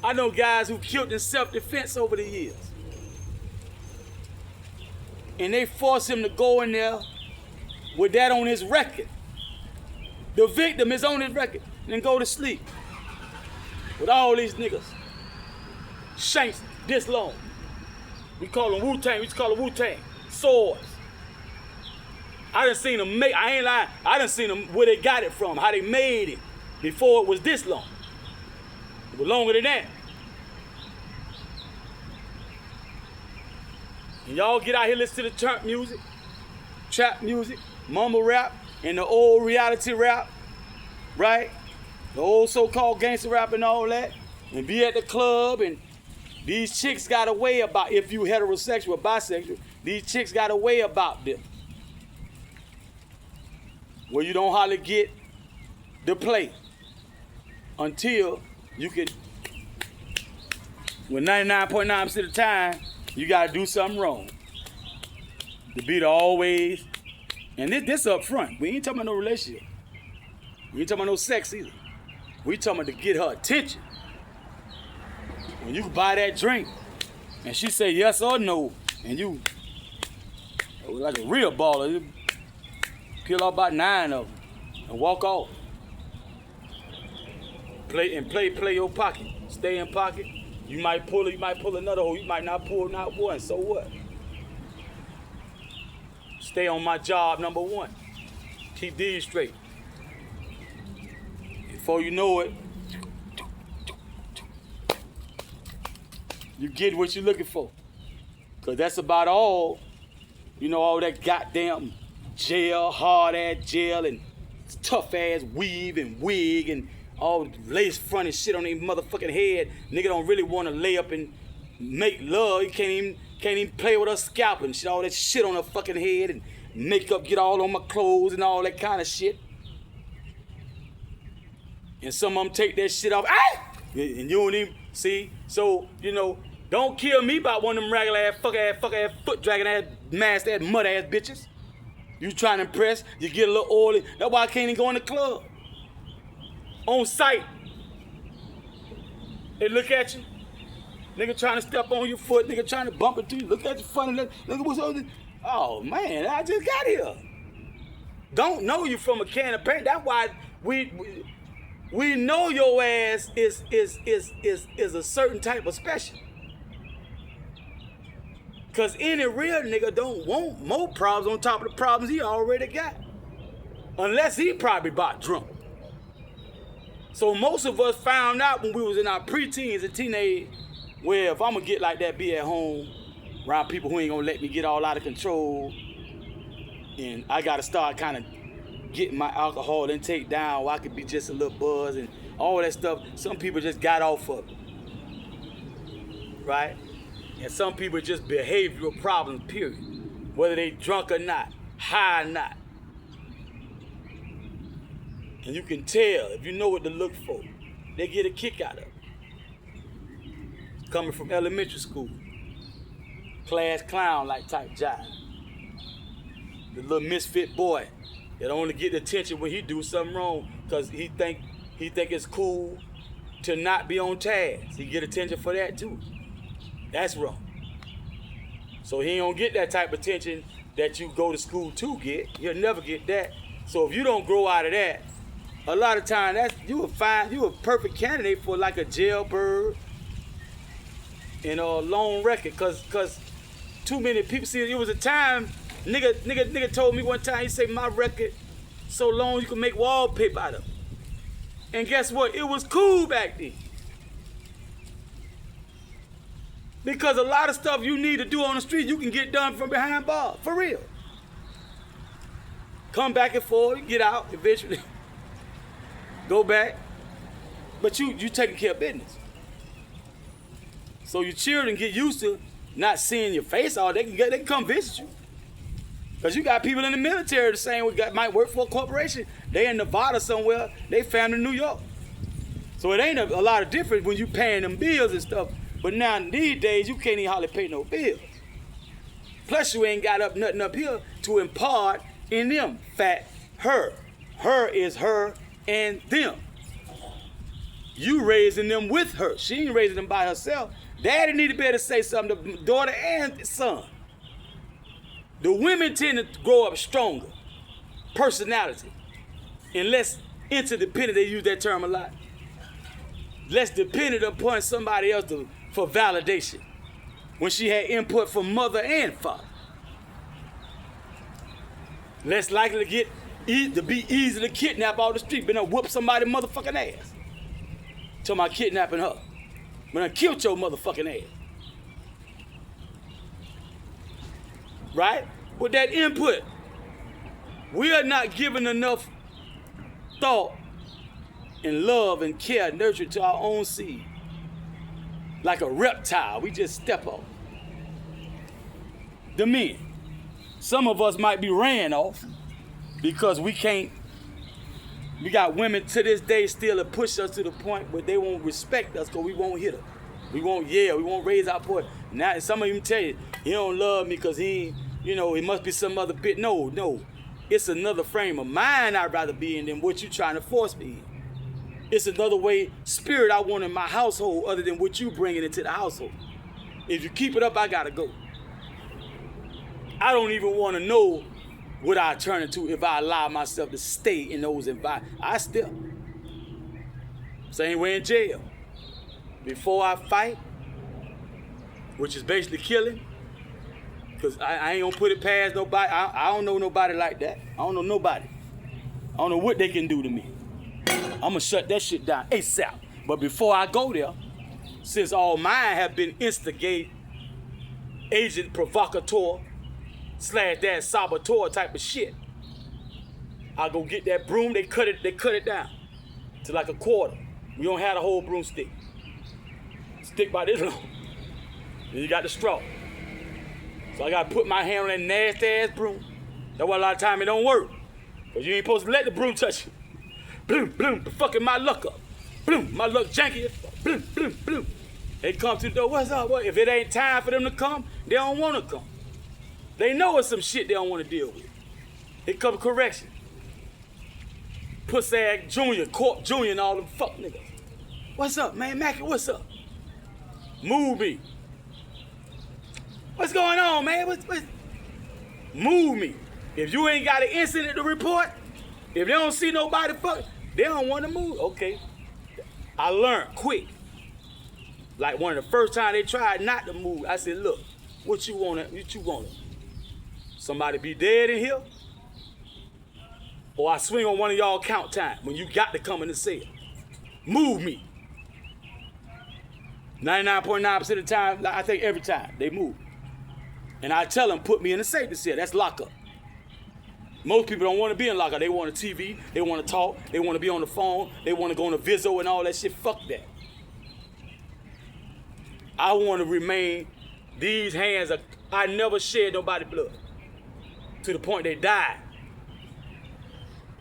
I know guys who killed in self-defense over the years. And they force him to go in there with that on his record. The victim is on his record. And then go to sleep with all these niggas. Shanks this long. We call them Wu-Tang. We used to call them Wu-Tang. Swords. I done seen them make, I ain't lying, I done seen them where they got it from, how they made it before it was this long. It was longer than that. And y'all get out here, listen to the trap music, mumble rap, and the old reality rap, right? The old so-called gangster rap and all that. And be at the club, and these chicks got a way about, if you heterosexual or bisexual, these chicks got a way about them. Where you don't hardly get the play until you can, when 99.9% of the time, you gotta do something wrong. To be the always, and this up front. We ain't talking about no relationship. We ain't talking about no sex either. We talking about to get her attention. When you buy that drink, and she say yes or no, and you, like a real baller, you peel off about 9 of them and walk off. Play your pocket. Stay in pocket. You might pull another hole. You might not pull not one. So what? Stay on my job, number one. Keep these straight. Before you know it, you get what you're looking for. Because that's about all, all that goddamn gel, hard-ass gel, and tough-ass weave and wig, and all lace front and shit on their motherfucking head. Nigga don't really want to lay up and make love. You can't even play with her scalp and shit, all that shit on her fucking head, and makeup get all on my clothes and all that kind of shit. And some of them take that shit off. Ah! And you don't even see. So, don't kill me by one of them regular ass, fuck ass, foot dragging ass, masked ass, mud ass bitches. You trying to impress, you get a little oily. That's why I can't even go in the club. On sight. They look at you. Nigga trying to step on your foot, nigga trying to bump into you. Look at you funny. Look what's over there. Oh man, I just got here. Don't know you from a can of paint. That's why we know your ass is a certain type of special. Cause any real nigga don't want more problems on top of the problems he already got. Unless he probably bought drunk. So most of us found out when we was in our preteens and teenage, well, if I'm gonna get like that, be at home around people who ain't gonna let me get all out of control, and I gotta start kind of getting my alcohol intake down where I could be just a little buzz and all that stuff. Some people just got off of it, right? And some people just behavioral problems, period. Whether they drunk or not, high or not. And you can tell, if you know what to look for, they get a kick out of it. Coming from elementary school. Class clown like type jive. The little misfit boy that only get attention when he do something wrong because he think it's cool to not be on task. He get attention for that too. That's wrong. So he don't get that type of attention that you go to school to get. He'll never get that. So if you don't grow out of that, a lot of time you a perfect candidate for like a jailbird and a long record. Cause too many people see it was a time nigga told me one time, he said my record so long you can make wallpaper out of it. And guess what? It was cool back then. Because a lot of stuff you need to do on the street, you can get done from behind bars, for real. Come back and forth, get out eventually, go back, but you taking care of business. So your children get used to not seeing your face all day. They can come visit you. Because you got people in the military the same way, might work for a corporation. They in Nevada somewhere, they family in New York. So it ain't a lot of difference when you paying them bills and stuff. But now these days, you can't even hardly pay no bills. Plus you ain't got nothing up here to impart in them. Fat her. Her is her and them. You raising them with her. She ain't raising them by herself. Daddy need to be able to say something to daughter and son. The women tend to grow up stronger. Personality. And less interdependent, they use that term a lot. Less dependent upon somebody else for validation. When she had input from mother and father. Less likely to be easily kidnapped off the street, but whoop somebody's motherfucking ass. Till my kidnapping her. When I killed your motherfucking ass. Right? With that input, we are not giving enough thought and love and care and nurture to our own seed. Like a reptile, we just step on. The men. Some of us might be ran off because we got women to this day still to push us to the point where they won't respect us because we won't hit them. We won't yell, we won't raise our voice. Now some of them tell you, he don't love me because he must be some other bit. No. It's another frame of mind I'd rather be in than what you trying to force me in. It's another way, spirit I want in my household other than what you bringing into the household. If you keep it up, I gotta go. I don't even want to know what I turn into if I allow myself to stay in those environments. I still. Same way in jail. Before I fight, which is basically killing, because I ain't gonna put it past nobody. I don't know nobody like that. I don't know nobody. I don't know what they can do to me. I'm gonna shut that shit down ASAP. But before I go there, since all mine have been instigate, agent provocateur, / that saboteur type of shit, I go get that broom, they cut it down to like a quarter. We don't have the whole broomstick. Stick by this long. Then you got the straw. So I gotta put my hand on that nasty ass broom. That's why a lot of time it don't work. Cause you ain't supposed to let the broom touch you. Bloom, bloom, fucking my luck up. Bloom, my luck janky. Bloom, bloom, bloom. They come to the door, what's up? What? If it ain't time for them to come, they don't wanna come. They know it's some shit they don't wanna deal with. Here come correction. Pussy ass Junior, Corp Junior and all them fuck niggas. What's up, man? Mackie, what's up? Move me. What's going on, man? What's... Move me. If you ain't got an incident to report, if they don't see nobody fuck, they don't want to move. Okay. I learned quick. Like one of the first time they tried not to move, I said, look, what you want? Somebody be dead in here? Or I swing on one of y'all count time when you got to come in the cell. Move me. 99.9% of the time, I think every time, they move. And I tell them, put me in the safety cell. That's lockup. Most people don't want to be in lockup. They want a TV, they want to talk, they want to be on the phone, they want to go on a Vizzo and all that shit. Fuck that. I want to remain, these hands, I never shed nobody's blood. To the point they died.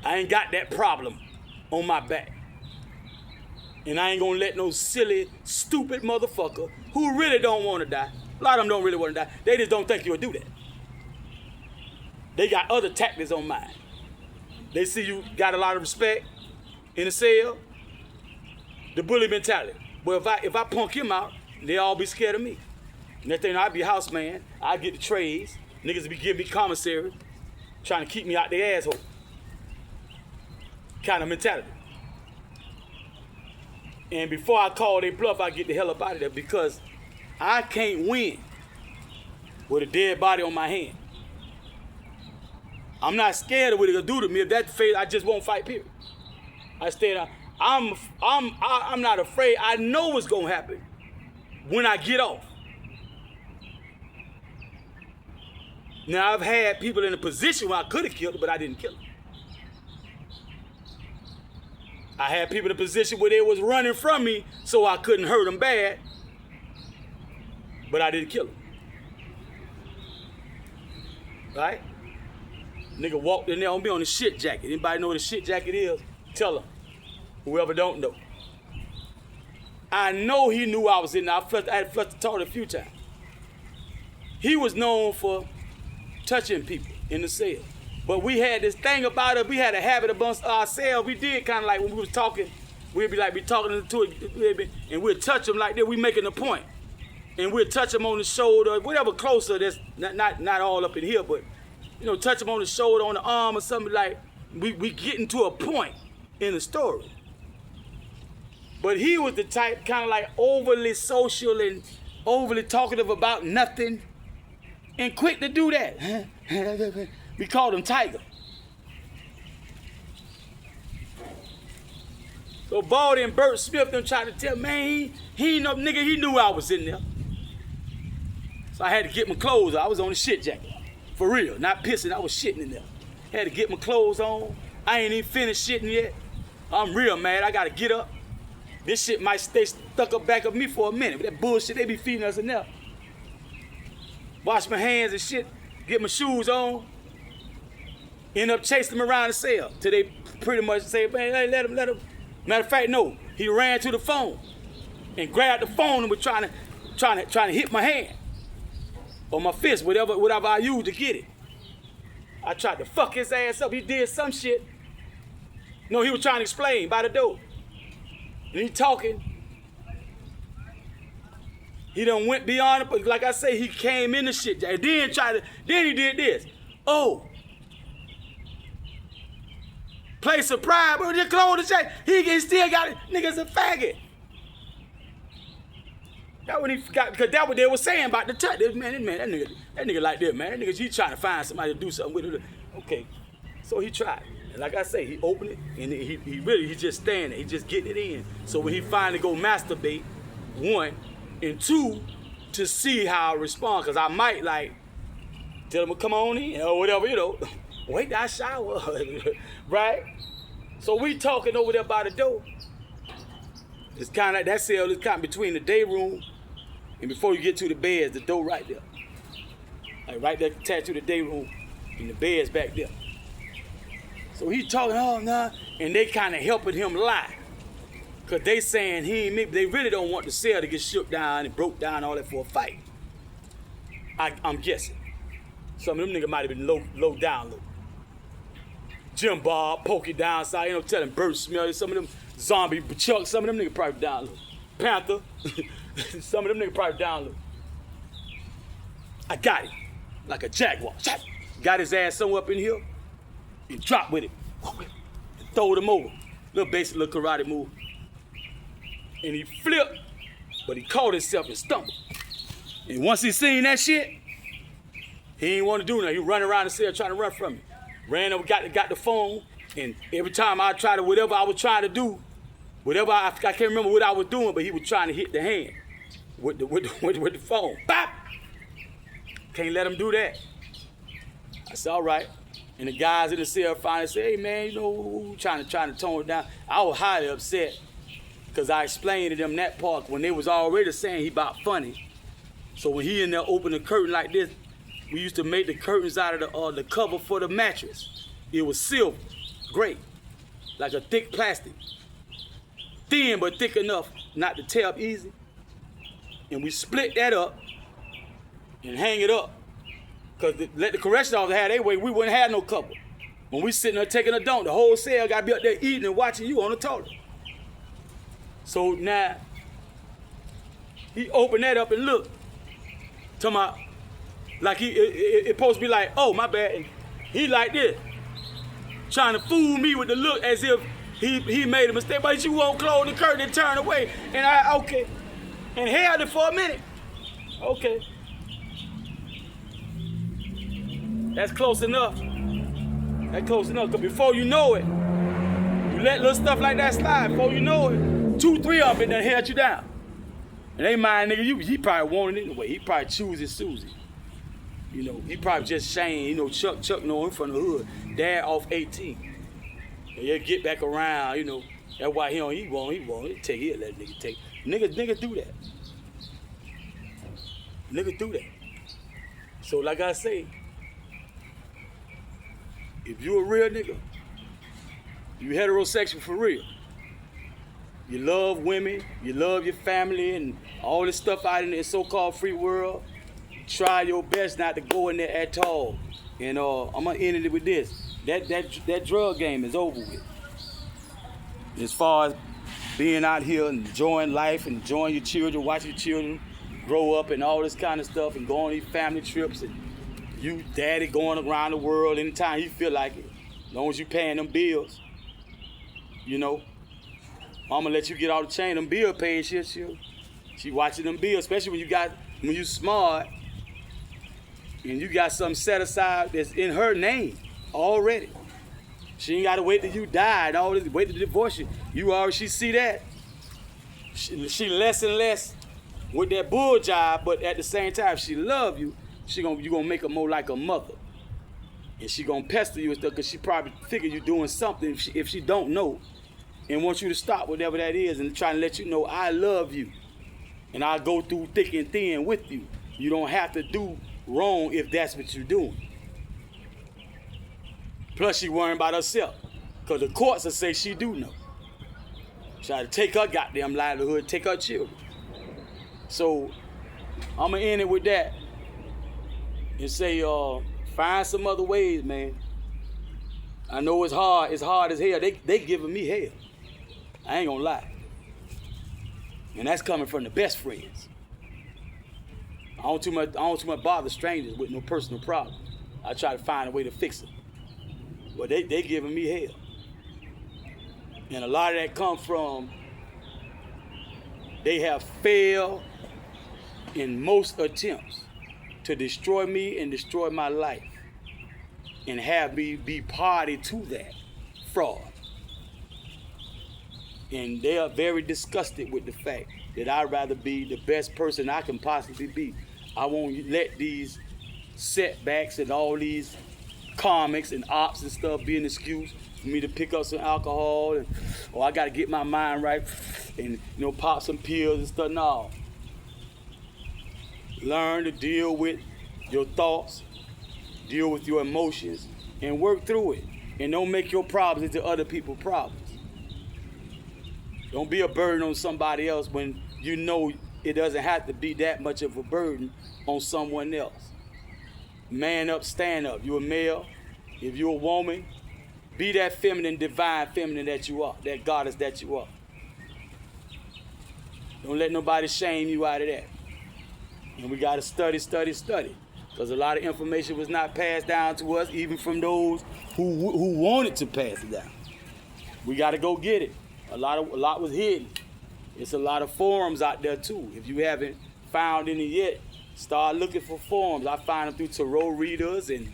I ain't got that problem on my back. And I ain't gonna let no silly, stupid motherfucker who really don't want to die. A lot of them don't really want to die. They just don't think you'll do that. They got other tactics on mine. They see you got a lot of respect in the cell. The bully mentality. But if I punk him out, they all be scared of me. Next thing I be house man, I get the trays. Niggas be giving me commissary, trying to keep me out their asshole. Kind of mentality. And before I call their bluff, I get the hell up out of there because I can't win with a dead body on my hand. I'm not scared of what it'll do to me. If that's the fate, I just won't fight, period. I stay there. I'm not afraid. I know what's gonna happen when I get off. Now I've had people in a position where I could have killed them, but I didn't kill them. I had people in a position where they was running from me so I couldn't hurt them bad, but I didn't kill them. Right? Nigga walked in there on me on the shit jacket. Anybody know what a shit jacket is? Tell them. Whoever don't know. I know he knew I was in there. I had flushed the toilet a few times. he was known for touching people in the cell. But we had this thing about it, we had a habit amongst ourselves. We did kind of like when we was talking, we'd be like, be talking to it, and we'd touch them like that, we making a point. And we'd touch them on the shoulder, whatever closer, that's not all up in here, but you know, touch them on the shoulder, on the arm or something like, we getting to a point in the story. But he was the type kind of like overly social and overly talkative about nothing and quick to do that. We called him Tiger. So Baldy and Bert Smith them tried to tell me, man, he ain't no nigga, he knew I was in there. So I had to get my clothes on. I was on the shit jacket. For real, not pissing, I was shitting in there. Had to get my clothes on. I ain't even finished shitting yet. I'm real mad, I gotta get up. This shit might stay stuck up back of me for a minute. But that bullshit they be feeding us in there. Wash my hands and shit, get my shoes on. End up chasing them around the cell till they pretty much say, man, hey, let him. Matter of fact, no, he ran to the phone and grabbed the phone and was trying to hit my hand or my fist, whatever I used to get it. I tried to fuck his ass up. He did some shit. No, he was trying to explain by the door. And he talking. He done went beyond it, but like I say, he came in the shit. And then he did this. Oh. Play surprise, but just close the check. He still got it. Nigga's a faggot. That what he got, because that what they were saying about the touch. Man, that nigga like this, man. That nigga, he trying to find somebody to do something with it. Okay, so he tried. And like I say, he opened it, and he just standing there. He just getting it in. So when he finally go masturbate, 1, and 2, to see how I respond, because I might like tell him to come on in or whatever, you know. Wait till I shower, right? So we talking over there by the door. It's kind of like that cell is kind of between the day room and before you get to the beds, the door right there. Like right there attached to the day room and the bed's back there. So he talking, oh nah, and they kind of helping him lie. Cause they saying they really don't want the cell to get shook down and broke down all that for a fight. I'm guessing. Some of them niggas might have been low down. Jim Bob, Pokey downside, you know, telling Bert Smith, some of them zombie Chuck, some of them niggas probably down low. Panther, some of them niggas probably down low. I got him, like a jaguar. Got his ass somewhere up in here and dropped with it. And throwed him over. Little basic little karate move. And he flipped, but he caught himself and stumbled. And once he seen that shit, he ain't want to do nothing. He run around the cell trying to run from me. Ran over, got the phone, and every time I tried to, whatever I was trying to do, I can't remember what I was doing, but he was trying to hit the hand with the phone. Bop! Can't let him do that. I said, all right. And the guys in the cell finally said, hey man, you know, trying to tone it down. I was highly upset because I explained to them that part when they was already saying he about funny. So when he in there open the curtain like this, we used to make the curtains out of the cover for the mattress. It was silver, gray, like a thick plastic. Thin, but thick enough not to tear up easy. And we split that up and hang it up. Because let the correction officer have their way, we wouldn't have no cover. When we sitting there taking a dump, the whole cell got to be up there eating and watching you on the toilet. So now, he opened that up and looked. Talking about, like it supposed to be like, oh, my bad. And he like this. Trying to fool me with the look as if he made a mistake. But you won't close the curtain and turn away. And I, okay. And held it for a minute. Okay. That's close enough. That's close enough. Because before you know it, you let little stuff like that slide. Before you know it, 2, 3 of them that held you down. And they mind, nigga, he probably wanted it anyway. He probably choosing Susie. You know, he probably just Shane, you know, Chuck know him from the hood. Dad off 18. And he'll get back around, you know. That's why he won't. He'll let nigga take. Niggas do that. Niggas do that. So like I say, if you a real nigga, you heterosexual for real. You love women, you love your family and all this stuff out in the so-called free world. try your best not to go in there at all. And I'm gonna end it with this. That drug game is over with. As far as being out here and enjoying life, and enjoying your children, watching your children grow up and all this kind of stuff, and going on these family trips, and you daddy going around the world anytime you feel like it. As long as you paying them bills, you know. Mama let you get all the chain, them bill paid, she watching them bills, especially when you smart and you got something set aside that's in her name already. She ain't gotta wait till you die and all this, wait to divorce you. She see that. She less and less with that bull job, but at the same time, she love you, you gonna make her more like a mother. And she gonna pester you and stuff, because she probably figure you doing something if she don't know, and wants you to stop whatever that is, and trying to let you know, I love you. And I'll go through thick and thin with you. You don't have to do wrong if that's what you're doing. Plus, she worrying about herself, because the courts will say she do know. Try to take her goddamn livelihood, take her children. So, I'm going to end it with that and say, find some other ways, man. I know it's hard as hell. They giving me hell. I ain't gonna lie. And that's coming from the best friends. I don't too much bother strangers with no personal problem. I try to find a way to fix it. But they giving me hell. And a lot of that comes from they have failed in most attempts to destroy me and destroy my life, and have me be party to that fraud. And they are very disgusted with the fact that I'd rather be the best person I can possibly be. I won't let these setbacks and all these comics and ops and stuff be an excuse for me to pick up some alcohol, or I gotta get my mind right and pop some pills and stuff. No. Learn to deal with your thoughts, deal with your emotions, and work through it. And don't make your problems into other people's problems. Don't be a burden on somebody else when you know it doesn't have to be that much of a burden on someone else. Man up, stand up. You're a male. If you're a woman, be that feminine, divine feminine that you are, that goddess that you are. Don't let nobody shame you out of that. And we got to study. Because a lot of information was not passed down to us, even from those who wanted to pass it down. We got to go get it. A lot was hidden. It's a lot of forums out there too. If you haven't found any yet, start looking for forums. I find them through tarot readers and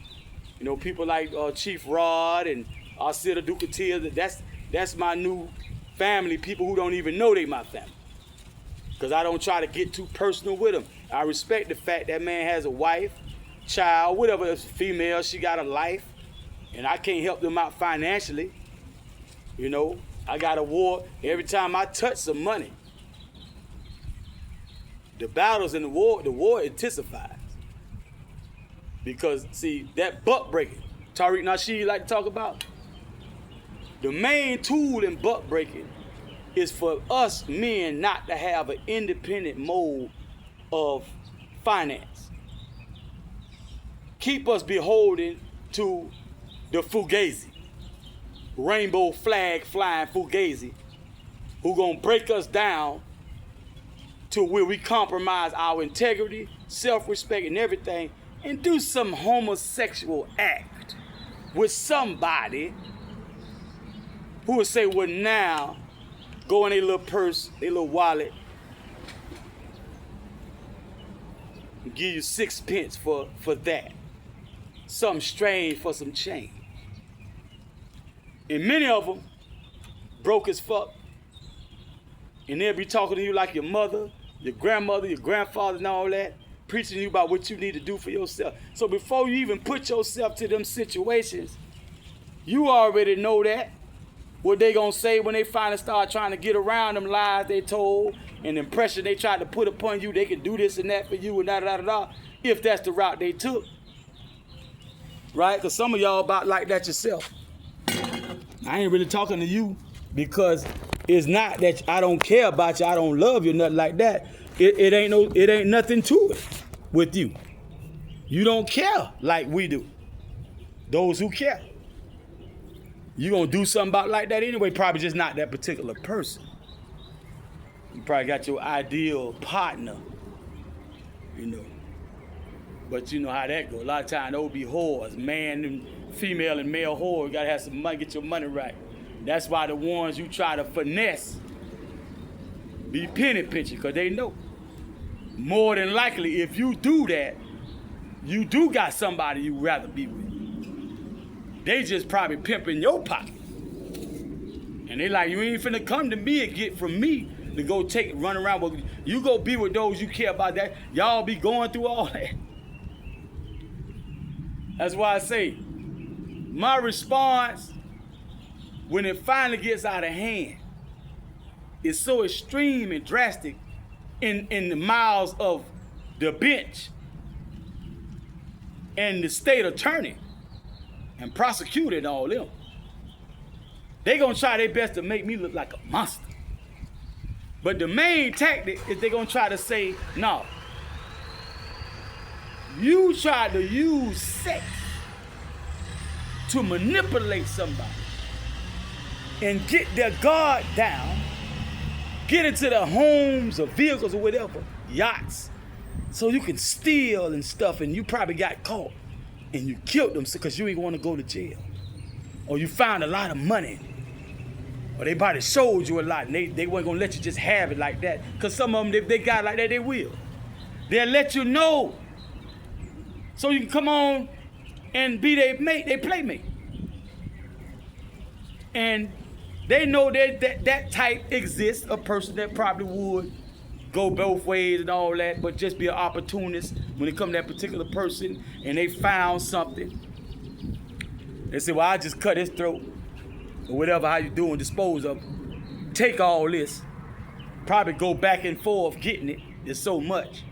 people like Chief Rod and Arcida Ducatia. That's my new family. People who don't even know they my family. Because I don't try to get too personal with them. I respect the fact that man has a wife, child, whatever, it's female, she got a life, and I can't help them out financially. I got a war. Every time I touch some money, the battles in the war intensifies. Because, see, that buck breaking, Tariq Nasheed like to talk about, the main tool in buck breaking is for us men not to have an independent mode of finance. Keep us beholden to the fugazi, rainbow flag flying fugazi, who gonna break us down to where we compromise our integrity, self-respect, and everything, and do some homosexual act with somebody who would say, well, now, go in their little purse, their little wallet, and give you 6 pence for that. Something strange for some change. And many of them broke as fuck. And they'll be talking to you like your mother, your grandmother, your grandfather, and all that, preaching to you about what you need to do for yourself. So before you even put yourself to them situations, you already know that. What they gonna say when they finally start trying to get around them lies they told and the impression they tried to put upon you, they can do this and that for you and da-da-da-da-da, if that's the route they took. Right? Because some of y'all about like that yourself. I ain't really talking to you because it's not that I don't care about you, I don't love you, nothing like that. It ain't nothing to it with you. You don't care like we do. Those who care. You gonna do something about like that anyway, probably just not that particular person. You probably got your ideal partner, you know. But you know how that go. A lot of times those be whores, man and female and male whore. You gotta have some money, get your money right. That's why the ones you try to finesse be penny pinching, because they know. More than likely, if you do that, you do got somebody you rather be with. They just probably pimping your pocket. And they like, you ain't finna come to me and get from me to go run around with you. Go be with those you care about. That y'all be going through all that. That's why I say, my response when it finally gets out of hand is so extreme and drastic in the miles of the bench and the state attorney and prosecutor and all them. They gonna try their best to make me look like a monster. But the main tactic is they gonna try to say, no, you tried to use sex to manipulate somebody and get their guard down, get into their homes or vehicles or whatever, yachts, so you can steal and stuff, and you probably got caught and you killed them because you ain't want to go to jail. Or you found a lot of money. Or they probably showed you a lot and they weren't going to let you just have it like that. Because some of them, if they got it like that, they will. They'll let you know so you can come on and be their mate, their playmate. And they know that type exists, a person that probably would go both ways and all that, but just be an opportunist when it comes to that particular person and they found something. They say, well, I just cut his throat or whatever, how you do and dispose of it. Take all this, probably go back and forth getting it. It's so much.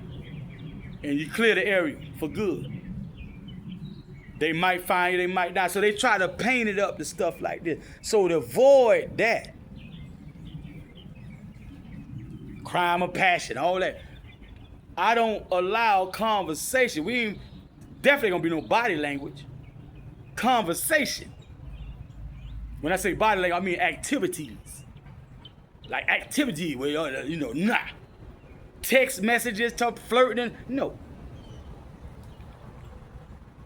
And you clear the area for good. They might find you, they might not. So they try to paint it up to stuff like this. So to avoid that, crime of passion, all that, I don't allow conversation. We ain't definitely gonna be no body language. Conversation. When I say body language, I mean activities. Like activity where, you know, nah. Text messages, talk, flirting, no.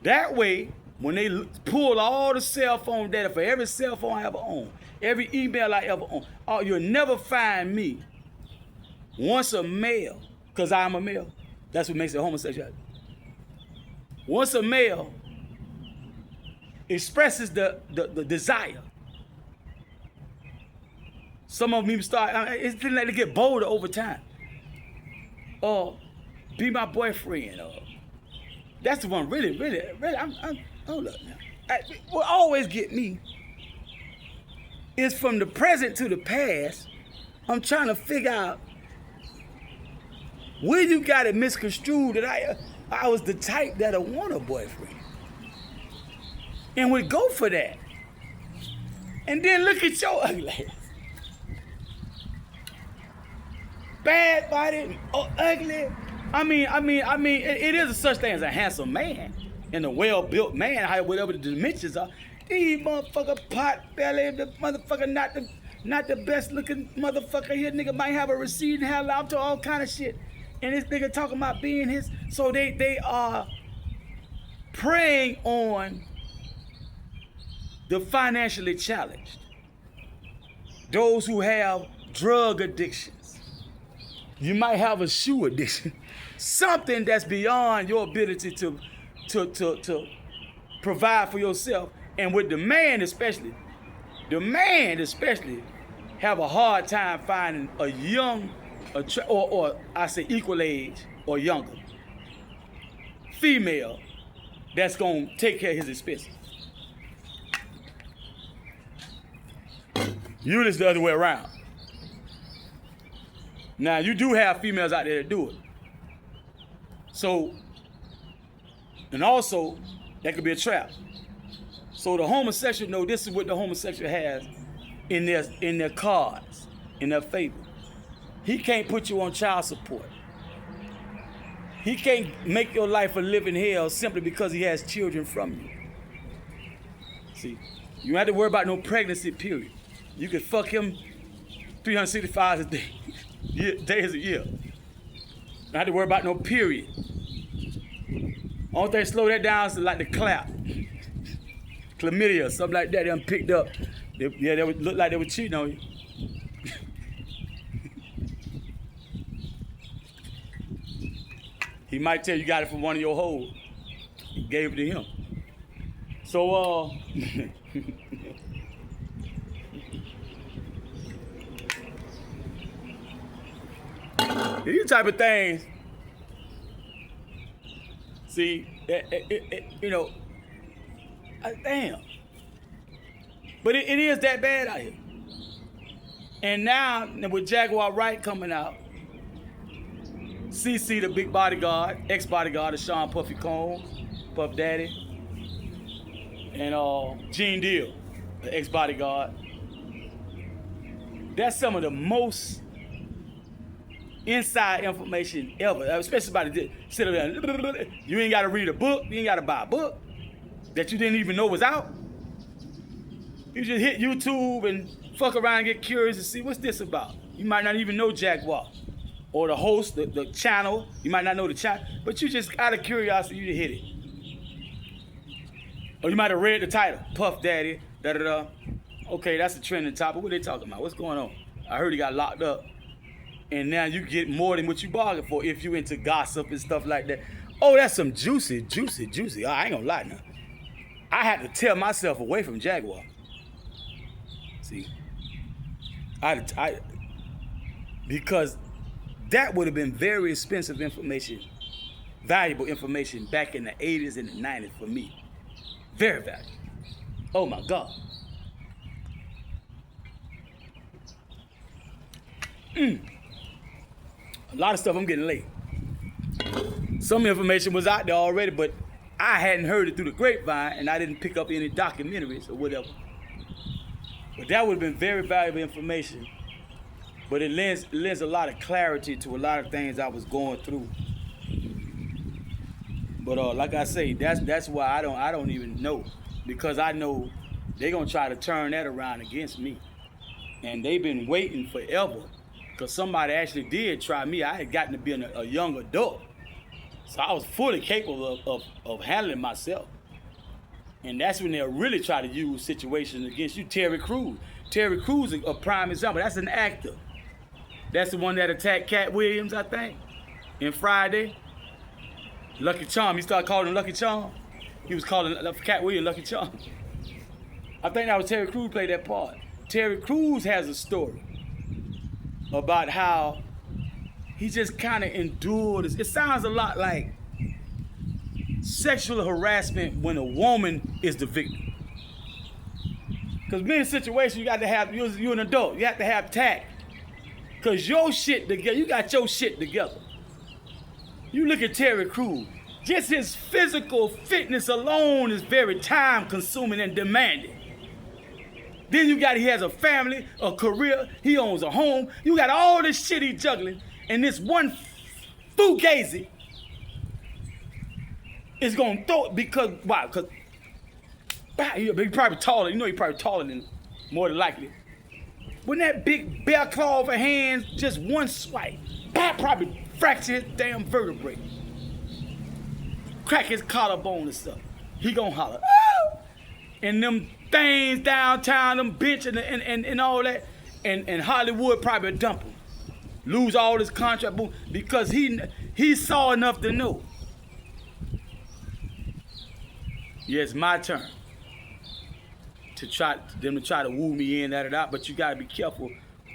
That way, when they pull all the cell phone data for every cell phone I ever own, every email I ever own, oh, you'll never find me once a male, because I'm a male. That's what makes it homosexuality. Once a male expresses the desire. Some of them even start, it's like they get bolder over time. Or be my boyfriend, or that's the one really, hold up now. What always get me is from the present to the past, I'm trying to figure out where you got it misconstrued that I was the type that'll want a boyfriend. And would go for that. And then look at your ugly ass. Bad body, ugly. I mean, it is a such thing as a handsome man and a well-built man, whatever the dimensions are. These motherfucker pot belly, the motherfucker not the best looking motherfucker here. Nigga might have a receding hairline to all kind of shit. And this nigga talking about being his, so they are preying on the financially challenged. Those who have drug addictions. You might have a shoe addiction. Something that's beyond your ability to provide for yourself. And with the man especially have a hard time finding a young, or I say equal age or younger female that's gonna take care of his expenses. Usually it's the other way around. Now, you do have females out there that do it. So, and also, that could be a trap. So the homosexual know this is what the homosexual has in their cards, in their favor. He can't put you on child support. He can't make your life a living hell simply because he has children from you. See, you don't have to worry about no pregnancy period. You can fuck him 365 a day, days a year. Don't have to worry about no period. Only thing slow that down is like the clap. Chlamydia, something like that, they picked up. They would look like they were cheating on you. He might tell you got it from one of your hoes. You gave it to him. So, these type of things, see, you know, damn. But it is that bad out here. And now, with Jaguar Wright coming out, CC, the big bodyguard, ex-bodyguard of Sean Puffy Combs, Puff Daddy, and Gene Deal, the ex-bodyguard. That's some of the most inside information ever, especially about the sit up there. You ain't got to read a book, you ain't got to buy a book that you didn't even know was out. You just hit YouTube and fuck around and get curious and see what's this about. You might not even know Jaguar. Or the host, the channel. You might not know the channel, but you just out of curiosity, you just hit it. Or you might have read the title, Puff Daddy, da-da-da. Okay, that's a trending topic. What are they talking about? What's going on? I heard he got locked up. And now you get more than what you bargained for if you into gossip and stuff like that. Oh, that's some juicy. I ain't gonna lie now. I had to tear myself away from Jaguar. See? Because that would have been very expensive information, valuable information back in the 80s and the 90s for me. Very valuable. Oh my God. A lot of stuff I'm getting late. Some information was out there already, but I hadn't heard it through the grapevine and I didn't pick up any documentaries or whatever. But that would have been very valuable information. But it lends a lot of clarity to a lot of things I was going through. But like I say, that's why I don't even know, because I know they're gonna try to turn that around against me, and they've been waiting forever, because somebody actually did try me. I had gotten to be a young adult, so I was fully capable of handling myself. And that's when they'll really try to use situations against you. Terry Crews is a prime example. That's an actor. That's the one that attacked Cat Williams, I think, in Friday. Lucky Charm, he started calling him Lucky Charm. He was calling Cat Williams Lucky Charm. I think that was Terry Crews played that part. Terry Crews has a story about how he just kind of endured. It sounds a lot like sexual harassment when a woman is the victim. Because many situations you got to have, you're an adult, you have to have tact. Because your shit together, you got your shit together. You look at Terry Crews, just his physical fitness alone is very time consuming and demanding. Then he has a family, a career, he owns a home. You got all this shit he juggling, and this one fugazi is gonna throw it because, why? Because he probably taller, he probably taller than more than likely. When that big bear claw of a hand, just one swipe, probably fracture his damn vertebrae. Crack his collarbone and stuff. He gonna holler, "Oh!" And them things downtown, them bitch and all that, and Hollywood probably dump him. Lose all his contract, because he saw enough to know. Yeah, it's my turn to try to woo me in, that, but you gotta be careful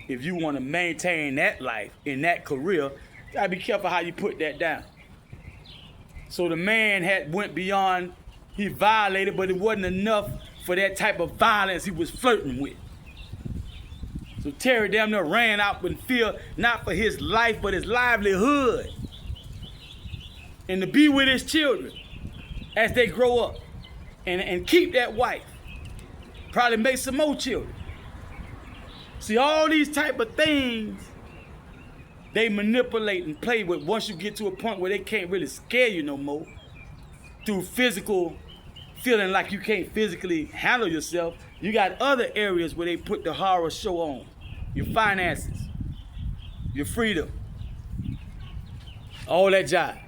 if you want to maintain that life in that career. You gotta be careful how you put that down. So the man went beyond, he violated, but it wasn't enough for that type of violence he was flirting with. So Terry damn near ran out in fear, not for his life, but his livelihood. And to be with his children as they grow up and keep that wife. Probably make some more children. See, all these type of things, they manipulate and play with once you get to a point where they can't really scare you no more through physical, feeling like you can't physically handle yourself. You got other areas where they put the horror show on. Your finances, your freedom, all that jive.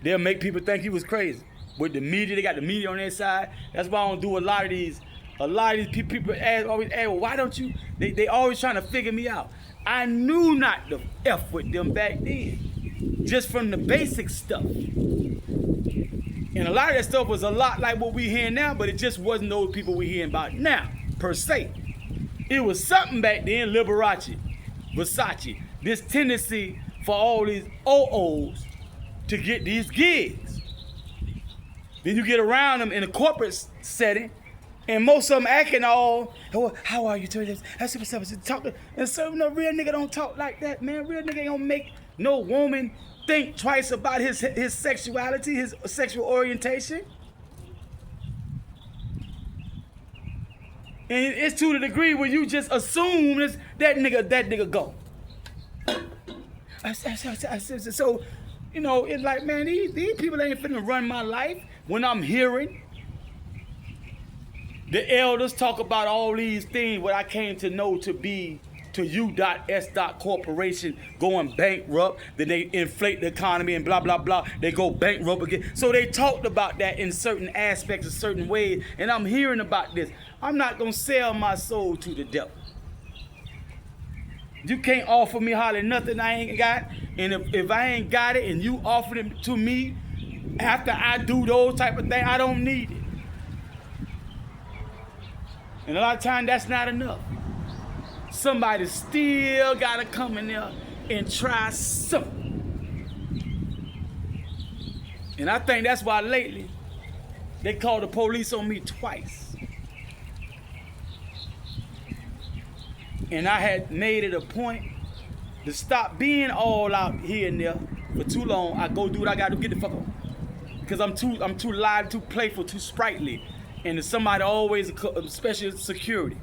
They'll make people think you was crazy. With the media, they got the media on their side. That's why I don't do a lot of these people always ask, well, why don't you? They always trying to figure me out. I knew not to F with them back then. Just from the basic stuff. And a lot of that stuff was a lot like what we hearing now, but it just wasn't those people we hearing about now, per se. It was something back then, Liberace, Versace, this tendency for all these OOs to get these gigs. Then you get around them in a corporate setting, and most of them acting all, oh, how are you doing this? Talking, and so no real nigga don't talk like that, man. Real nigga ain't gonna make no woman think twice about his sexuality, his sexual orientation. And it's to the degree where you just assume that nigga go. So, you know, it's like, man, these people ain't finna run my life. When I'm hearing the elders talk about all these things, what I came to know to be to U.S. Corporation going bankrupt, then they inflate the economy and blah, blah, blah. They go bankrupt again. So they talked about that in certain aspects, in certain ways, and I'm hearing about this. I'm not going to sell my soul to the devil. You can't offer me hardly nothing I ain't got, and if I ain't got it and you offer it to me after I do those type of things, I don't need it. And a lot of times that's not enough. Somebody still gotta come in there and try something. And I think that's why lately they called the police on me twice. And I had made it a point to stop being all out here and there for too long. I go do what I gotta do, get the fuck on. Because I'm too live, too playful, too sprightly. And there's somebody always, especially security.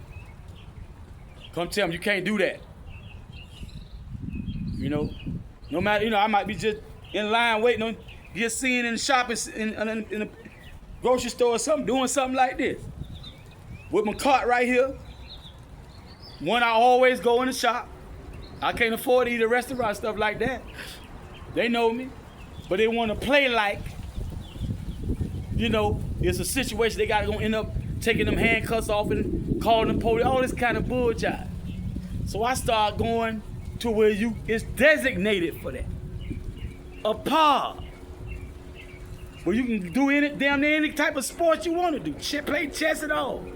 Come tell me you can't do that. You know, no matter, you know, I might be just in line waiting on, get seen in the shopping, in a grocery store or something, doing something like this. With my cart right here. One, I always go in the shop. I can't afford to eat at a restaurant, stuff like that. They know me, but they want to play like, you know, it's a situation they gotta go end up taking them handcuffs off and calling the police, all this kind of bullshit. So I start going to where it's designated for that. A park. Where you can do damn near any type of sport you want to do. Play chess and all.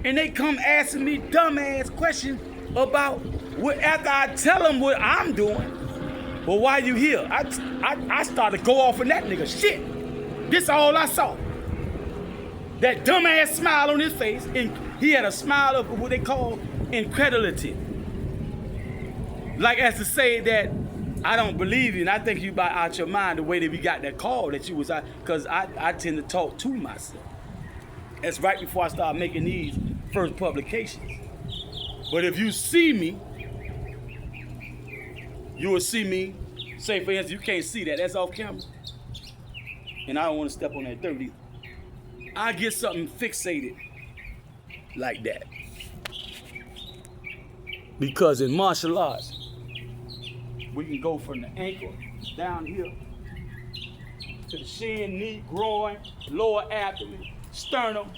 And they come asking me dumbass questions about what, after I tell them what I'm doing. Well, why you here? I started to go off on that nigga. Shit. This all I saw. That dumbass smile on his face, and he had a smile of what they call incredulity. Like as to say that I don't believe you, and I think you out your mind the way that we got that call that you was out, because I tend to talk to myself. That's right before I start making these first publications. But if you see me, you will see me, say for instance, you can't see that, that's off camera. And I don't want to step on that dirt either. I get something fixated like that. Because in martial arts, we can go from the ankle down here to the shin, knee, groin, lower abdomen, sternum,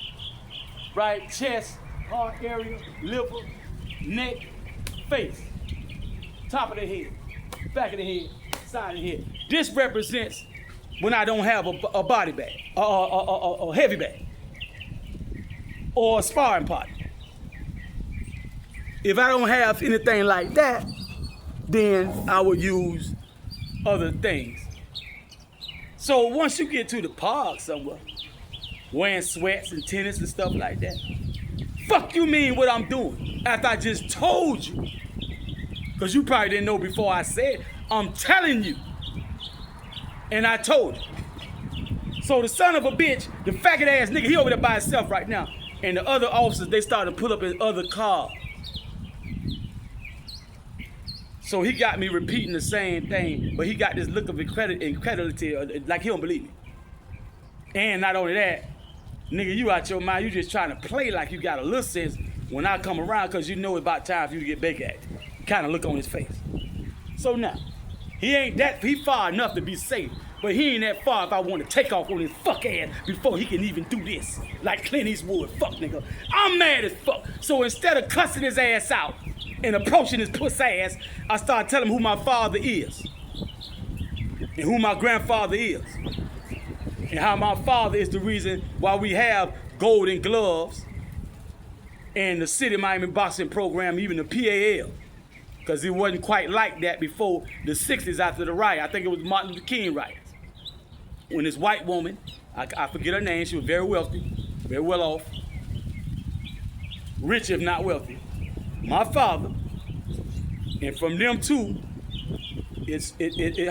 right, chest, heart area, liver, neck, face, top of the head, back of the head, side of the head. This represents when I don't have a body bag, a heavy bag, or a sparring partner. If I don't have anything like that, then I would use other things. So once you get to the park somewhere, wearing sweats and tennis and stuff like that, fuck you mean what I'm doing after I just told you? Because you probably didn't know before I said, I'm telling you. And I told you. So the son of a bitch, the faggot ass nigga, he over there by himself right now. And the other officers, they started to pull up in other cars. So he got me repeating the same thing, but he got this look of incredulity, like he don't believe me. And not only that, nigga, you out your mind, you just trying to play like you got a little sense when I come around, because you know it's about time for you to get back at it. Kind of look on his face. So now, he far enough to be safe, but he ain't that far if I want to take off on his fuck ass before he can even do this. Like Clint Eastwood, fuck nigga. I'm mad as fuck. So instead of cussing his ass out and approaching his puss ass, I started telling him who my father is and who my grandfather is and how my father is the reason why we have golden gloves and the City of Miami boxing program, even the PAL. Because it wasn't quite like that before the 60s after the riot. I think it was Martin Luther King riots. When this white woman, I forget her name, she was very wealthy, very well off, rich if not wealthy. My father, and from them two, it's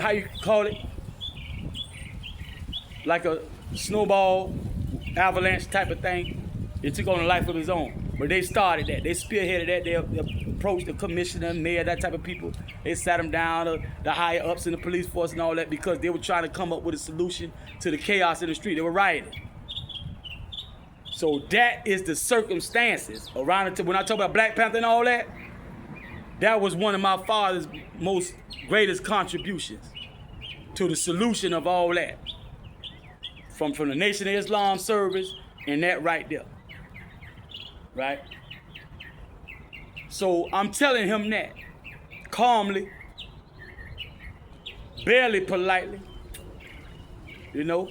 how you call it? Like a snowball, avalanche type of thing. It took on a life of its own. But they started that. They spearheaded that. They approached the commissioner, mayor, that type of people. They sat them down, the higher ups in the police force and all that, because they were trying to come up with a solution to the chaos in the street. They were rioting. So that is the circumstances around it. When I talk about Black Panther and all that, that was one of my father's most greatest contributions to the solution of all that. From the Nation of Islam service and that right there. Right? So I'm telling him that calmly, barely politely, you know.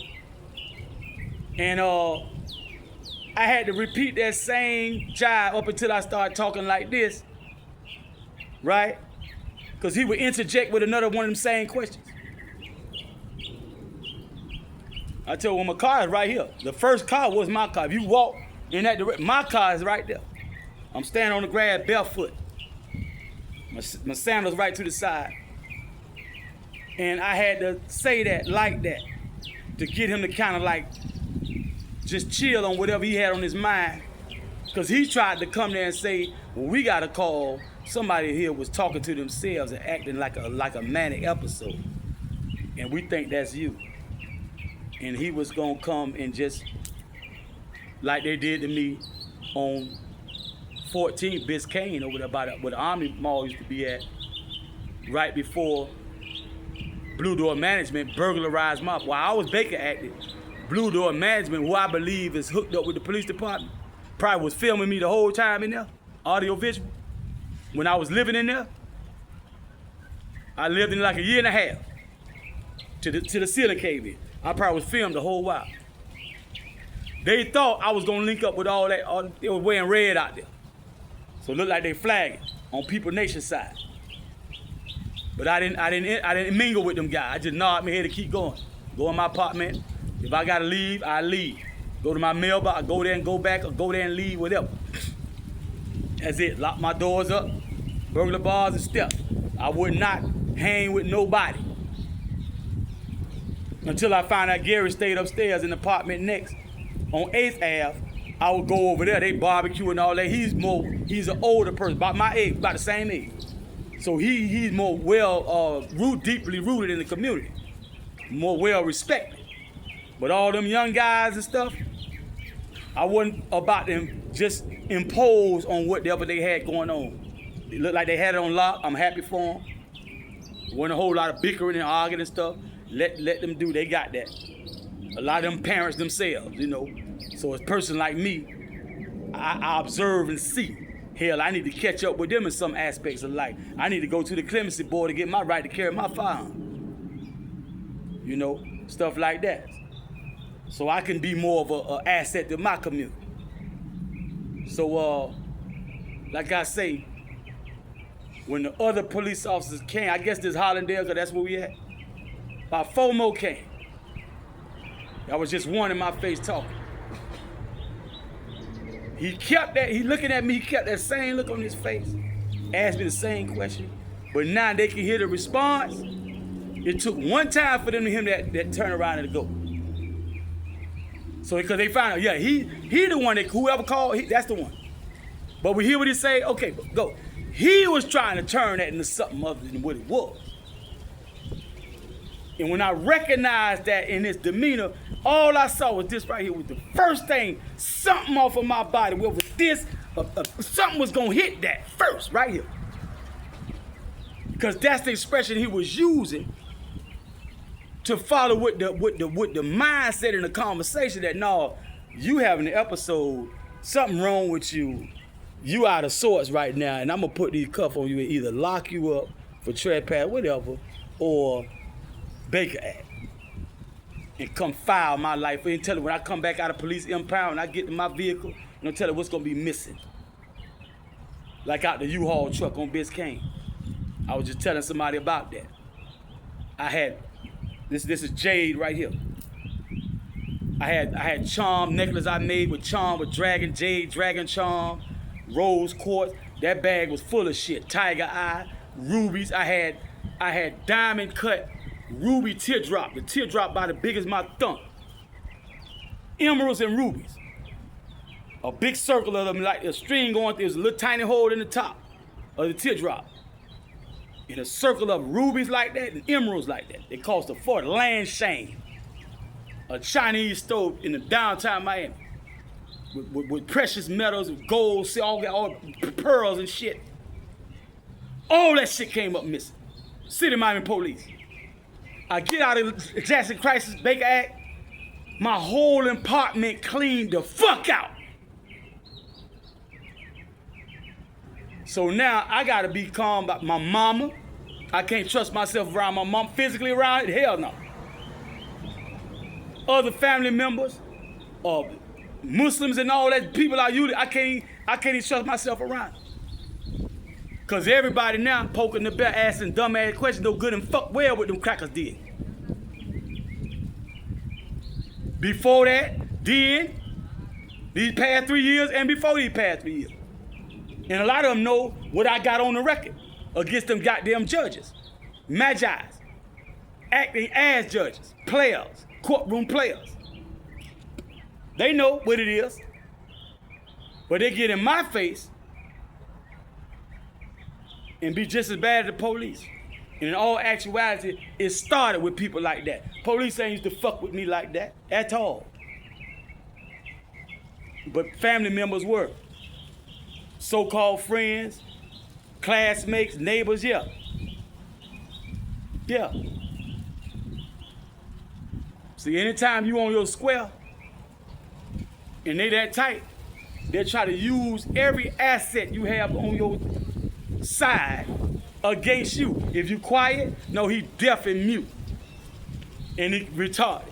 And I had to repeat that same jive up until I started talking like this, right? Because he would interject with another one of them same questions. I told him, my car is right here. The first car was my car. If you walk in that direction, my car is right there. I'm standing on the grass barefoot. My sandals right to the side. And I had to say that like that to get him to kind of like just chill on whatever he had on his mind. Because he tried to come there and say, well, we got to call somebody here was talking to themselves and acting like a manic episode. And we think that's you. And he was going to come and just, like they did to me on 14th Biscayne over there by where the Army Mall used to be at, right before Blue Door Management burglarized my, while I was Baker acting, Blue Door Management, who I believe is hooked up with the police department, probably was filming me the whole time in there, audio visual. When I was living in there, I lived in like a year and a half to the ceiling cave in. I probably was filmed the whole while. They thought I was gonna link up with all that. They were wearing red out there, so it looked like they flagging on People Nation side. But I didn't mingle with them guys. I just nod my head to keep going. Go in my apartment. If I gotta leave, I leave. Go to my mailbox. I go there and go back, or go there and leave, whatever. That's it. Lock my doors up, burglar bars and stuff. I would not hang with nobody. Until I found out Gary stayed upstairs in the apartment next on 8th Ave. I would go over there. They barbecue and all that. He's an older person, about my age, about the same age. So he's more deeply rooted in the community, more well respected. But all them young guys and stuff, I wasn't about them just impose on whatever they had going on. It looked like they had it on lock. I'm happy for them. Wasn't a whole lot of bickering and arguing and stuff. Let them do, they got that. A lot of them parents themselves, you know. So as a person like me, I observe and see. Hell, I need to catch up with them in some aspects of life. I need to go to the clemency board to get my right to carry my firearm. You know, stuff like that. So I can be more of an asset to my community. So, like I say, when the other police officers came, I guess this Hollandale, because that's where we at. About 4 more came. I was just one in my face talking. He kept that, he looking at me, he kept that same look on his face. Asked me the same question. But now they can hear the response. It took one time for them to hear that turn around and go. So because they found out, yeah, he the one that whoever called, that's the one. But we hear what he say, okay, go. He was trying to turn that into something other than what it was. And when I recognized that in his demeanor, all I saw was this right here was the first thing, something off of my body. Well, with this, something was gonna hit that first, right here. Because that's the expression he was using to follow with the mindset in the conversation that, no, you having an episode, something wrong with you. You out of sorts right now, and I'm gonna put these cuffs on you and either lock you up for trespass, whatever, or Baker Act. And come file my life and tell her when I come back out of police impound and I get to my vehicle, and tell her what's gonna be missing. Like out the U-Haul truck on Biscayne. I was just telling somebody about that. I had this is jade right here. I had charm necklace I made with charm with dragon jade, dragon charm, rose quartz. That bag was full of shit. Tiger eye, rubies. I had diamond cut ruby teardrop. The teardrop about as big as my thumb. Emeralds and rubies. A big circle of them, like a string going through. There's a little tiny hole in the top of the teardrop. And a circle of rubies like that and emeralds like that. They cost a fort. Land shame. A Chinese store in the downtown Miami. With precious metals, with gold, all pearls and shit. All that shit came up missing. City Miami police. I get out of Jackson Crisis Baker Act. My whole apartment cleaned the fuck out. So now I gotta be calm about my mama. I can't trust myself around my mom. Physically around it, hell no. Other family members, Muslims and all that people I can't even trust myself around. Cause everybody now poking the bear, asking dumb ass questions, no good and fuck well what them crackers did. Before that, then, these past 3 years, and before these past 3 years. And a lot of them know what I got on the record against them goddamn judges. Magi's, acting as judges, players, courtroom players. They know what it is. But they get in my face and be just as bad as the police. And in all actuality, it started with people like that. Police ain't used to fuck with me like that at all. But family members were. So-called friends, classmates, neighbors, yeah. Yeah. See, anytime you on your square and they that tight, they'll try to use every asset you have on your side against you. If you quiet, no, he deaf and mute. And he retarded.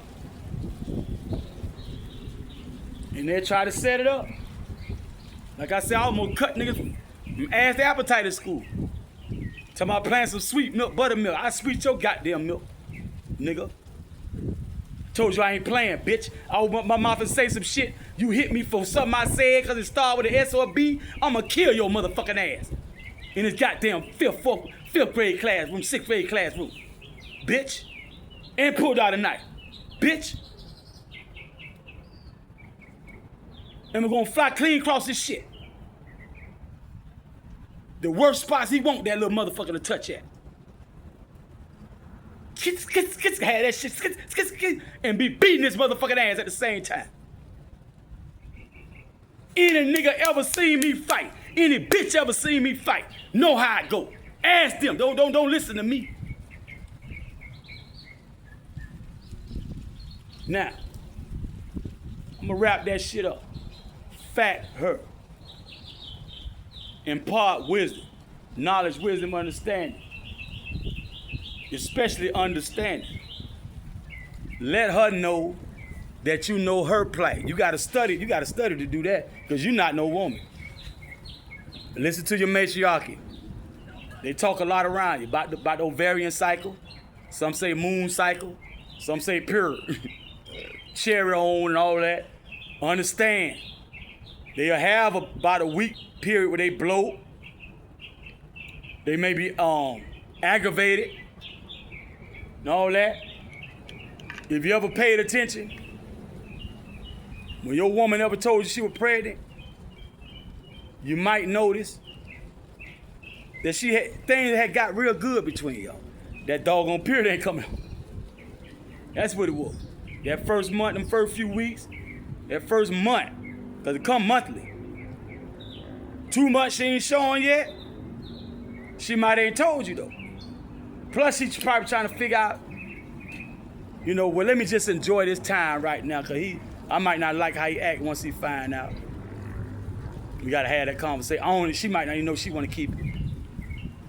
And they'll try to set it up. Like I said, I almost cut niggas from ass to appetite at school. Talking about playing some sweet milk, buttermilk. I sweet your goddamn milk, nigga. Told you I ain't playing, bitch. I open my mouth and say some shit. You hit me for something I said because it started with an S or a B. I'ma kill your motherfucking ass. In this goddamn fifth grade classroom, 6th grade classroom. Bitch. And pulled out a knife. Bitch. And we're gonna fly clean across this shit. The worst spots he want that little motherfucker to touch at. Have that shit, and be beating this motherfucking ass at the same time. Any nigga ever seen me fight, any bitch ever seen me fight, know how I go. Ask them, don't listen to me. Now, I'm gonna wrap that shit up. Fact her. Impart wisdom, knowledge, wisdom, understanding. Especially understanding. Let her know that you know her plight. You gotta study to do that, because you're not no woman. Listen to your matriarchy. They talk a lot around you about the ovarian cycle. Some say moon cycle. Some say pure. Cherry on and all that. Understand. They'll have about a week period where they blow. They may be aggravated and all that. If you ever paid attention, when your woman ever told you she was pregnant, you might notice that things had got real good between y'all. That doggone period ain't coming. That's what it was. That first month, them first few weeks, that first month, because it come monthly. 2 months she ain't showing yet. She might ain't told you though. Plus she's probably trying to figure out, well, let me just enjoy this time right now, because I might not like how he act once he find out. We gotta have that conversation. She might not even know she wanna keep it.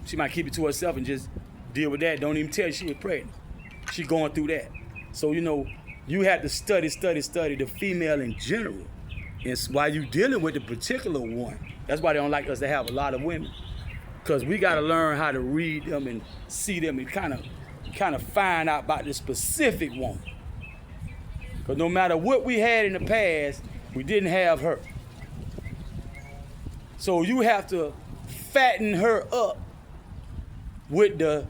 She might keep it to herself and just deal with that. Don't even tell you she was pregnant. She going through that. So, you have to study the female in general. And while you dealing with the particular one, that's why they don't like us to have a lot of women. Because we got to learn how to read them and see them and kind of find out about the specific woman. Because no matter what we had in the past, we didn't have her. So you have to fatten her up with the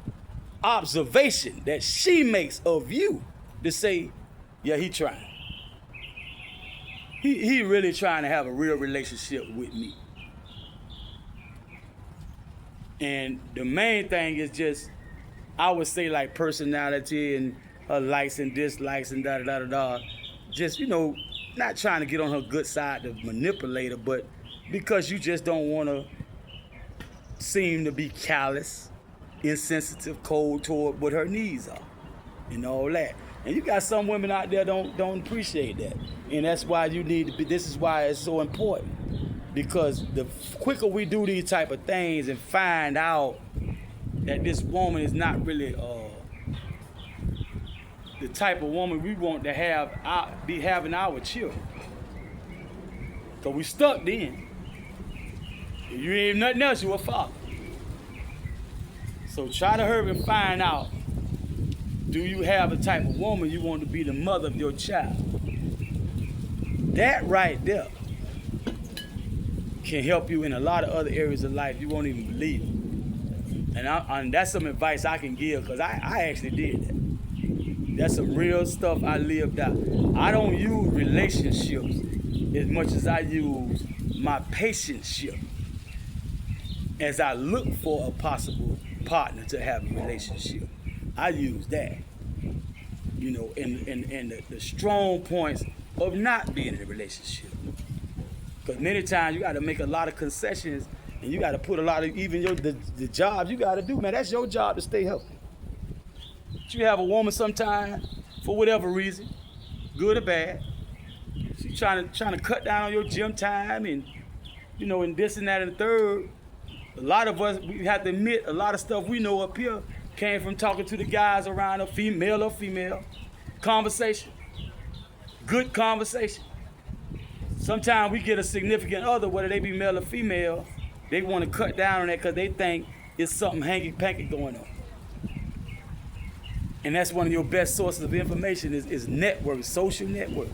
observation that she makes of you to say, yeah, he trying. He really trying to have a real relationship with me. And the main thing is just, I would say, like, personality and her likes and dislikes and da-da-da-da-da. Just, not trying to get on her good side to manipulate her, but because you just don't want to seem to be callous, insensitive, cold toward what her needs are and all that. And you got some women out there don't appreciate that. And that's why you need to be, this is why it's so important. Because the quicker we do these type of things and find out that this woman is not really the type of woman we want to be having our children. Because we stuck then. If you ain't nothing else, you a father. So try to hurry and find out, do you have a type of woman you want to be the mother of your child? That right there can help you in a lot of other areas of life you won't even believe it. And that's some advice I can give, because I actually did that. That's some real stuff I lived out. I don't use relationships as much as I use my patientship as I look for a possible partner to have a relationship. I use that, and the strong points of not being in a relationship. Because many times you got to make a lot of concessions, and you got to put a lot of, even the jobs you got to do, man, that's your job to stay healthy. But you have a woman sometime, for whatever reason, good or bad, she's trying to cut down on your gym time and, and this and that and the third. A lot of us, we have to admit, a lot of stuff we know up here came from talking to the guys around us, male or female, conversation, good conversation. Sometimes we get a significant other, whether they be male or female, they want to cut down on that because they think it's something hanky-panky going on. And that's one of your best sources of information is network, social network.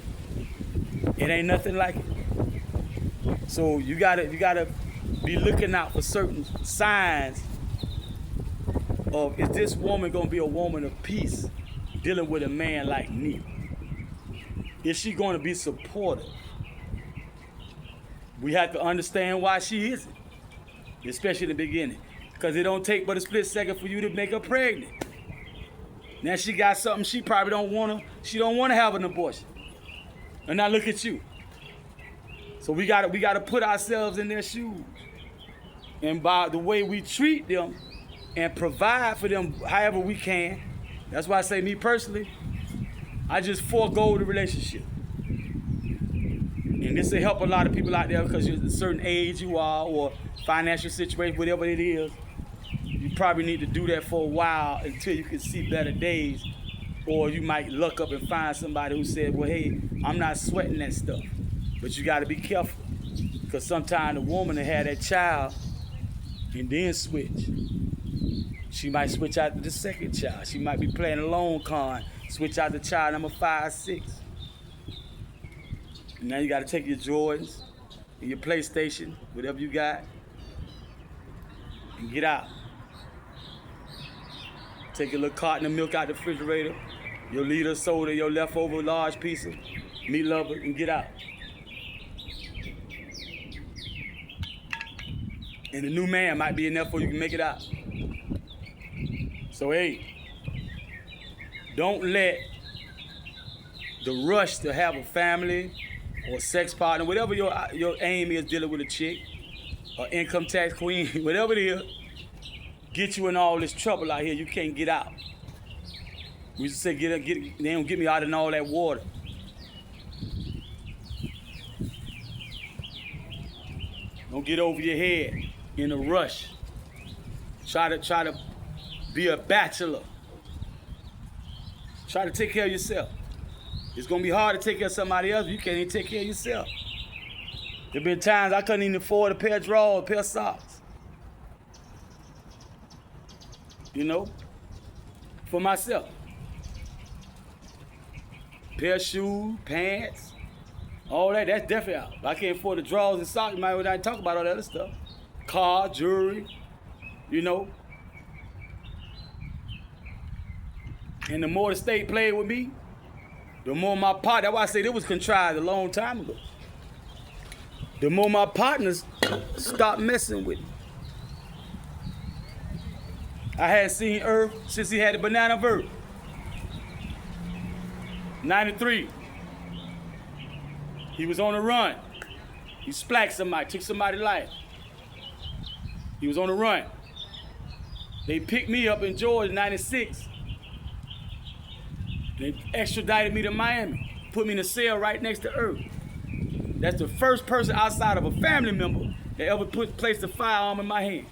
It ain't nothing like it. So you gotta be looking out for certain signs of, is this woman gonna be a woman of peace dealing with a man like me? Is she gonna be supportive? We have to understand why she isn't, especially in the beginning. Because it don't take but a split second for you to make her pregnant. Now she got something she probably don't want to have an abortion. And now look at you. So we gotta put ourselves in their shoes. And by the way we treat them and provide for them however we can, that's why I say, me personally, I just forego the relationship. And this will help a lot of people out there, because you're at a certain age you are, or financial situation, whatever it is. You probably need to do that for a while until you can see better days. Or you might look up and find somebody who said, well, hey, I'm not sweating that stuff. But you got to be careful, because sometimes the woman that had that child and then switch. She might switch out to the second child. She might be playing a long con, switch out to child number 5, 6. And now you got to take your Jordans and your PlayStation, whatever you got, and get out. Take a little carton of milk out the refrigerator, your liter of soda, your leftover large piece of meat lover, and get out. And the new man might be enough for you to make it out. So hey, don't let the rush to have a family or sex partner, whatever your aim is dealing with a chick, or income tax queen, whatever it is, get you in all this trouble out here you can't get out. We used to say, they don't get me out in all that water. Don't get over your head in a rush. Try to be a bachelor. Try to take care of yourself. It's gonna be hard to take care of somebody else, but you can't even take care of yourself. There've been times I couldn't even afford a pair of drawers, a pair of socks. You know, for myself. Pair of shoes, pants, all that, that's definitely out. If I can't afford the drawers and socks, you might not talk about all that other stuff. Car, jewelry, you know. And the more the state played with me, the more my partner, that's why I said it was contrived a long time ago. The more my partners stopped messing with me. I hadn't seen Earth since he had the banana verse. 93. He was on the run. He splacked somebody, took somebody's life. He was on the run. They picked me up in Georgia in 96. They extradited me to Miami, put me in a cell right next to Earth. That's the first person outside of a family member that ever placed a firearm in my hand.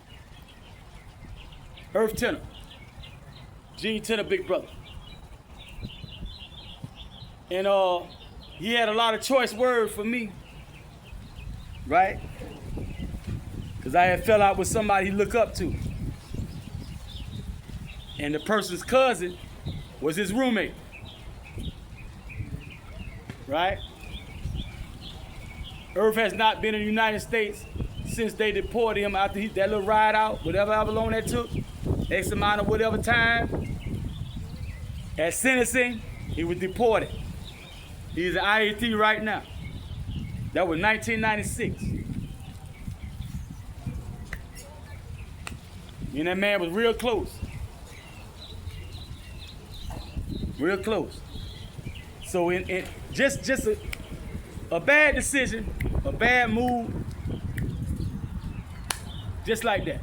Earth Tenor. Gene Tenor, big brother. And he had a lot of choice words for me, right? Because I had fell out with somebody he looked up to. And the person's cousin was his roommate. Right? Earth has not been in the United States since they deported him after that little ride out, whatever how long that took, X amount of whatever time. At sentencing, he was deported. He's an IAT right now. That was 1996. Me and that man was real close. Real close. So in just a bad decision, a bad move, just like that.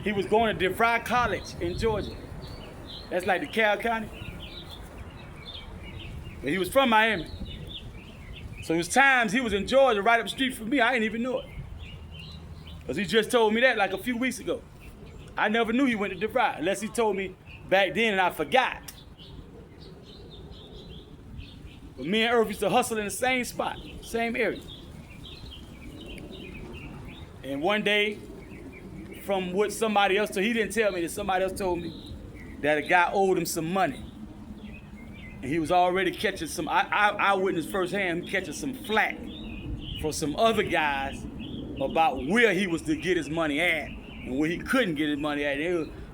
He was going to DeVry College in Georgia. That's like DeKalb County. But he was from Miami. So it was times he was in Georgia right up the street from me. I didn't even know it. Because he just told me that like a few weeks ago. I never knew he went to DeVry unless he told me back then and I forgot. But me and Earth used to hustle in the same spot, same area. And one day, from what somebody else told, he didn't tell me, that somebody else told me that a guy owed him some money. And he was already catching some, I witnessed firsthand him catching some flack from some other guys about where he was to get his money at and where he couldn't get his money at.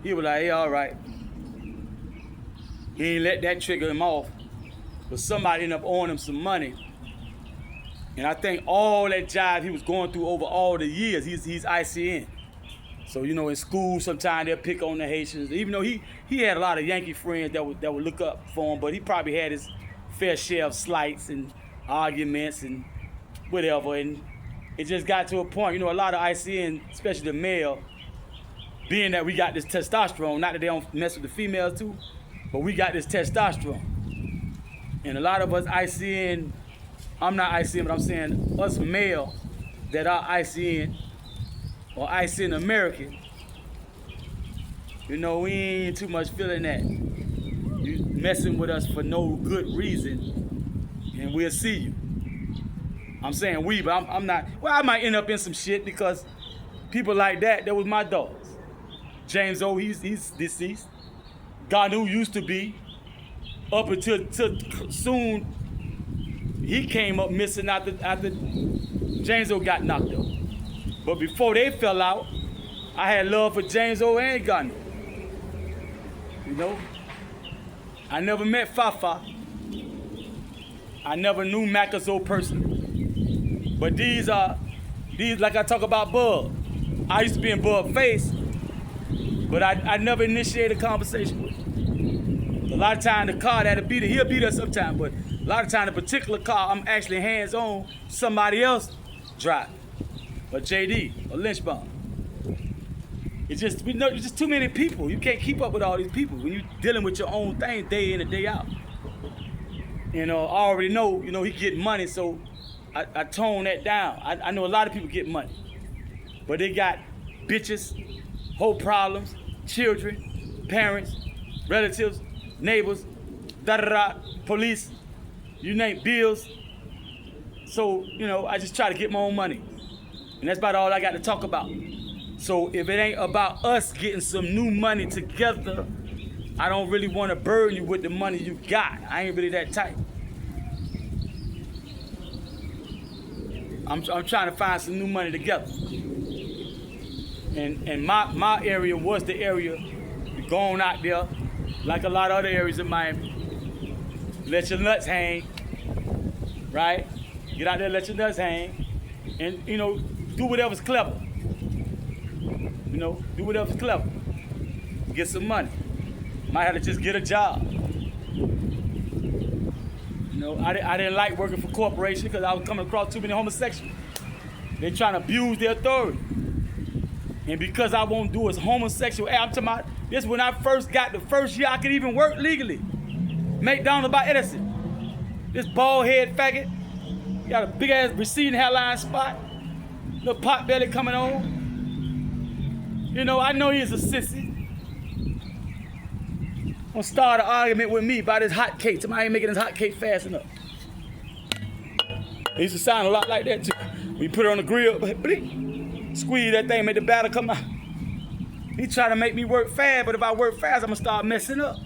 He was like, hey, all right. He ain't let that trigger him off. But somebody ended up owing him some money. And I think all that jive he was going through over all the years, he's ICN. So, you know, in school, sometimes they'll pick on the Haitians. Even though he had a lot of Yankee friends that would look up for him, but he probably had his fair share of slights and arguments and whatever. And it just got to a point, you know, a lot of ICN, especially the male, being that we got this testosterone, not that they don't mess with the females too, but we got this testosterone. And a lot of us ICN, I'm not ICN, but I'm saying us male that are ICN or ICN American, you know, we ain't too much feeling that. You messing with us for no good reason, and we'll see you. I'm saying we, but I'm not, well, I might end up in some shit because people like that was my dogs. James O, he's deceased. Ganu used to be. Up until soon, he came up missing after James O got knocked up. But before they fell out, I had love for James O and Ganu. You know? I never met Fafa. I never knew Makazo personally. But these like I talk about Bug. I used to be in Bud face, but I never initiated a conversation with him. A lot of time the car that'll be there, he'll be there sometime, but a lot of time the particular car I'm actually hands-on, somebody else driving. Or JD, or Lynch Bomb. It's just, it's just too many people. You can't keep up with all these people when you're dealing with your own thing day in and day out. I already know, he getting money, so I tone that down. I know a lot of people get money, but they got bitches, whole problems, children, parents, relatives, neighbors, police, you name bills. So, I just try to get my own money. And that's about all I got to talk about. So if it ain't about us getting some new money together, I don't really want to burden you with the money you got. I ain't really that type. I'm trying to find some new money together. And my area was the area going out there, like a lot of other areas in Miami. Let your nuts hang, right? Get out there, let your nuts hang, and do whatever's clever. Do whatever's clever. Get some money. Might have to just get a job. I didn't like working for corporations because I was coming across too many homosexuals. They trying to abuse their authority. And because I won't do as homosexual, I'm talking about this when I first got the first year I could even work legally. McDonald's by Edison. This bald head faggot. Got a big ass receding hairline spot. Little pot belly coming on. I know he's a sissy. Gonna start an argument with me about his hot cake. Somebody ain't making his hot cake fast enough. It used to sound a lot like that too. We put it on the grill, squeeze that thing, make the batter come out. He trying to make me work fast, but if I work fast, I'm gonna start messing up.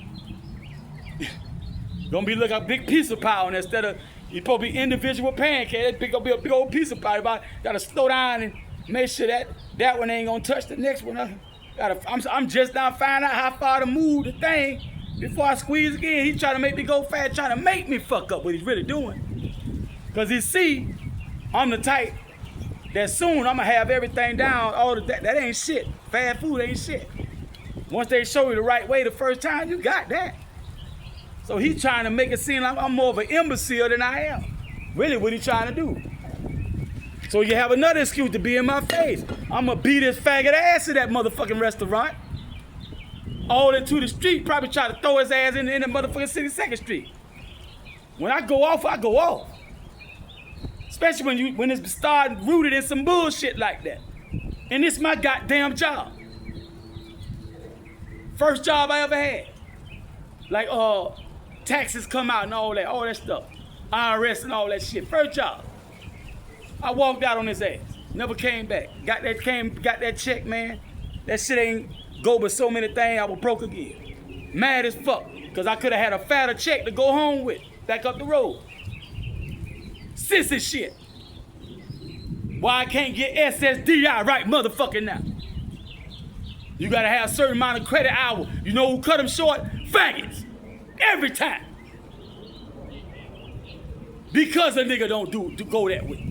Gonna be like a big piece of pie on there instead of, you supposed to be individual pancake. That gonna be a big old piece of pie. Gotta slow down and make sure that one ain't gonna touch the next one. I'm just now finding out how far to move the thing before I squeeze again. He's trying to make me go fast, trying to make me fuck up what he's really doing. Cause he see I'm the type that soon I'm gonna have everything down. All that ain't shit. Fast food ain't shit. Once they show you the right way the first time, you got that. So he's trying to make it seem like I'm more of an imbecile than I am. Really what he trying to do. So you have another excuse to be in my face. I'm gonna beat his faggot ass in that motherfucking restaurant. All into the street, probably try to throw his ass in the motherfucking 62nd Street. When I go off, I go off. Especially when it's started rooted in some bullshit like that. And it's my goddamn job. First job I ever had. Like taxes come out and all that stuff. IRS and all that shit. First job. I walked out on his ass. Never came back. Got that check, man. That shit ain't go but so many things. I was broke again. Mad as fuck. Cause I could have had a fatter check to go home with. Back up the road. Sissy shit. Why I can't get SSDI right motherfucking now? You gotta have a certain amount of credit hour. You know who cut them short? Faggots. Every time. Because a nigga don't go that way.